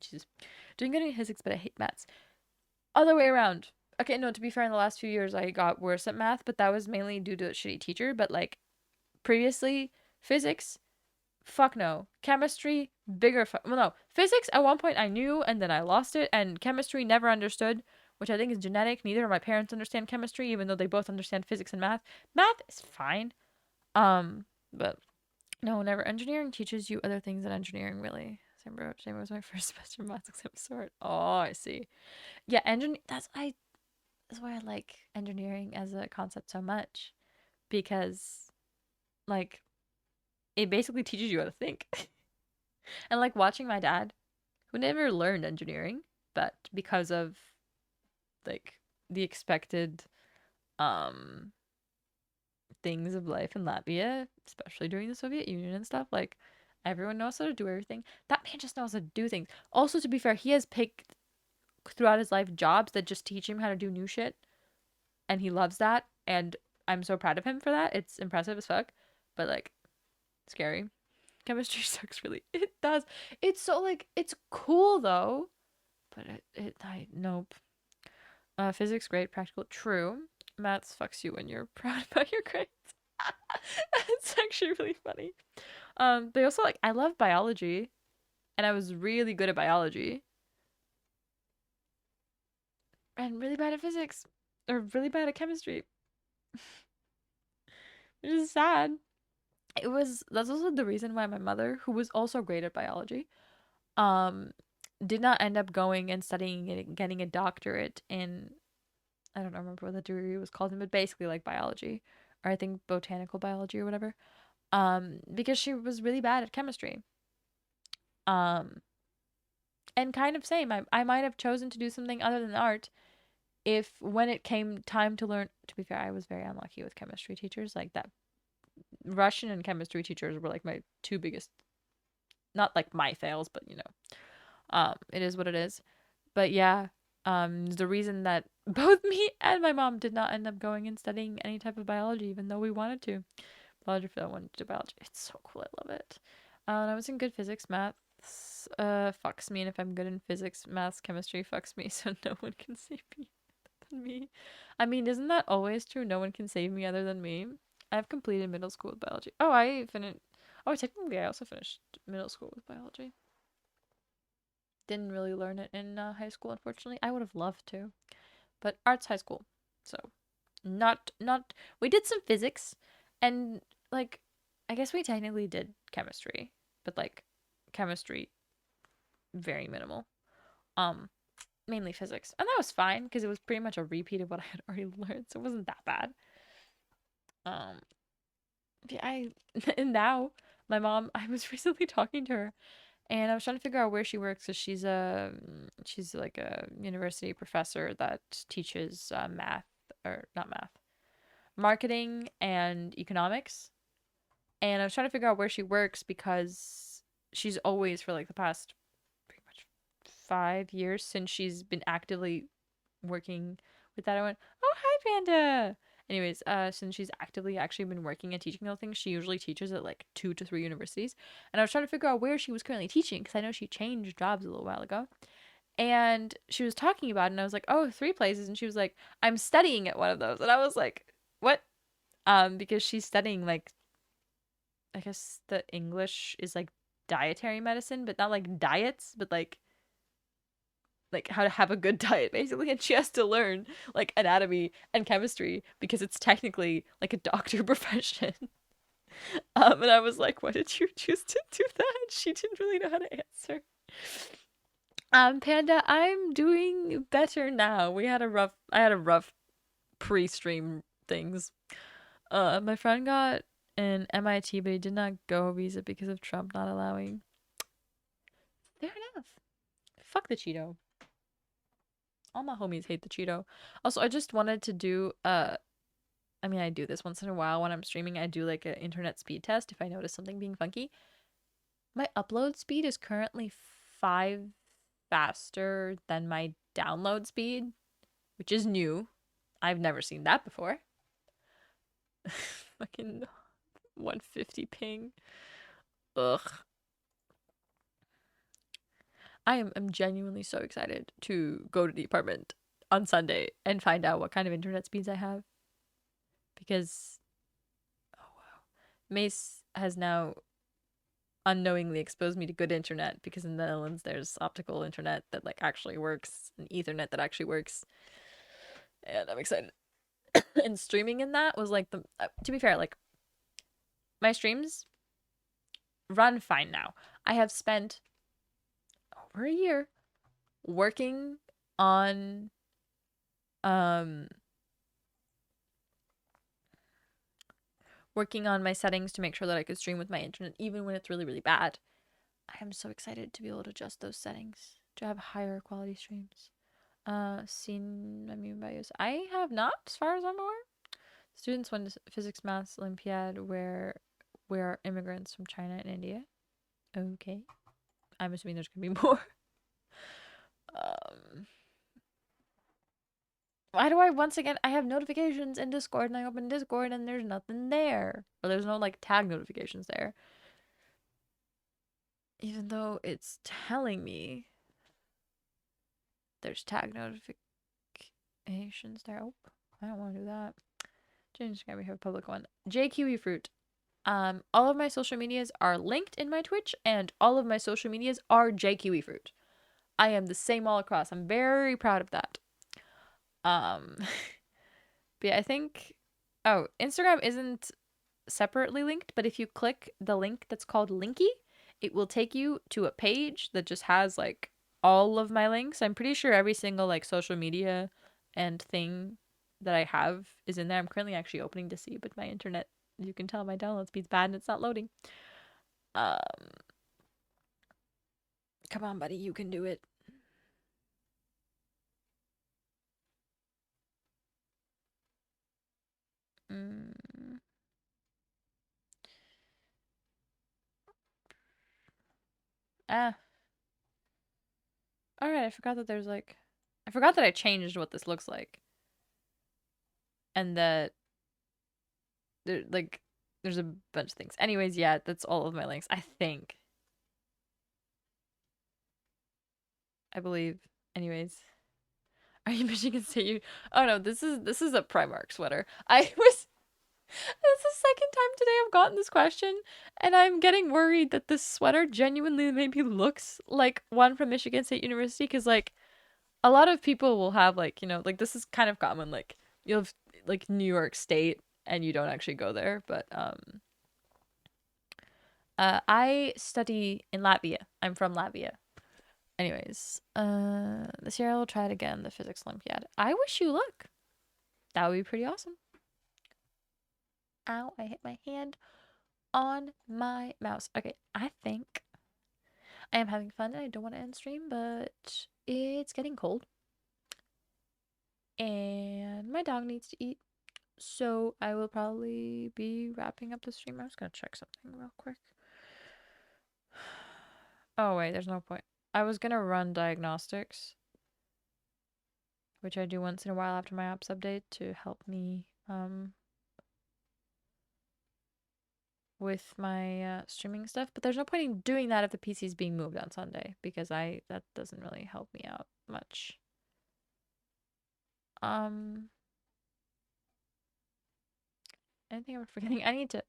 Jesus, doing good in physics, but I hate maths. Other way around. Okay, no, to be fair, in the last few years I got worse at math, but that was mainly due to a shitty teacher. But like previously, physics, fuck no. Chemistry, well, no. Physics, at one point I knew and then I lost it, and chemistry never understood, which I think is genetic. Neither of my parents understand chemistry, even though they both understand physics and math. Math is fine. But no, never. Engineering teaches you other things than engineering, really. Same was my first semester math exam sort. Oh, I see. Yeah, that's why I like engineering as a concept so much, because like it basically teaches you how to think. And like watching my dad, who never learned engineering, but because of like the expected um things of life in Latvia, especially during the Soviet Union and stuff, like everyone knows how to do everything. That man just knows how to do things. Also, to be fair, he has picked throughout his life jobs that just teach him how to do new shit, and he loves that, and I'm so proud of him for that. It's impressive as fuck, but like scary. Chemistry sucks really. It does. It's so like it's cool though, but I nope. Physics great, practical true. Maths fucks you when you're proud about your grades. It's actually really funny. They also like I love biology, and I was really good at biology, and really bad at physics, or really bad at chemistry, which is sad. That's also the reason why my mother, who was also great at biology, um, did not end up going and studying it, getting a doctorate in I don't remember what the degree was called, but basically like biology, or I think botanical biology or whatever. Because she was really bad at chemistry. Um, and kind of same. I might have chosen to do something other than art if when it came time to learn. To be fair, I was very unlucky with chemistry teachers. Like that, Russian and chemistry teachers were like my two biggest, not like my fails, but it is what it is. But yeah, the reason that both me and my mom did not end up going and studying any type of biology, even though we wanted to. Biology for that one to biology. It's so cool. I love it. And I was in good physics, maths. Fucks me, and if I'm good in physics, maths, chemistry fucks me, so no one can save me other than me. I mean, isn't that always true? No one can save me other than me. I've completed middle school with biology. Oh, I finished. Oh, technically, I also finished middle school with biology. Didn't really learn it in high school, unfortunately. I would have loved to, but arts high school, so not. We did some physics, and like, I guess we technically did chemistry, but like, chemistry very minimal. Um, Mainly physics, and that was fine because it was pretty much a repeat of what I had already learned, so it wasn't that bad. Um, yeah, and now my mom. I was recently talking to her, and I was trying to figure out where she works because she's like a university professor that teaches math or not math, marketing and economics. And I was trying to figure out where she works because she's always for like the past pretty much 5 years since she's been actively working with that. I went, oh hi Panda. Anyways, since she's actively actually been working and teaching all things, she usually teaches at like 2 to 3 universities. And I was trying to figure out where she was currently teaching because I know she changed jobs a little while ago. And she was talking about it, and I was like, oh, 3 places. And she was like, I'm studying at one of those. And I was like, what? Because she's studying like I guess the English is like dietary medicine, but not like diets, but like how to have a good diet basically, and she has to learn like anatomy and chemistry because it's technically like a doctor profession. And I was like, why did you choose to do that? She didn't really know how to answer. Panda, I'm doing better now. I had a rough pre-stream things. My friend got an MIT, but he did not go visa because of Trump not allowing. Fair enough. Fuck the Cheeto. All my homies hate the Cheeto. Also, I just wanted to do I mean I do this once in a while when I'm streaming. I do like an internet speed test if I notice something being funky. My upload speed is currently 5 faster than my download speed, which is new. I've never seen that before. Fucking 150 ping. Ugh. I'm genuinely so excited to go to the apartment on Sunday and find out what kind of internet speeds I have. Because, oh wow, Mace has now unknowingly exposed me to good internet because in the Netherlands there's optical internet that like actually works and Ethernet that actually works, and I'm excited. And streaming in that was like the to be fair, like my streams run fine now. I have spent over a year working on um my settings to make sure that I could stream with my internet even when it's really really bad. I am so excited to be able to adjust those settings to have higher quality streams. Seen immune bios. I have not, as far as I'm aware. Students won physics maths Olympiad where are immigrants from China and India. Okay. I'm assuming there's gonna be more. um Why do I once again I have notifications in Discord and I open Discord and there's nothing there. Or there's no like tag notifications there. Even though it's telling me There's tag notifications there. Oh, I don't want to do that. Change Instagram, we have a public one. Jaykiwifruit. All of my social medias are linked in my Twitch, and all of my social medias are Jaykiwifruit. I am the same all across. I'm very proud of that. Um, but yeah, I think. Oh, Instagram isn't separately linked, but if you click the link that's called Linky, it will take you to a page that just has like all of my links. I'm pretty sure every single like social media and thing that I have is in there. I'm currently actually opening to see, but my internet, you can tell my download speed's bad and it's not loading. Um, Come on, buddy, you can do it. Mm. Ah, all right. I forgot that there's like, I forgot that I changed what this looks like, and that there like there's a bunch of things. Anyways, yeah, that's all of my links. I think. I believe. Anyways, are you Michigan State? Oh no, this is a Primark sweater. I was. It's the second time today I've gotten this question, and I'm getting worried that this sweater genuinely maybe looks like one from Michigan State University, because like a lot of people will have like, like this is kind of common, like you'll have like New York State and you don't actually go there, but I study in Latvia. I'm from Latvia. Anyways, this year I will try it again, the physics Olympiad. I wish you luck. That would be pretty awesome. Ow, I hit my hand on my mouse. Okay, I think I am having fun and I don't want to end stream, but it's getting cold. And my dog needs to eat. So I will probably be wrapping up the stream. I'm just gonna check something real quick. Oh wait, there's no point. I was gonna run diagnostics, which I do once in a while after my apps update to help me with my streaming stuff. But there's no point in doing that if the PC is being moved on Sunday, because that doesn't really help me out much. Anything I'm forgetting? I need to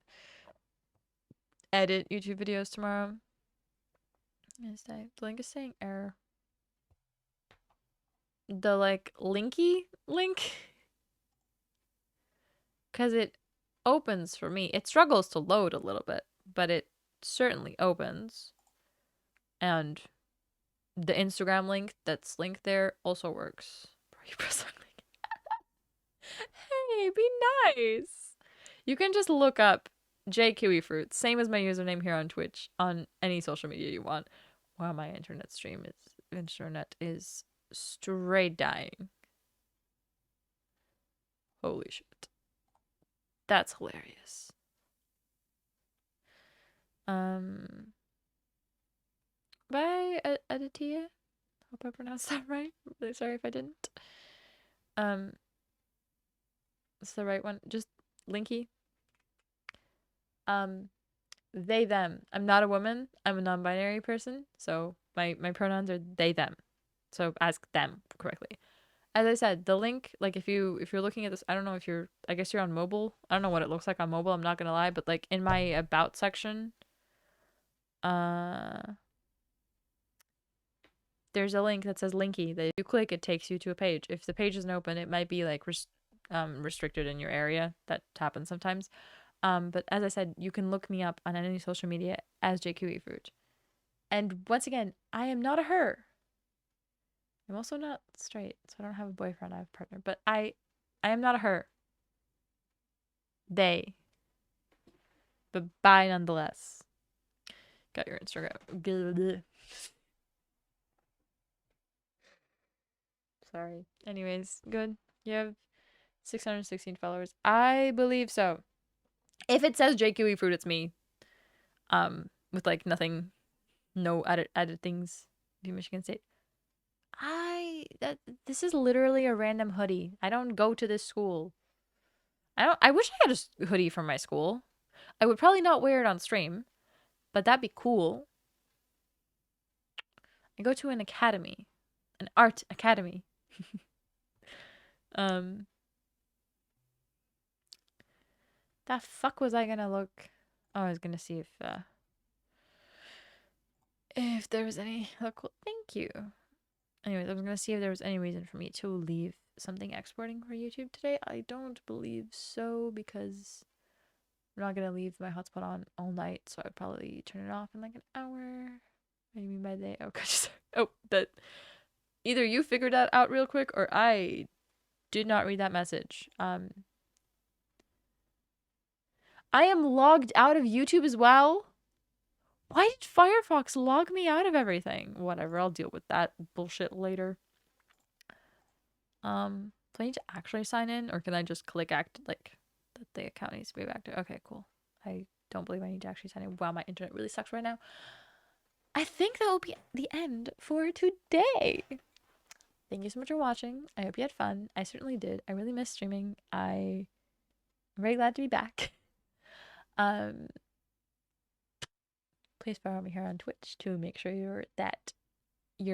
edit YouTube videos tomorrow. The link is saying error. The like linky link, because it opens for me. It struggles to load a little bit, but it certainly opens. And the Instagram link that's linked there also works. You press on link. Hey, be nice. You can just look up Jaykiwifruit, same as my username here on Twitch, on any social media you want. Wow, my internet is straight dying. Holy shit. That's hilarious. Bye, Aditia. Hope I pronounced that right. I'm really sorry if I didn't. It's the right one. Just Linky. They, them. I'm not a woman. I'm a non-binary person. So my pronouns are they, them. So ask them correctly. As I said, the link, like if you're looking at this, I don't know if I guess you're on mobile. I don't know what it looks like on mobile. I'm not gonna lie, but like in my about section, there's a link that says Linky that if you click, it takes you to a page. If the page isn't open, it might be like restricted in your area. That happens sometimes. But as I said, you can look me up on any social media as Jaykiwifruit. And once again, I am not a her. I'm also not straight, so I don't have a boyfriend. I have a partner. But I am not a her. They. But bye nonetheless. Got your Instagram. Sorry. Anyways, good. You have 616 followers. I believe so. If it says Jaykiwifruit, it's me. With like nothing, no added things. Do Michigan State. This is literally a random hoodie. I don't go to this school. I wish I had a hoodie from my school. I would probably not wear it on stream, but that'd be cool. I go to an academy. An art academy. The fuck was I gonna look? Oh, I was gonna see if there was any. Oh, cool. Thank you. Anyways, I was gonna see if there was any reason for me to leave something exporting for YouTube today. I don't believe so because I'm not gonna leave my hotspot on all night, so I'd probably turn it off in like an hour. What do you mean by they? Oh, gosh. Oh, that. Either you figured that out real quick, or I did not read that message. I am logged out of YouTube as well. Why did Firefox log me out of everything? Whatever, I'll deal with that bullshit later. Do I need to actually sign in, or can I just click act like that the account needs to be active? Okay, cool. I don't believe I need to actually sign in. Wow, my internet really sucks right now. I think that will be the end for today. Thank you so much for watching. I hope you had fun. I certainly did. I really missed streaming. I'm very glad to be back. Please follow me here on Twitch to make sure you're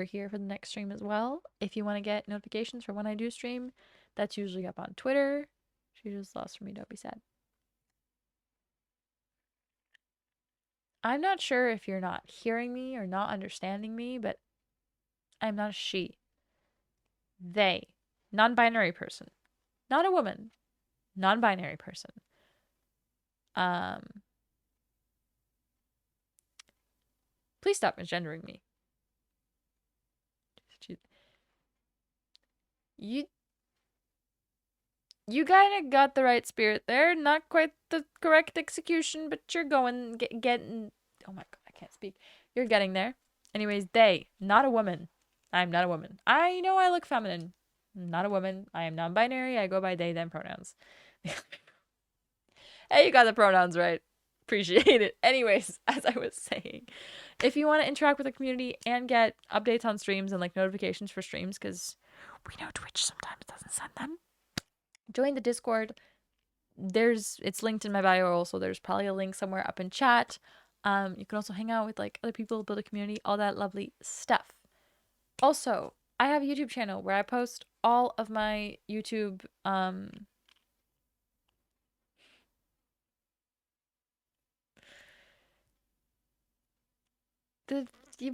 here for the next stream as well. If you want to get notifications for when I do stream, that's usually up on Twitter. She just lost for me, don't be sad. I'm not sure if you're not hearing me or not understanding me, but I'm not a she. They. Non-binary person. Not a woman. Non-binary person. Please stop misgendering me. You kind of got the right spirit there. Not quite the correct execution, but you're getting. Oh my god, I can't speak. You're getting there. Anyways, they, not a woman. I'm not a woman. I know I look feminine. I'm not a woman. I am non-binary. I go by they, them pronouns. Hey, you got the pronouns right. Appreciate it. Anyways, as I was saying, if you want to interact with the community and get updates on streams and like notifications for streams, because we know Twitch sometimes doesn't send them, join the Discord. It's linked in my bio also. There's probably a link somewhere up in chat. You can also hang out with like other people, build a community, all that lovely stuff. Also, I have a YouTube channel where I post all of my YouTube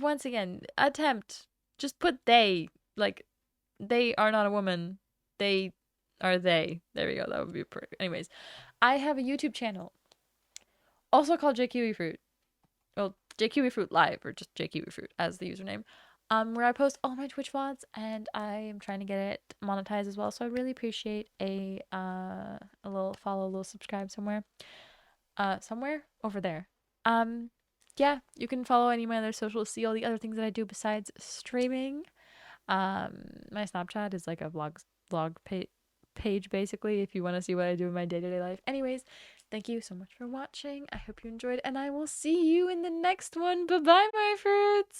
once again, attempt. Just put they. Like, they are not a woman. They are they. There we go. That would be perfect. Anyways, I have a YouTube channel. Also called Jaykiwifruit. Well, Jaykiwifruit Live, or just Jaykiwifruit as the username. Where I post all my Twitch VODs, and I am trying to get it monetized as well. So I really appreciate a little follow, a little subscribe somewhere. Somewhere over there. Yeah, you can follow any of my other socials, see all the other things that I do besides streaming. My Snapchat is like a vlog page basically, if you want to see what I do in my day-to-day life. Anyways, thank you so much for watching. I hope you enjoyed, and I will see you in the next one. Bye-bye, my fruits!